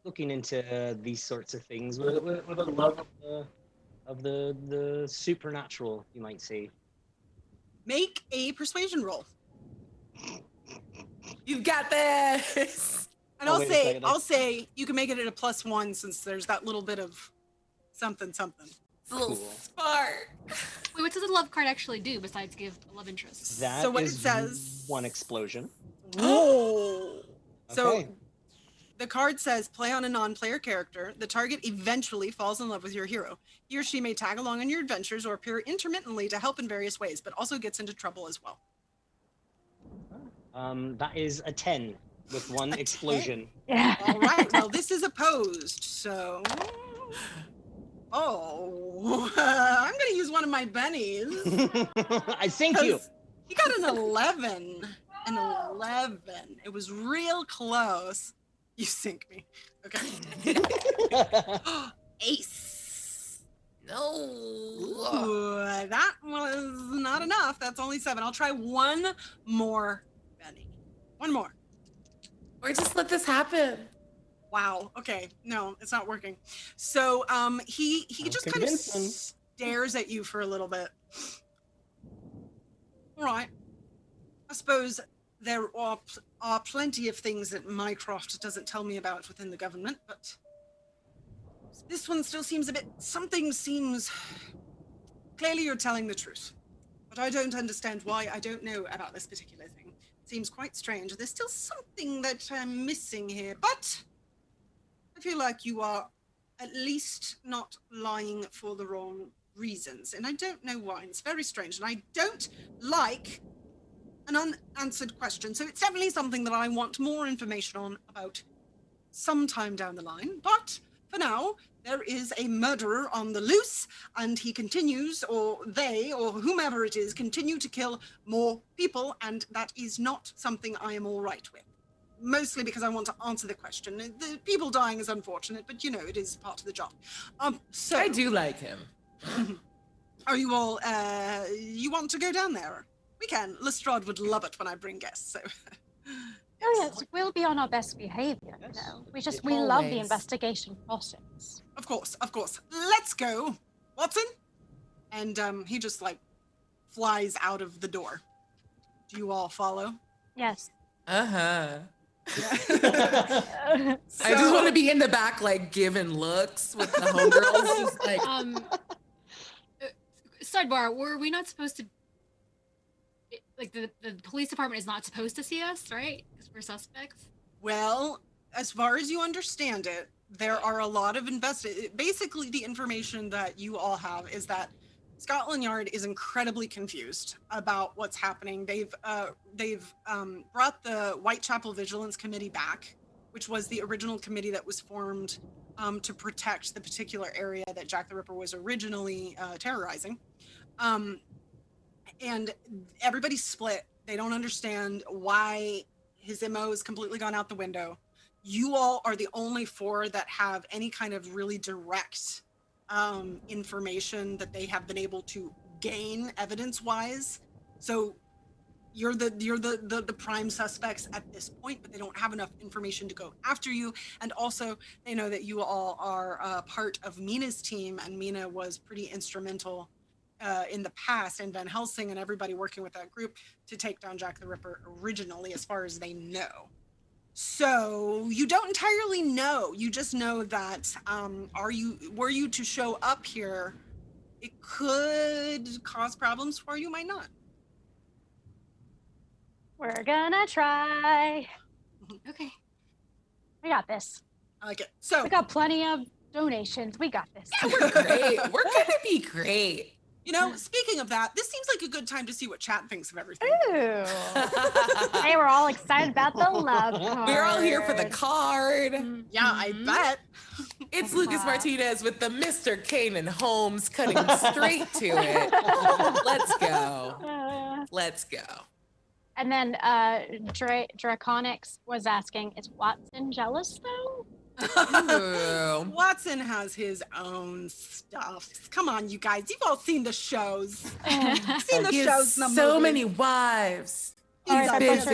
looking into these sorts of things with a love of the supernatural, you might say. Make a persuasion roll. You've got this. And I'll say you can make it at a +1 since there's that little bit of something. It's a little spark. Wait, what does a love card actually do besides give a love interest? So what it says, one explosion. Whoa. Okay. So the card says, play on a non-player character. The target eventually falls in love with your hero. He or she may tag along on your adventures or appear intermittently to help in various ways, but also gets into trouble as well. That is a 10 with one explosion. Yeah. All right. Well, this is opposed, so... Oh, I'm going to use one of my bennies. I thank you. He got an 11. An 11. It was real close. You sink me. Okay. Ace. No. Ooh, that was not enough. That's only 7. I'll try one more, Benny. One more. Or just let this happen. Wow. Okay. No, it's not working. So he just kind of stares at you for a little bit. All right. I suppose there are plenty of things that Mycroft doesn't tell me about within the government, but this one still seems a bit... Something seems... Clearly you're telling the truth, but I don't understand why I don't know about this particular thing. It seems quite strange. There's still something that I'm missing here, but I feel like you are at least not lying for the wrong reasons, and I don't know why. It's very strange, and I don't like an unanswered question, so it's definitely something that I want more information on about sometime down the line. But for now, there is a murderer on the loose, and he continues, or they, or whomever it is, continue to kill more people, and that is not something I am all right with. Mostly because I want to answer the question. The people dying is unfortunate, but it is part of the job. So I do like him. Are you all, you want to go down there? We can. Lestrade would love it when I bring guests, so Oh yes, we'll be on our best behavior. Yes. You know, we love the Always. investigation process. Of course. Let's go, Watson. And he just like flies out of the door. Do you all follow? Yes. Uh-huh. Yeah. I just want to be in the back, like giving looks with the homegirls, just like. Sidebar: were we not supposed to? Like the police department is not supposed to see us, right? Because we're suspects. Well, as far as you understand it, there are a lot of basically the information that you all have is that Scotland Yard is incredibly confused about what's happening. They've brought the Whitechapel Vigilance Committee back, which was the original committee that was formed to protect the particular area that Jack the Ripper was originally terrorizing. And everybody's split. They don't understand why his MO has completely gone out the window. You all are the only 4 that have any kind of really direct information that they have been able to gain evidence-wise. So you're the prime suspects at this point, but they don't have enough information to go after you. And also, they know that you all are part of Mina's team, and Mina was pretty instrumental in the past, and Van Helsing and everybody working with that group to take down Jack the Ripper originally, as far as they know. So you don't entirely know. You just know that were you to show up here, it could cause problems for you, might not. We're gonna try. Okay. We got this. I like it. So we got plenty of donations. We got this. Yeah, we're great. We're gonna be great. You know, speaking of that, this seems like a good time to see what chat thinks of everything. Ooh. They were all excited about the love card. We're all here for the card. Yeah, I bet. It's Lucas Martinez with the Mr. Kanan Holmes cutting straight to it. Let's go. Let's go. And then Draconics was asking, is Watson jealous though? Watson has his own stuff. Come on, you guys. You've all seen the shows. Seen the shows. So many wives. He's busy.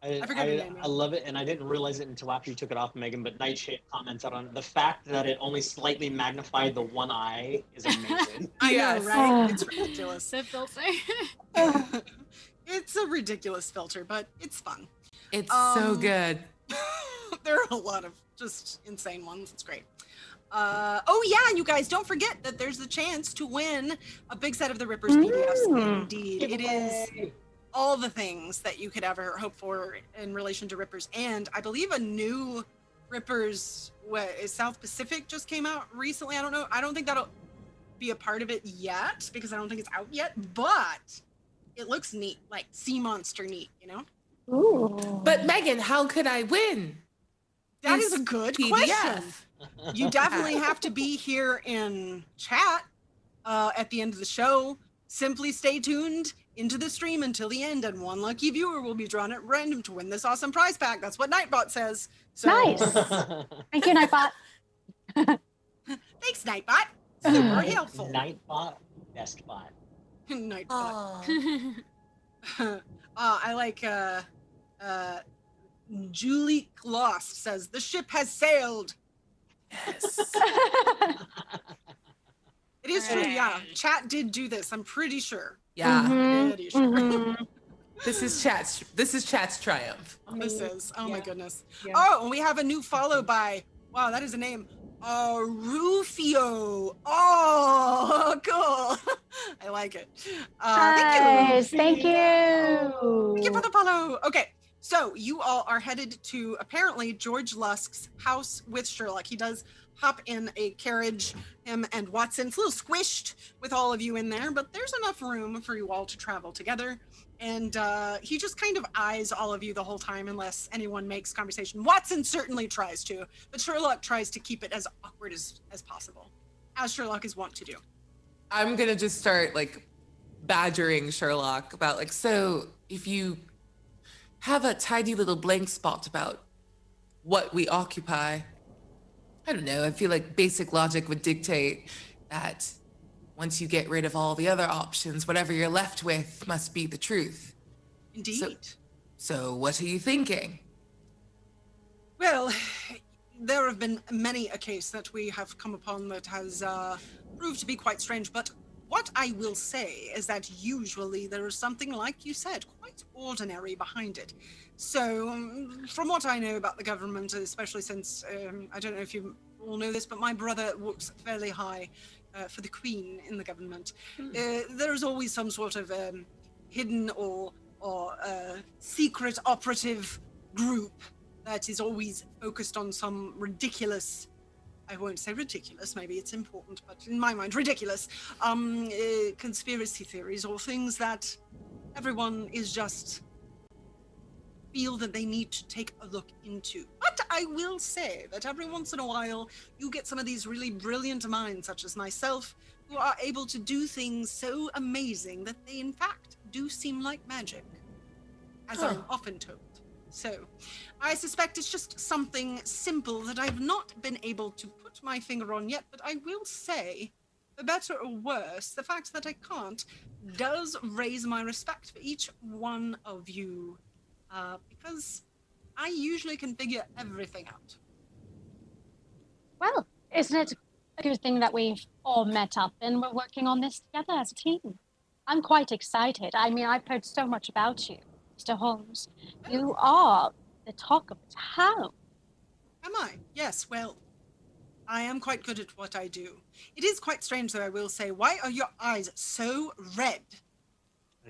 I love it, and I didn't realize it until after you took it off, Megan, but Nightshade commented on the fact that it only slightly magnified the one eye is amazing. I know, right? It's ridiculous. The filter. It's a ridiculous filter, but it's fun. It's so good. There are a lot of just insane ones. It's great. Oh yeah, and you guys don't forget that there's the chance to win a big set of the Ripper's PDFs. Indeed, it is all the things that you could ever hope for in relation to Rippers, and I believe a new Rippers South Pacific just came out recently. I don't know. I don't think that'll be a part of it yet because I don't think it's out yet, but it looks neat, like sea monster neat, you know? Ooh. But Megan, how could I win? That is a good question. You definitely have to be here in chat at the end of the show. Simply stay tuned into the stream until the end, and one lucky viewer will be drawn at random to win this awesome prize pack. That's what Nightbot says. So, nice. Thank you, Nightbot. Thanks, Nightbot. Super helpful. Nightbot, best bot. Nightbot. I like Julie Lost says the ship has sailed. Yes. It is true, yeah. Chat did do this, I'm pretty sure. Yeah. Pretty sure. This is chat's triumph. This is. Oh my goodness. Yeah. Oh, and we have a new follow by, wow, that is a name. Rufio. Oh, cool. I like it. Nice. Thank you. Thank you for the follow. Okay, so you all are headed to apparently George Lusk's house with Sherlock. He does hop in a carriage, him and Watson. It's a little squished with all of you in there, but there's enough room for you all to travel together. And he just kind of eyes all of you the whole time unless anyone makes conversation. Watson certainly tries to, but Sherlock tries to keep it as awkward as possible, as Sherlock is wont to do. I'm gonna just start like badgering Sherlock about like, so if you have a tidy little blank spot about what we occupy, I don't know, I feel like basic logic would dictate that once you get rid of all the other options, whatever you're left with must be the truth. Indeed. So what are you thinking? Well, there have been many a case that we have come upon that has proved to be quite strange, but what I will say is that usually there is something, like you said, quite ordinary behind it. So, from what I know about the government, especially since, I don't know if you all know this, but my brother works fairly high for the Queen in the government. There is always some sort of hidden or secret operative group that is always focused on some ridiculous, I won't say ridiculous, maybe it's important, but in my mind, ridiculous, conspiracy theories or things that everyone is just feel that they need to take a look into. But I will say that every once in a while, you get some of these really brilliant minds, such as myself, who are able to do things so amazing that they, in fact, do seem like magic, as I'm often told. So, I suspect it's just something simple that I've not been able to put my finger on yet, but I will say, for better or worse, the fact that I can't does raise my respect for each one of you, because I usually can figure everything out. Well, isn't it a good thing that we've all met up and we're working on this together as a team? I'm quite excited. I mean, I've heard so much about you, Mr. Holmes. You are the talk of the town. Am I? Yes, well, I am quite good at what I do. It is quite strange, though, I will say. Why are your eyes so red?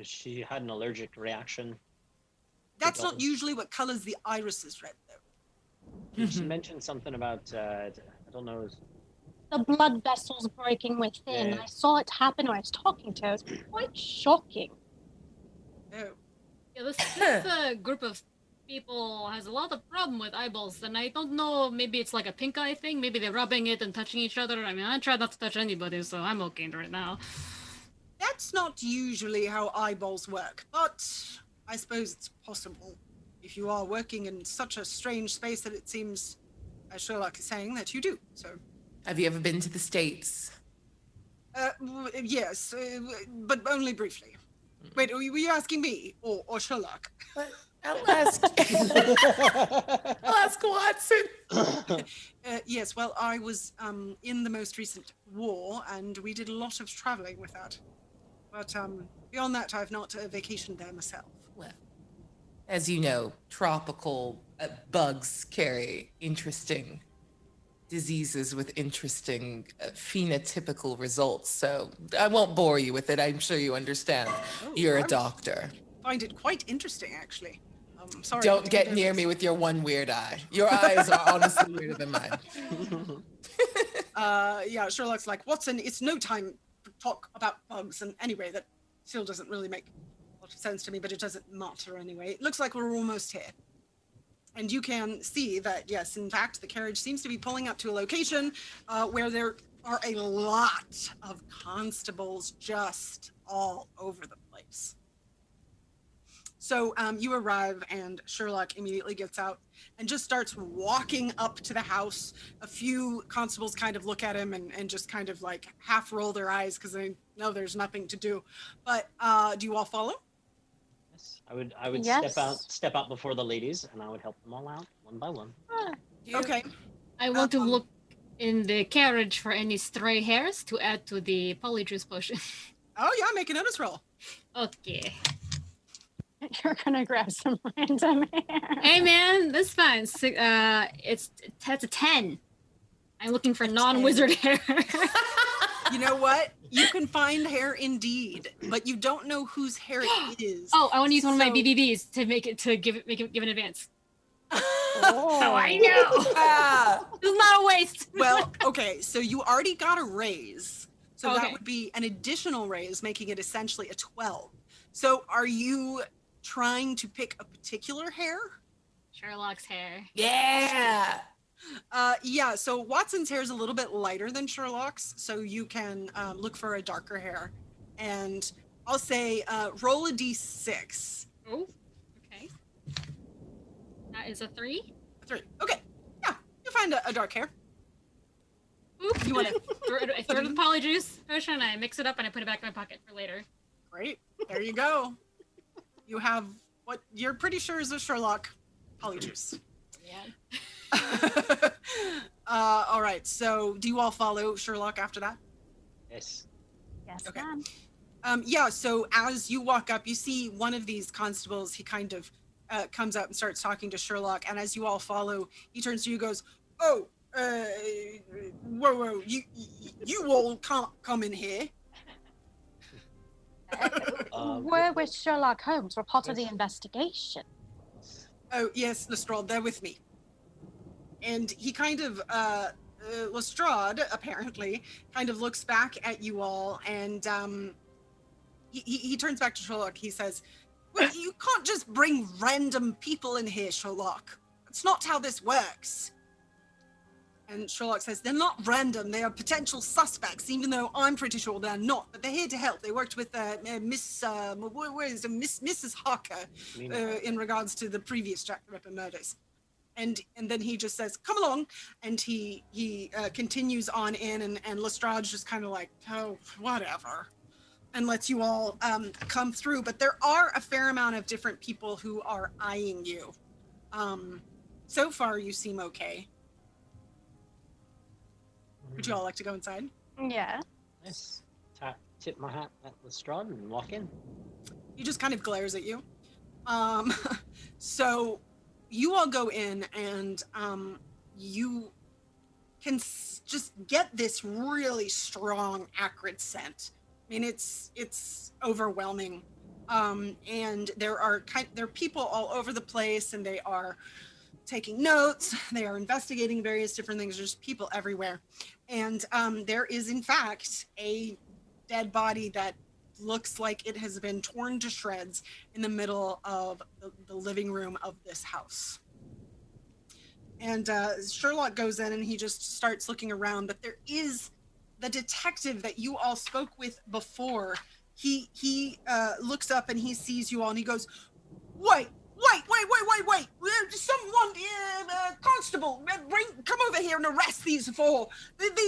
She had an allergic reaction. That's not usually what colors the irises red, though. She mentioned something about, I don't know. The blood vessels breaking within. Yeah. I saw it happen when I was talking to her. It was quite shocking. Oh. Yeah, this group of people has a lot of problem with eyeballs, and I don't know, maybe it's like a pink eye thing, maybe they're rubbing it and touching each other. I mean, I try not to touch anybody, so I'm okay right now. That's not usually how eyeballs work, but I suppose it's possible if you are working in such a strange space that it seems, as Sherlock is saying, that you do, so. Have you ever been to the States? Yes, but only briefly. Wait, were you asking me or Sherlock? I'll ask. I'll ask Watson. Yes, well, I was in the most recent war, and we did a lot of traveling with that. But beyond that, I've not vacationed there myself. Well, as you know, tropical bugs carry interesting diseases with interesting phenotypical results. So I won't bore you with it. I'm sure you understand. You're a doctor. I find it quite interesting, actually. Sorry. Don't get near me with your one weird eye. Your eyes are honestly weirder than mine. Yeah, Sherlock's like, Watson, it's no time to talk about bugs. And anyway, that still doesn't really make a lot of sense to me, but it doesn't matter anyway. It looks like we're almost here. And you can see that, yes, in fact, the carriage seems to be pulling up to a location where there are a lot of constables just all over the place. So you arrive, and Sherlock immediately gets out and just starts walking up to the house. A few constables kind of look at him and just kind of like half roll their eyes because they know there's nothing to do. But do you all follow? I would step out before the ladies, and I would help them all out one by one. Okay. I want to look in the carriage for any stray hairs to add to the polyjuice potion. Oh yeah, make a notice roll. Okay. You're gonna grab some random hair. Hey man, that's fine. That's a 10. I'm looking for non-wizard hair. You know what? You can find hair indeed, but you don't know whose hair it is. Oh, I want to use one of my BBBs to make it give an advance. Oh, I know. It's not a waste. Well, okay, so you already got a raise, so that would be an additional raise, making it essentially a 12. So, are you trying to pick a particular hair? Sherlock's hair. Yeah. Yeah, so Watson's hair is a little bit lighter than Sherlock's, so you can look for a darker hair. And I'll say roll a d6. Oh, okay. That is a 3. A 3. Okay. Yeah, you find a dark hair. Oop. You want to I throw the polyjuice potion, I mix it up, and I put it back in my pocket for later. Great. There you go. You have what you're pretty sure is a Sherlock polyjuice. Yeah. All right, so do you all follow Sherlock after that? Yes. Yes, Okay. ma'am. Yeah, so as you walk up, you see one of these constables, he kind of comes up and starts talking to Sherlock, and as you all follow, he turns to you and goes, oh, whoa, you all can't come in here. We're with Sherlock Holmes. We're part of the investigation. Oh, yes, Lestrade, they're with me. And he kind of, Lestrade, apparently, kind of looks back at you all, and he turns back to Sherlock. He says, well, you can't just bring random people in here, Sherlock. That's not how this works. And Sherlock says, they're not random. They are potential suspects, even though I'm pretty sure they're not. But they're here to help. They worked with Mrs. Harker in regards to the previous Jack the Ripper murders. And then he just says, come along. And he continues on in, and Lestrade's just kind of like, oh, whatever. And lets you all come through. But there are a fair amount of different people who are eyeing you. So far, you seem okay. Would you all like to go inside? Yeah. Yes. Tip my hat at Lestrade and walk in. He just kind of glares at you. So you all go in, and you can just get this really strong, acrid scent. I mean, it's overwhelming. And there are people all over the place, and they are taking notes. They are investigating various different things. There's people everywhere. And there is, in fact, a dead body that looks like it has been torn to shreds in the middle of the living room of this house. And Sherlock goes in, and he just starts looking around. But there is the detective that you all spoke with before. He looks up, and he sees you all, and he goes, Wait! Someone, constable, come over here and arrest these four.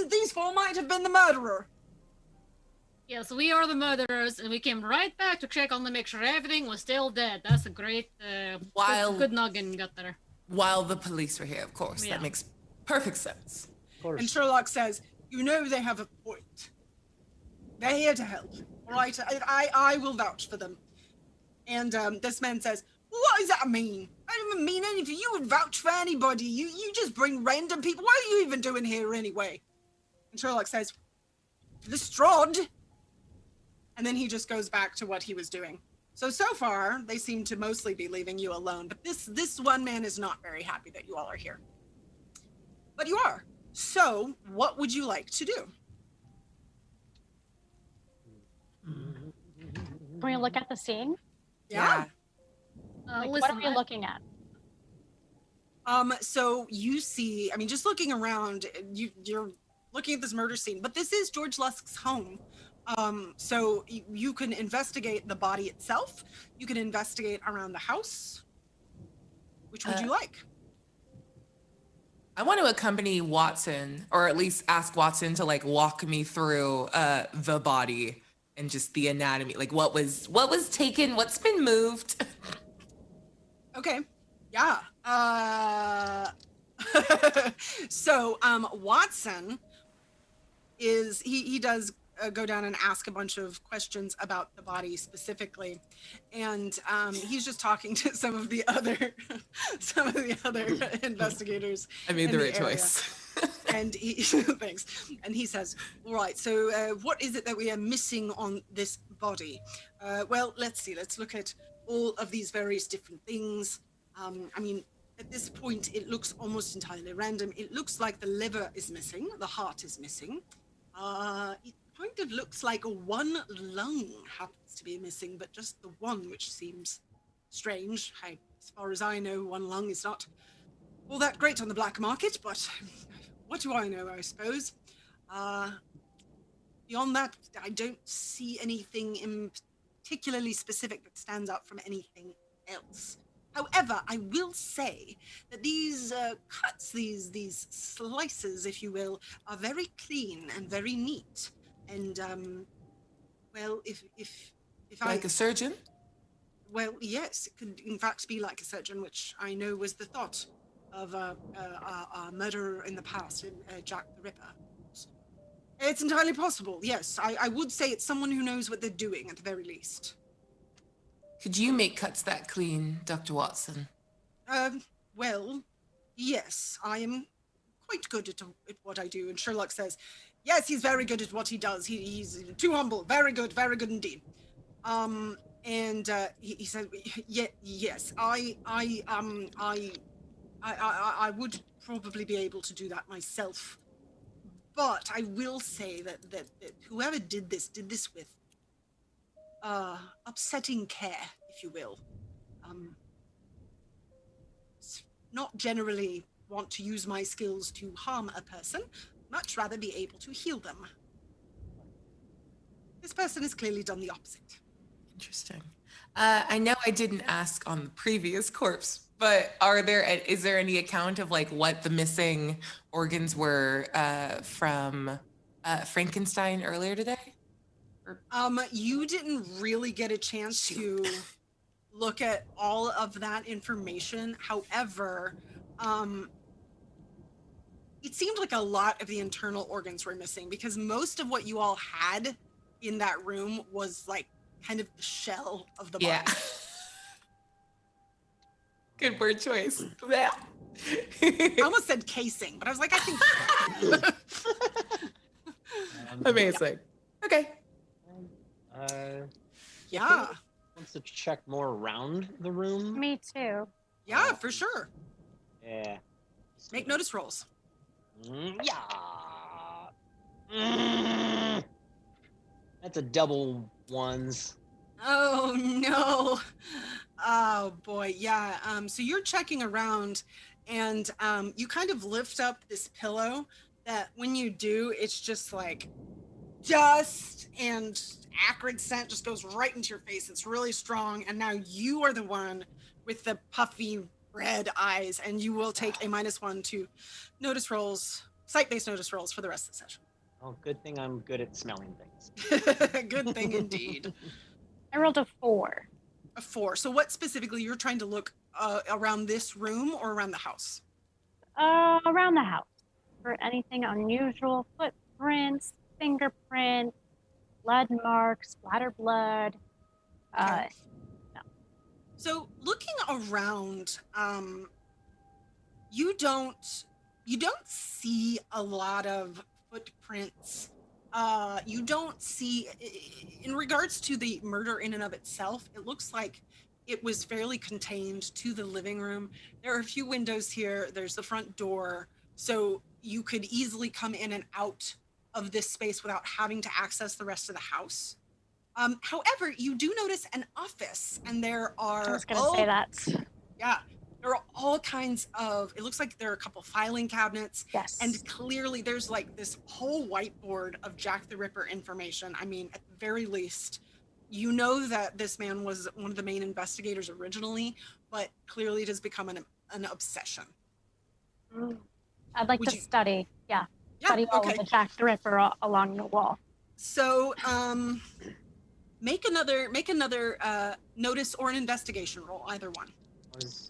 These four might have been the murderer. Yes, we are the murderers, and we came right back to check on them, make sure everything was still dead. That's a great, good noggin got there. While the police were here, of course. Yeah. That makes perfect sense. And Sherlock says, you know they have a point. They're here to help, all right? I will vouch for them. And this man says, what does that mean? I don't even mean anything. You would vouch for anybody. You just bring random people. What are you even doing here anyway? And Sherlock says, Lestrade. And then he just goes back to what he was doing. So far, they seem to mostly be leaving you alone. But this one man is not very happy that you all are here. But you are. So what would you like to do? Can we look at the scene? Yeah. What are we looking at? So you see, I mean, just looking around, you're looking at this murder scene, but this is George Lusk's home. So you can investigate the body itself. You can investigate around the house. Which would you like? I want to accompany Watson, or at least ask Watson to walk me through the body and just the anatomy. Like what was taken, what's been moved. Okay. Yeah. So Watson is he does go down and ask a bunch of questions about the body specifically, and he's just talking to some of the other investigators. I made the right choice. And he thanks. And he says, all right, so what is it that we are missing on this body? Well, let's see. Let's look at all of these various different things. I mean, at this point, it looks almost entirely random. It looks like the liver is missing. The heart is missing. It kind of looks like one lung happens to be missing, but just the one, which seems strange. As far as I know, one lung is not all that great on the black market, but what do I know, I suppose? Beyond that, I don't see anything particularly specific that stands out from anything else. However, I will say that these cuts, these slices, if you will, are very clean and very neat. And well, if like a surgeon? Well, yes, it could in fact be like a surgeon, which I know was the thought of a murderer in the past, Jack the Ripper. It's entirely possible, yes. I would say it's someone who knows what they're doing, at the very least. Could you make cuts that clean, Dr. Watson? Well, yes, I am quite good at what I do. And Sherlock says, yes, he's very good at what he does. He's too humble. Very good indeed. He said, yes, I would probably be able to do that myself. But I will say that whoever did this with upsetting care, if you will. Not generally want to use my skills to harm a person, much rather be able to heal them. This person has clearly done the opposite. Interesting. I know I didn't ask on the previous corpse, but is there any account of like what the missing organs were from Frankenstein earlier today? You didn't really get a chance to look at all of that information. However, it seemed like a lot of the internal organs were missing because most of what you all had in that room was like kind of the shell of the body. Yeah. Good word choice. I almost said casing, but I was like, I think. Amazing. Okay. Yeah. Wants to check more around the room. Me too. Yeah, for sure. Yeah. Make notice rolls. That's a double ones. Oh no. Oh boy, yeah. So you're checking around and you kind of lift up this pillow that when you do, it's just like dust and acrid scent just goes right into your face. It's really strong. And now you are the one with the puffy red eyes, and you will take a -1 to notice rolls, sight-based notice rolls for the rest of the session. Oh, good thing I'm good at smelling things. Good thing indeed. I rolled a 4. A 4. So what specifically you're trying to look around this room or around the house? Around the house for anything unusual, footprints, fingerprints, blood marks, splatter blood. Okay. No. So looking around, you don't see a lot of footprints. You don't see, in regards to the murder in and of itself, it looks like it was fairly contained to the living room. There are a few windows here. There's the front door. So you could easily come in and out of this space without having to access the rest of the house. However, you do notice an office, and there are... I was going to say that. Yeah. There are all kinds of, it looks like there are a couple filing cabinets. Yes. And clearly there's like this whole whiteboard of Jack the Ripper information. I mean, at the very least, you know that this man was one of the main investigators originally, but clearly it has become an obsession. I'd like to study. Yeah. Study all of the Jack the Ripper along the wall. So, make another notice or an investigation roll, either one.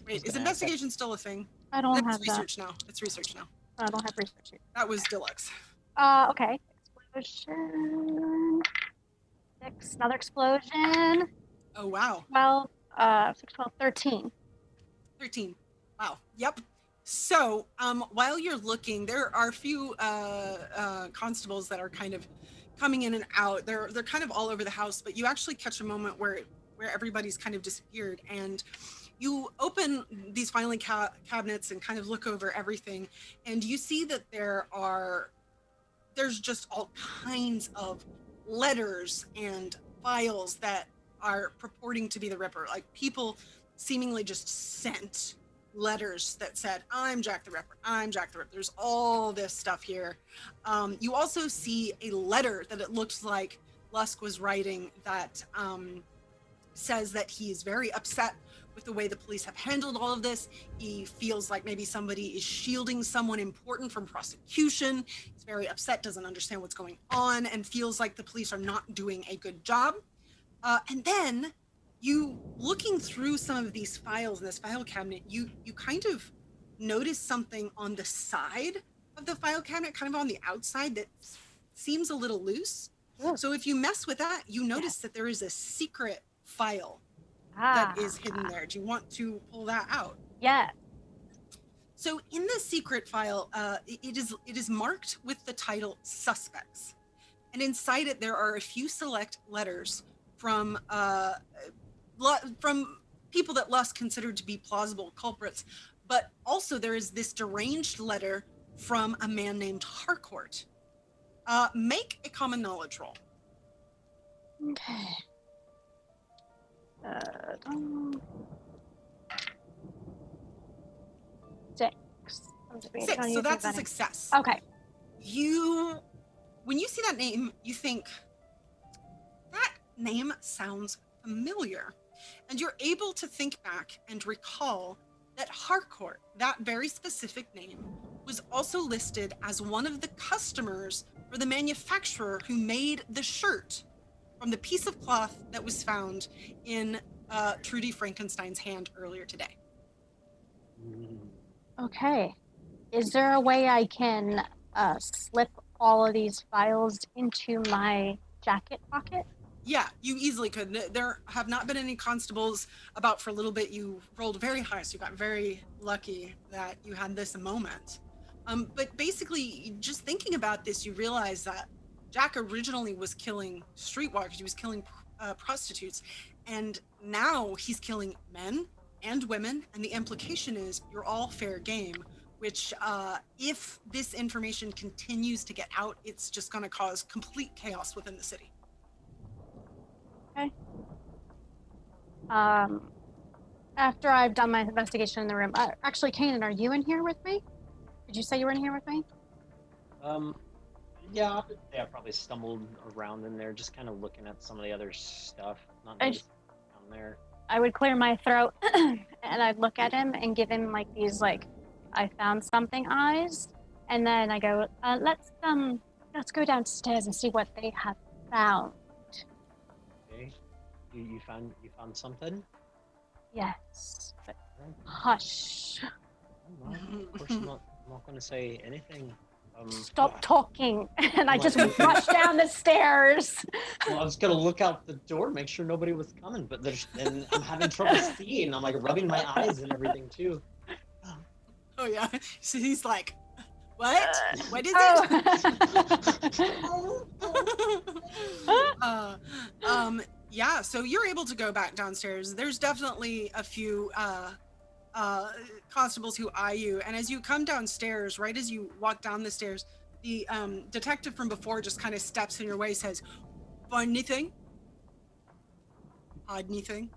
Wait, is investigation still a thing? I don't have research now. It's research now. I don't have research here. That was deluxe. Okay. Explosion. 6. Another explosion. Oh, wow. 12. 6, 12, 13. 13. Wow. Yep. So, while you're looking, there are a few constables that are kind of coming in and out. They're kind of all over the house, but you actually catch a moment where everybody's kind of disappeared, and you open these filing cabinets and kind of look over everything, and you see that there's just all kinds of letters and files that are purporting to be the Ripper. Like, people seemingly just sent letters that said, I'm Jack the Ripper, I'm Jack the Ripper. There's all this stuff here. You also see a letter that it looks like Lusk was writing that says that he is very upset with the way the police have handled all of this. He feels like maybe somebody is shielding someone important from prosecution. He's very upset, doesn't understand what's going on, and feels like the police are not doing a good job. And then you looking through some of these files in this file cabinet, you kind of notice something on the side of the file cabinet, kind of on the outside, that seems a little loose. So if you mess with that, you notice that there is a secret file that is hidden there. Do you want to pull that out? Yeah. So in the secret file, it is marked with the title Suspects. And inside it, there are a few select letters from people that Lusk considered to be plausible culprits. But also there is this deranged letter from a man named Harcourt. Make a common knowledge roll. Okay. 6. 6, so that's a success. Okay. When you see that name, you think, that name sounds familiar. And you're able to think back and recall that Harcourt, that very specific name, was also listed as one of the customers for the manufacturer who made the shirt from the piece of cloth that was found in Trudy Frankenstein's hand earlier today. Okay. Is there a way I can slip all of these files into my jacket pocket? Yeah, you easily could. There have not been any constables about for a little bit. You rolled very high, so you got very lucky that you had this moment. But basically, just thinking about this, you realize that Jack originally was killing streetwalkers. He was killing prostitutes. And now he's killing men and women. And the implication is you're all fair game, which if this information continues to get out, it's just going to cause complete chaos within the city. Okay. After I've done my investigation in the room, actually, Kanan, are you in here with me? Did you say you were in here with me? Yeah, I probably stumbled around in there, just kind of looking at some of the other stuff. Not down there. I would clear my throat, and I'd look at him and give him like these I found something eyes, and then I go, let's go downstairs and see what they have found. Okay. You found something? Yes, but hush. Well, of course I'm not going to say anything. Stop talking, and I just rush down the stairs. Well, I was gonna look out the door, make sure nobody was coming, but and I'm having trouble seeing. I'm like rubbing my eyes and everything too. Oh yeah, so he's like, what? What is it? Yeah, so you're able to go back downstairs. There's definitely a few constables who eye you, and as you come downstairs, right as you walk down the stairs, the detective from before just kind of steps in your way, says, find anything? Hide anything?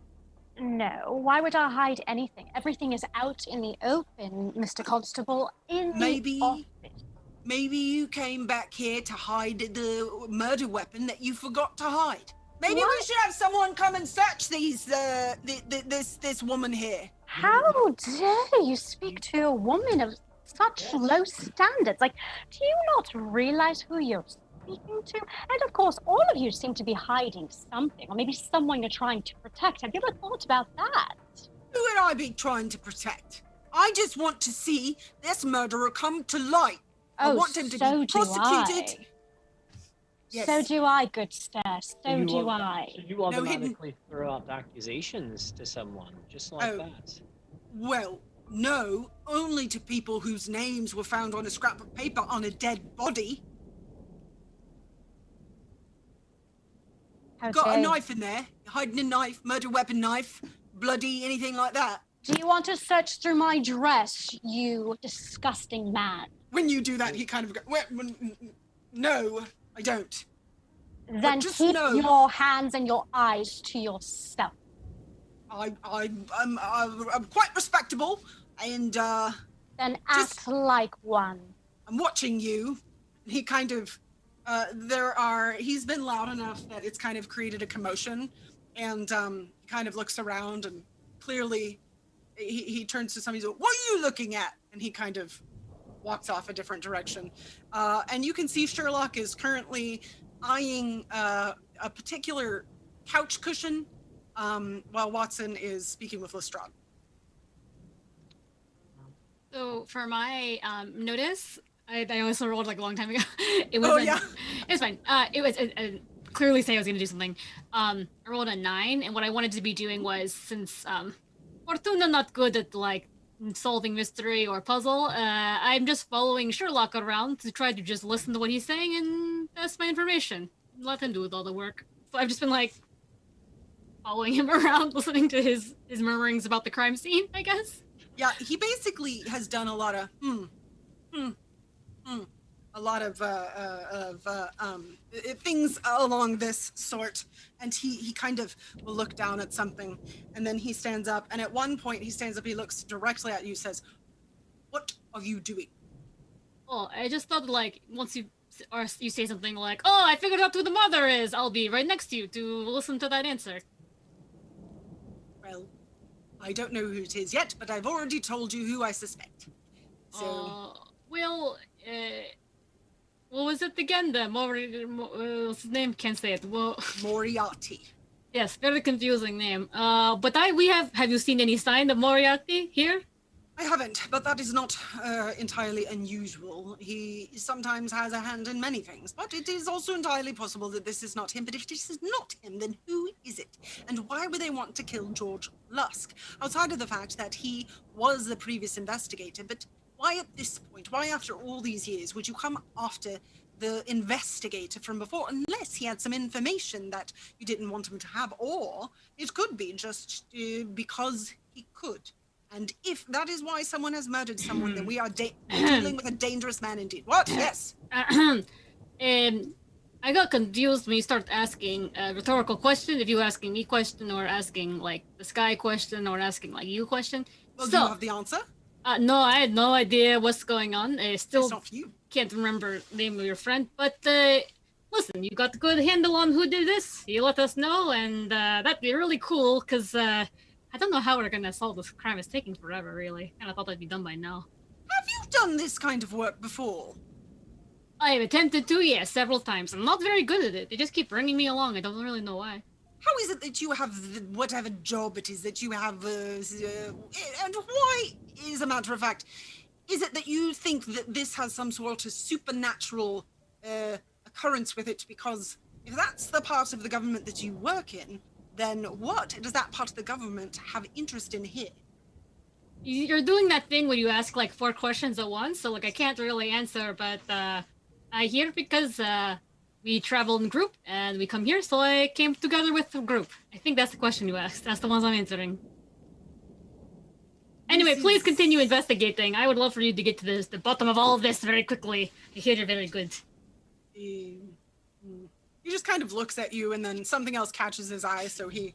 No, why would I hide anything? Everything is out in the open, Mr. Constable, in the office. Maybe you came back here to hide the murder weapon that you forgot to hide. Maybe we should have someone come and search these, this woman here. How dare you speak to a woman of such low standards? Like, do you not realize who you're speaking to? And of course, all of you seem to be hiding something, or maybe someone you're trying to protect. Have you ever thought about that? Who would I be trying to protect? I just want to see this murderer come to light. I want him to be prosecuted. Yes. So do I, good sir. So do I. So you automatically throw out accusations to someone, just like that? Well, no. Only to people whose names were found on a scrap of paper on a dead body. Got a knife in there. Hiding a knife, murder weapon knife, bloody, anything like that. Do you want to search through my dress, you disgusting man? When you do that, he kind of goes, well, no. I don't. Then keep your hands and your eyes to yourself. I'm quite respectable, and then act like one. I'm watching you. He kind of, he's been loud enough that it's kind of created a commotion, and he kind of looks around, and clearly, he turns to somebody. He's like, "What are you looking at?" And he kind of walks off a different direction. And you can see Sherlock is currently eyeing a particular couch cushion while Watson is speaking with Lestrade. So for my notice, I also rolled like a long time ago. It was it's fine. It was clearly say I was going to do something. I rolled a 9, and what I wanted to be doing was, since Fortuna not good at like solving mystery or puzzle, I'm just following Sherlock around to try to just listen to what he's saying and pass my information. Let him do all the work. So I've just been like following him around, listening to his murmurings about the crime scene, I guess. Yeah, he basically has done a lot of a lot of things along this sort, and he kind of will look down at something, and then he stands up, and at one point he stands up, he looks directly at you, says, "What are you doing?" Oh, I just thought like once you say something like, "Oh, I figured out who the mother is," I'll be right next to you to listen to that answer. Well, I don't know who it is yet, but I've already told you who I suspect. So, what was it again? The what's his name? Can't say it. Moriarty. Yes, very confusing name. But have you seen any sign of Moriarty here? I haven't, but that is not entirely unusual. He sometimes has a hand in many things, but it is also entirely possible that this is not him. But if this is not him, then who is it? And why would they want to kill George Lusk? Outside of the fact that he was the previous investigator, but why at this point, why after all these years, would you come after the investigator from before, unless he had some information that you didn't want him to have, or it could be just because he could. And if that is why someone has murdered someone, then we are dealing with a dangerous man indeed. What? Yes. I got confused when you start asking a rhetorical question. If you were asking me question, or asking like the sky question, or asking like you question. Well, do you have the answer? No, I had no idea what's going on. I still not you. Can't remember the name of your friend. But listen, you got a good handle on who did this. You let us know, and that'd be really cool, because I don't know how we're gonna solve this crime. It's taking forever, really. And I thought that'd be done by now. Have you done this kind of work before? I have attempted to, yes, several times. I'm not very good at it. They just keep bringing me along. I don't really know why. How is it that you have whatever job it is that you have, and why, as a matter of fact, is it that you think that this has some sort of supernatural occurrence with it? Because if that's the part of the government that you work in, then what does that part of the government have interest in here? You're doing that thing where you ask like 4 questions at once, so like I can't really answer, but I here because we travel in group and we come here, so I came together with the group. I think that's the question you asked. That's the ones I'm answering. Anyway, please continue investigating. I would love for you to get to the bottom of all of this very quickly. I hear you're very good. He just kind of looks at you, and then something else catches his eye, so he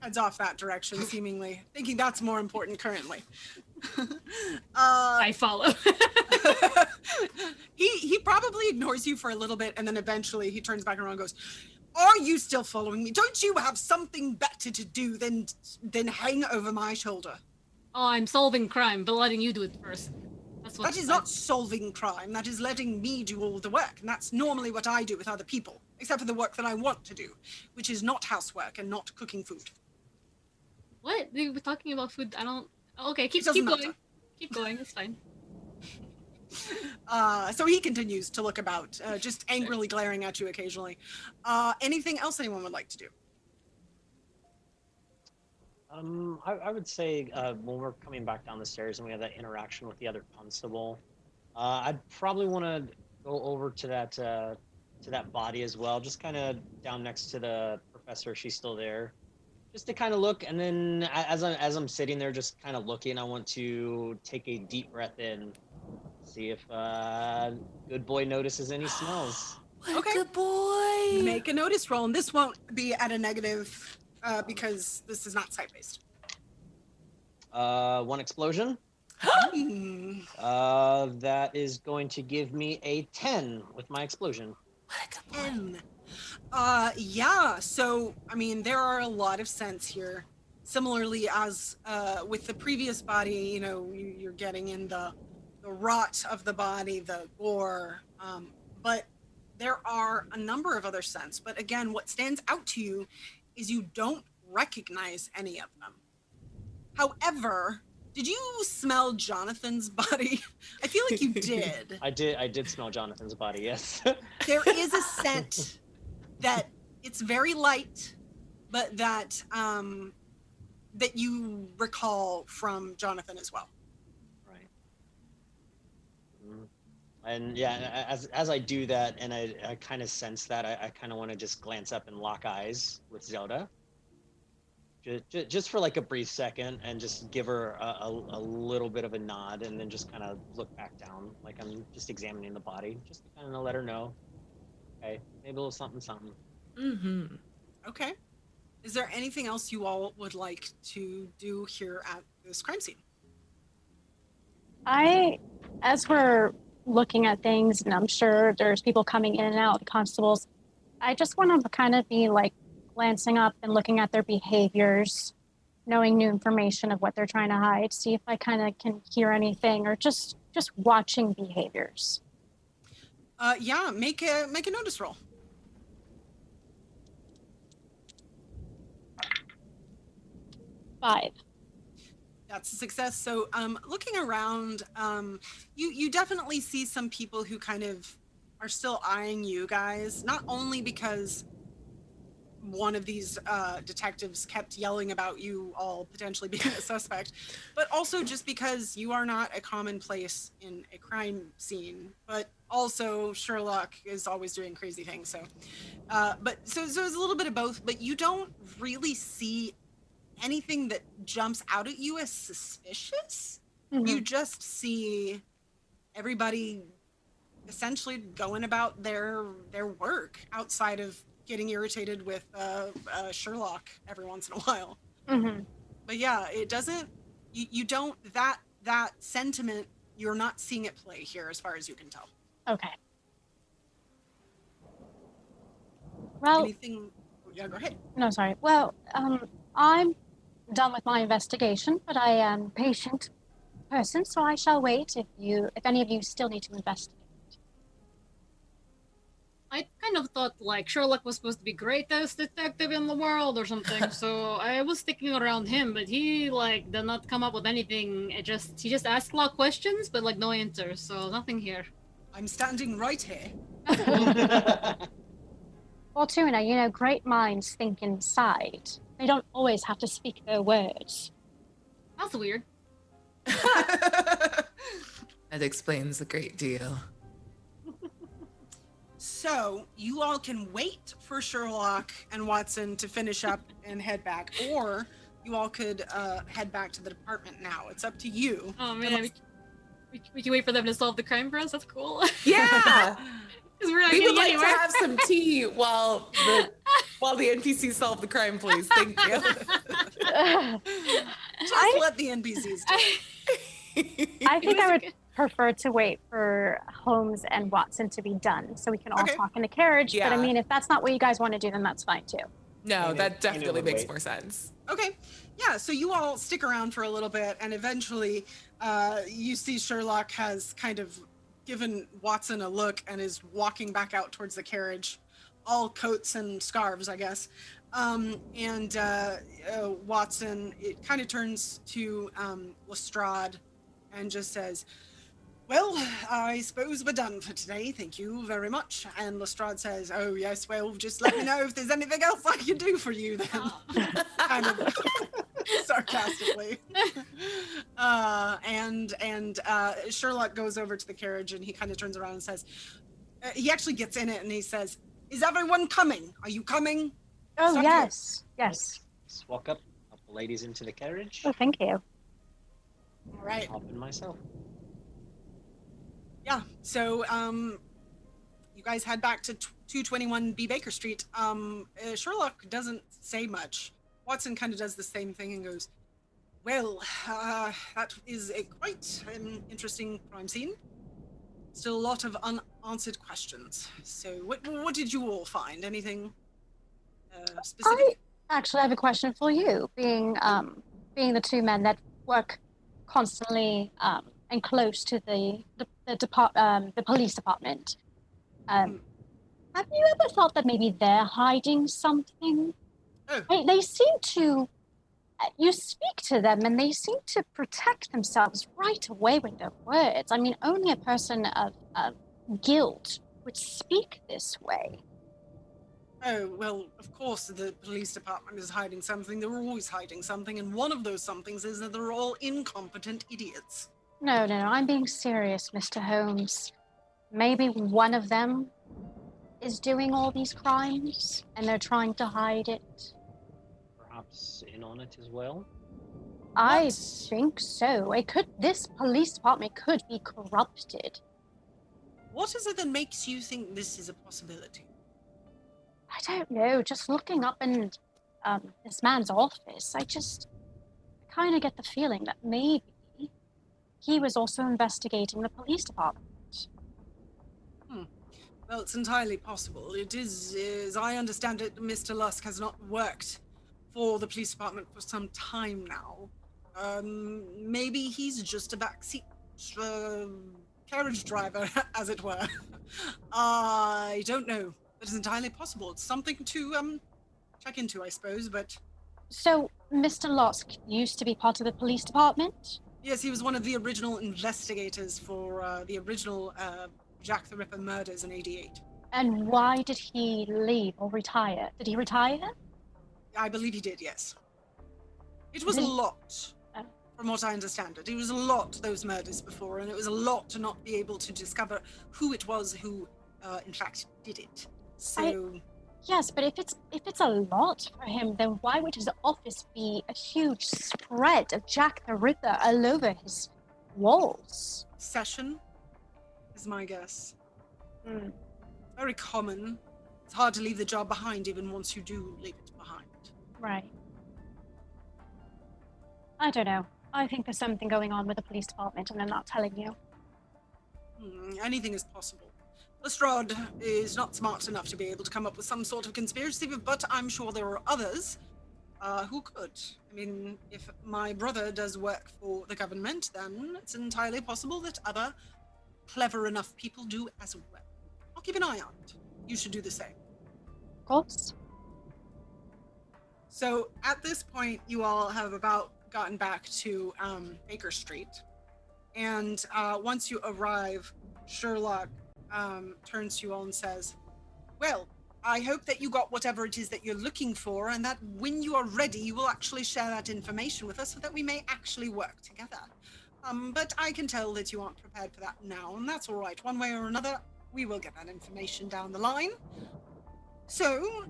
heads off that direction, seemingly thinking that's more important currently. I follow. He probably ignores you for a little bit, and then eventually he turns back around and goes, "Are you still following me? Don't you have something better to do than hang over my shoulder?" Oh, I'm solving crime, but letting you do it first. That is not solving crime. That is letting me do all the work. And that's normally what I do with other people, except for the work that I want to do, which is not housework and not cooking food. What? We were talking about food. I don't... Okay, keep going. Matter. Keep going. It's fine. So he continues to look about, just angrily glaring at you occasionally. Anything else anyone would like to do? I would say when we're coming back down the stairs and we have that interaction with the other constable, I'd probably want to go over to that body as well, just kind of down next to the professor. She's still there, just to kind of look. And then as I'm sitting there, just kind of looking, I want to take a deep breath in, see if good boy notices any smells. Okay, good boy. Make a notice roll, and this won't be at a negative. Because this is not sight-based. 1 explosion. That is going to give me a 10 with my explosion. What a 10. Yeah, so, I mean, there are a lot of scents here. Similarly, as with the previous body, you know, you're getting in the rot of the body, the gore, but there are a number of other scents. But again, what stands out to you is you don't recognize any of them. However, did you smell Jonathan's body? I feel like you did. I did smell Jonathan's body, yes. There is a scent that it's very light, but that that you recall from Jonathan as well. Right. And yeah, as I do that, and I kind of sense that, I kind of want to just glance up and lock eyes with Zelda. Just for like a brief second, and just give her a little bit of a nod, and then just kind of look back down, like I'm just examining the body, just to kind of let her know, okay, maybe a little something. Mm-hmm. Okay. Is there anything else you all would like to do here at this crime scene? As we're looking at things, and I'm sure there's people coming in and out, the constables, I just want to kind of be like glancing up and looking at their behaviors, knowing new information of what they're trying to hide, see if I kind of can hear anything, or just watching behaviors. Yeah, make a notice roll. Five. That's a success. So looking around, you definitely see some people who kind of are still eyeing you guys, not only because one of these detectives kept yelling about you all potentially being a suspect, but also just because you are not a commonplace in a crime scene, but also Sherlock is always doing crazy things. So it's a little bit of both, but you don't really see anything that jumps out at you as suspicious. Mm-hmm. You just see everybody essentially going about their work outside of getting irritated with Sherlock every once in a while. Mm-hmm. But yeah, it doesn't, you don't, that sentiment, you're not seeing it play here as far as you can tell. Okay. Well, anything, yeah, go ahead. No, sorry. Well, I'm done with my investigation, but I am a patient person, so I shall wait if any of you still need to investigate. I kind of thought like Sherlock was supposed to be greatest detective in the world or something, so I was sticking around him, but he like did not come up with anything. He just asked a lot of questions, but like no answers, so nothing here. I'm standing right here. Fortuna, great minds think inside. They don't always have to speak their words. That's weird. That explains a great deal. So you all can wait for Sherlock and Watson to finish up and head back, or you all could head back to the department now. It's up to you. Oh man, we can wait for them to solve the crime for us. That's cool. Yeah. We would like to have some tea while the NPCs solve the crime, please. Thank you. Just let the NPCs do it. I think I would prefer to wait for Holmes and Watson to be done so we can all talk in the carriage. Yeah. But I mean, if that's not what you guys want to do, then that's fine too. No, that definitely makes more sense. Okay. Yeah, so you all stick around for a little bit, and eventually you see Sherlock has kind of given Watson a look and is walking back out towards the carriage, all coats and scarves, I guess. And Watson, it kind of turns to Lestrade and just says, well, I suppose we're done for today. Thank you very much. And Lestrade says, oh, yes, well, just let me know if there's anything else I can do for you then. Kind of sarcastically. And Sherlock goes over to the carriage and he kind of turns around and says, he actually gets in it and he says, is everyone coming? Are you coming? Oh, Stop yes. Here. Yes. Just walk up the ladies into the carriage. Oh, thank you. All right. Hop in myself. Yeah, so you guys head back to 221 B Baker Street. Sherlock doesn't say much. Watson kind of does the same thing and goes, well, that is quite an interesting crime scene. Still a lot of unanswered questions. So what did you all find? Anything specific? I actually have a question for you, being the two men that work constantly and close to the police department. Have you ever thought that maybe they're hiding something? They seem to. You speak to them, and they seem to protect themselves right away with their words. I mean, only a person of guilt would speak this way. Oh, well, of course the police department is hiding something. They're always hiding something, and one of those somethings is that they're all incompetent idiots. No, I'm being serious, Mr. Holmes. Maybe one of them is doing all these crimes, and they're trying to hide it. Perhaps in on it as well? I think so. This police department could be corrupted. What is it that makes you think this is a possibility? I don't know. Just looking up in this man's office, I kind of get the feeling that maybe he was also investigating the police department. Well, it's entirely possible. It is, as I understand it, Mr. Lusk has not worked for the police department for some time now. Maybe he's just a backseat carriage driver, as it were. I don't know. That is entirely possible. It's something to check into, I suppose, but... So, Mr. Lusk used to be part of the police department? Yes, he was one of the original investigators for the original Jack the Ripper murders in '88. And why did he leave or retire? Did he retire? I believe he did, yes. It was a lot, from what I understand it. It was a lot, those murders before, and it was a lot to not be able to discover who it was who, in fact, did it. So... Yes, but if it's a lot for him, then why would his office be a huge spread of Jack the Ripper all over his walls? Obsession is my guess. Very common. It's hard to leave the job behind even once you do leave it behind. Right. I don't know. I think there's something going on with the police department and I'm not telling you. Anything is possible. Lestrade is not smart enough to be able to come up with some sort of conspiracy, but I'm sure there are others who could. I mean, if my brother does work for the government, then it's entirely possible that other clever enough people do as well. I'll keep an eye on it. You should do the same. Of course. So at this point, you all have about gotten back to Baker Street. And once you arrive, Sherlock turns to you all and says, well, I hope that you got whatever it is that you're looking for, and that when you are ready, you will actually share that information with us so that we may actually work together. But I can tell that you aren't prepared for that now, and that's all right. One way or another, we will get that information down the line. So,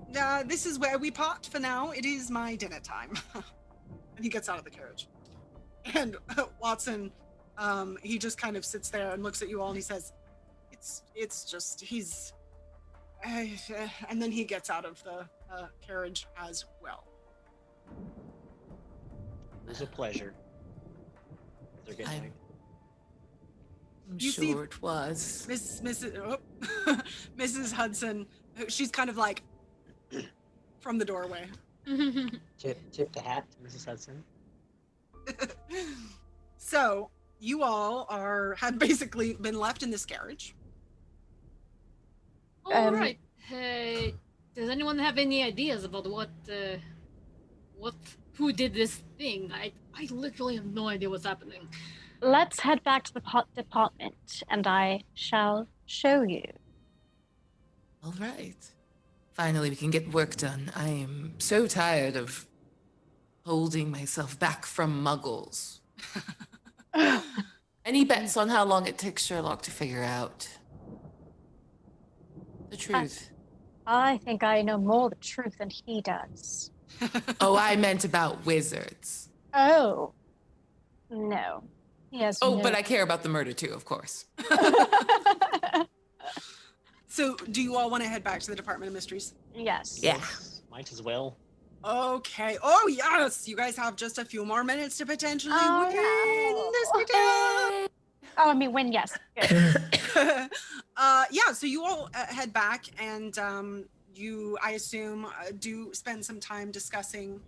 this is where we part for now. It is my dinner time. And he gets out of the carriage. And Watson, he just kind of sits there and looks at you all, and he says, it's just, he's... and then he gets out of the carriage as well. It was a pleasure. I'm sure it was. Mrs. Hudson, she's kind of like from the doorway. Tip the hat to Mrs. Hudson. So you all had basically been left in this carriage. All right. Does anyone have any ideas about who did this thing? I literally have no idea what's happening. Let's head back to the department, and I shall show you. All right. Finally, we can get work done. I am so tired of holding myself back from muggles. Any bets on how long it takes Sherlock to figure out the truth? I think I know more the truth than he does. Oh, I meant about wizards. Oh. No. Yes. Oh, but I care about the murder too, of course. So, do you all want to head back to the Department of Mysteries? Yes. Yeah. Might as well. Okay. Oh, yes! You guys have just a few more minutes to potentially win this weekend. Oh, I mean, win, yes. Good. Yeah, so you all head back, and you, I assume, do spend some time discussing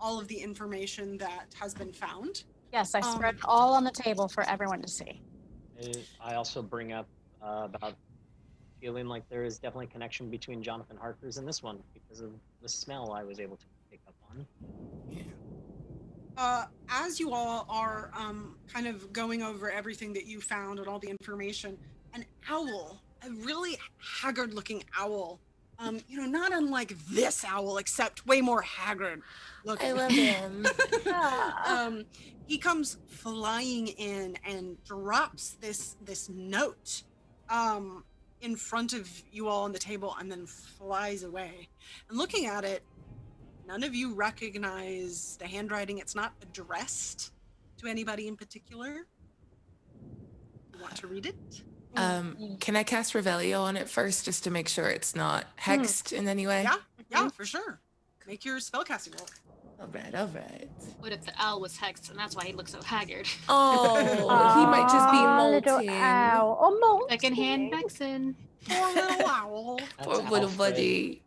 all of the information that has been found. Yes, I spread it all on the table for everyone to see. I also bring up about feeling like there is definitely a connection between Jonathan Harker's and this one because of the smell I was able to pick Conn. As you all are kind of going over everything that you found and all the information, an owl, a really haggard-looking owl, not unlike this owl, except way more haggard looking. I love him. He comes flying in and drops this note in front of you all on the table and then flies away. And looking at it, none of you recognize the handwriting. It's not addressed to anybody in particular. You want to read it? Can I cast Revelio on it first just to make sure it's not hexed in any way? Yeah, for sure. Make your spellcasting roll. All right. What if the owl was hexed and that's why he looks so haggard? Oh, he might just be molting. Little owl. Oh, molting. Secondhand Vexen. Poor little owl. Poor little buddy.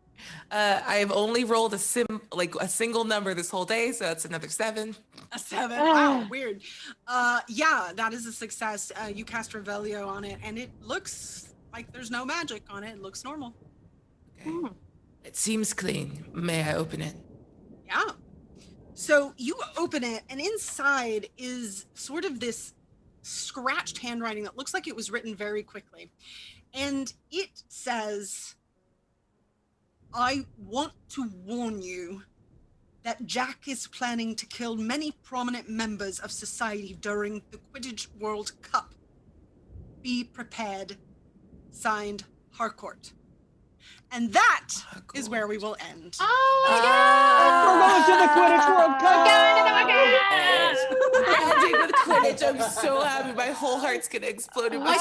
I've only rolled a single number this whole day, so that's another 7. A 7. Wow, weird. Yeah, that is a success. You cast Revelio on it, and it looks like there's no magic on it. It looks normal. Okay. It seems clean. May I open it? Yeah. So you open it, and inside is sort of this scratched handwriting that looks like it was written very quickly. And it says, I want to warn you that Jack is planning to kill many prominent members of society during the Quidditch World Cup. Be prepared. Signed, Harcourt. And that is where we will end. We're going to the Quidditch World Cup! Ending with Quidditch. I'm so happy. My whole heart's gonna explode in my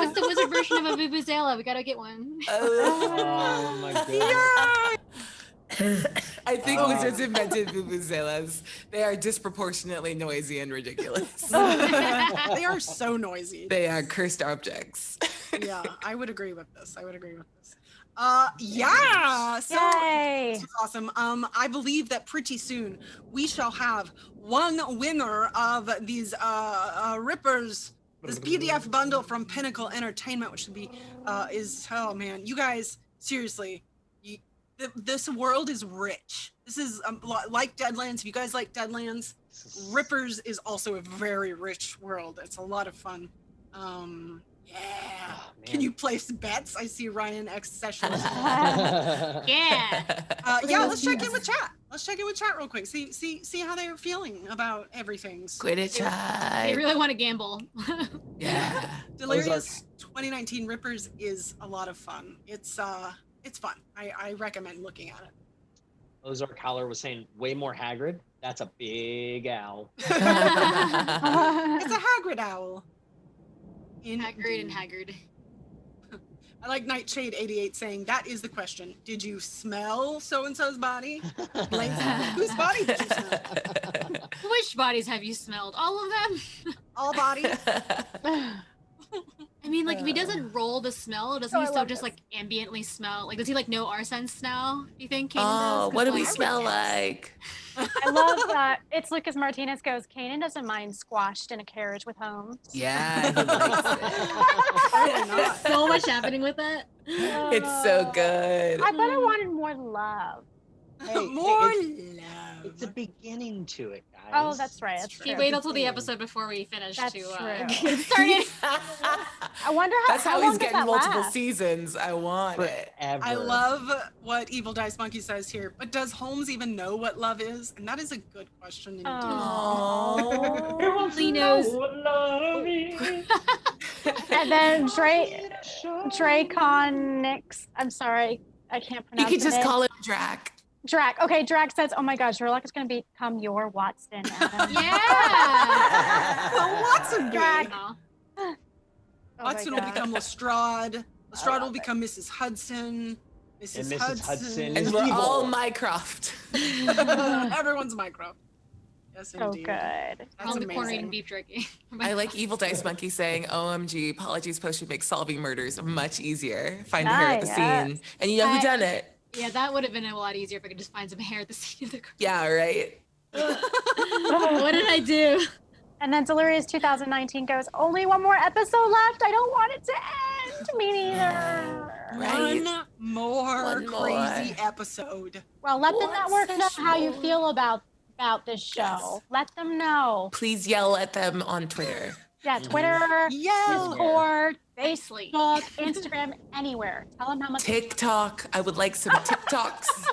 What's the wizard version of a Vuvuzela? We gotta get one. Oh my goodness. I think wizards invented vuvuzelas. They are disproportionately noisy and ridiculous. They are so noisy. They are cursed objects. Yeah, I would agree with this. Yeah, so this is awesome. I believe that pretty soon we shall have one winner of these Rippers, this PDF bundle from Pinnacle Entertainment, which should be oh man, you guys, seriously, this world is rich. This is like Deadlands. If you guys like Deadlands, Rippers is also a very rich world. It's a lot of fun. Yeah. Oh, can you place bets? I see Ryan X session. Yeah. Let's check in with chat. Let's check in with chat real quick. See how they're feeling about everything. Quidditch. They really want to gamble. Yeah. Delirious 2019 Rippers is a lot of fun. It's fun. I recommend looking at it. Ozark Howler was saying way more Hagrid. That's a big owl. It's a Hagrid owl. Hagrid and Haggard. I like Nightshade 88 saying, that is the question. Did you smell so-and-so's body? Whose body did you smell? Which bodies have you smelled? All of them? All bodies? I mean, like, if he doesn't roll the smell, doesn't he still just, like, ambiently smell? Like, does he, like, know our sense now, do you think? Oh, what do we smell like? I love that. It's Lucas Martinez goes, Kanan doesn't mind squashed in a carriage with Holmes. Yeah, he likes it. So much happening with that. It's so good. I bet I wanted more love. More love. It's a beginning to it, guys. Oh, that's right. That's true. Wait until the episode before we finish That's to true. get started. I wonder how. That's how he's getting multiple seasons. I want it. I love what Evil Dice Monkey says here, but does Holmes even know what love is? And that is a good question indeed. Oh, he knows. And then Draconics. I'm sorry, I can't pronounce. You could just it. call him Drac. Drac. Okay, Drac says, "Oh my gosh, Sherlock is going to become your Watson." Yeah. Well, Watson Drac. Watson will become Lestrade. Lestrade will become Mrs. Hudson. Mrs. Hudson. And we're all Mycroft. Everyone's Mycroft. Yes, indeed. So good. That's On the corner amazing. eating beef jerky. I like Evil Dice Monkey saying, OMG, Apologies Potion makes solving murders much easier. Finding her at the scene. And you know who done it? Yeah, that would have been a lot easier if I could just find some hair at the scene of the crime. Yeah, right? What did I do? And then Delirious 2019 goes, only one more episode left. I don't want it to end. Me neither. Right. One more crazy episode. Well, let the network know how you feel about this show. Yes. Let them know. Please yell at them on Twitter. Yeah, Twitter, Discord, Facebook, Instagram, anywhere. Tell them how much. TikTok. I would like some TikToks.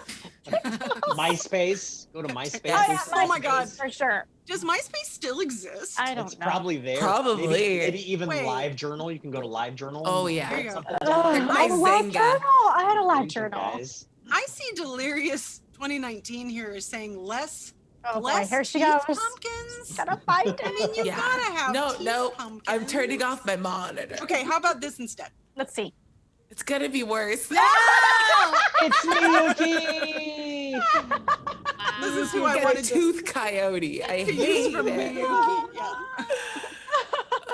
MySpace. Go to MySpace. Oh my God. For sure. Does MySpace still exist? I don't It's know. probably there. Probably. Maybe even Wait. LiveJournal. You can go to LiveJournal. Oh, yeah. There you go. My live Zynga. journal. I had a live journal. Guys. I see Delirious 2019 here is saying less. Oh boy, less here she teeth goes. pumpkins. Gotta find it. I mean, you gotta have No, teeth pumpkins. I'm turning off my monitor. Okay, how about this instead? Let's see. It's gonna be worse. It's Miyuki! This is who I Get wanted a to tooth coyote. I use hate from it. Miyuki. Yeah.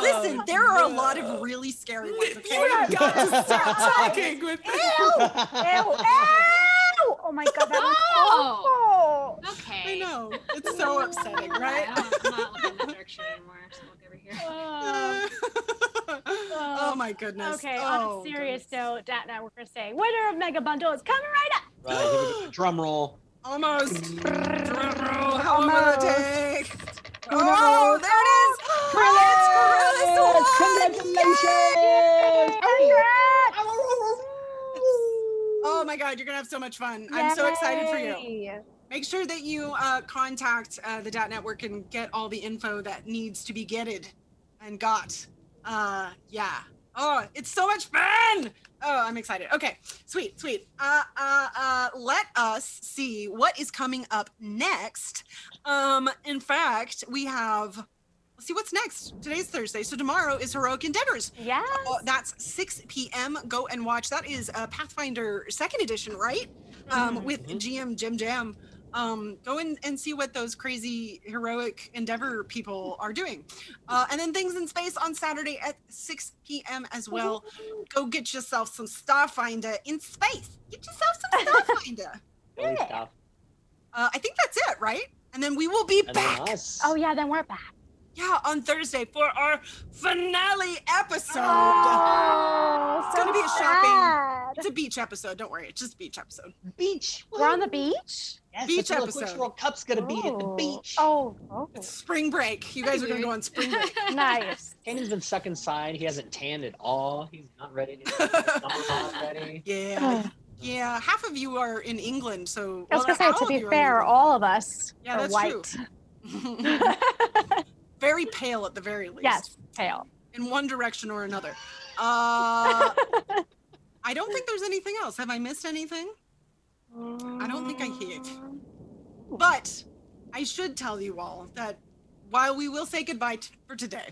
Listen, there are a lot of really scary ones, okay? You got to start talking with me. Ew! Oh my God, that was awful. Okay. I know. It's so upsetting, right? I'm not looking in that direction anymore. So look over here. Oh my goodness. Okay, on a serious note, Dat Network is saying, winner of Mega Bundle is coming right up. Right, here we go. Drum roll. Almost. Drum roll. How long will it take? Oh, there it is. Congratulations! Oh my God, you're gonna have so much fun. I'm so excited for you. Make sure that you contact the DAT Network and get all the info that needs to be getted and got. Yeah. Oh, it's so much fun. Oh, I'm excited. Okay, sweet. Let us see what is coming up next. In fact, we have. Let's see what's next. Today's Thursday, so tomorrow is Heroic Endeavors. Yes. That's 6 p.m. Go and watch. That is Pathfinder 2nd edition, right? With GM Jim Jam. Go in and see what those crazy heroic endeavor people are doing. And then Things in Space on Saturday at 6 p.m. as well. Go get yourself some Starfinder in space. Get yourself some Starfinder. Yeah. I think that's it, right? And then we will be back. Oh yeah, then we're back. Yeah, on Thursday for our finale episode. Oh, it's gonna be a shopping. It's a beach episode. Don't worry, it's just a beach episode. Beach. We're on the beach? Yes, beach the episode. World Cup's gonna be at the beach. Oh. It's spring break. You guys are gonna go on spring break. Nice. Kanan's been stuck inside. He hasn't tanned at all. He's not ready to. Not ready. Yeah. Yeah, half of you are in England, so. I was gonna say, all to of be you are in fair, England. all of us Yeah, are that's white. true. Very pale at the very least. Yes, pale. In one direction or another. I don't think there's anything else. Have I missed anything? I don't think I have. But I should tell you all that while we will say goodbye for today,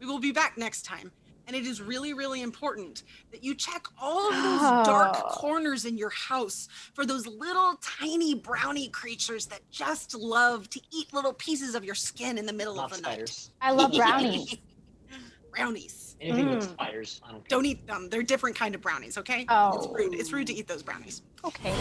we will be back next time. And it is really, really important that you check all of those dark corners in your house for those little tiny brownie creatures that just love to eat little pieces of your skin in the middle of the spiders. I love brownies. Brownies. Anything with spiders. I don't care. Don't eat them. They're different kind of brownies, okay? Oh. It's rude. It's rude to eat those brownies. Okay.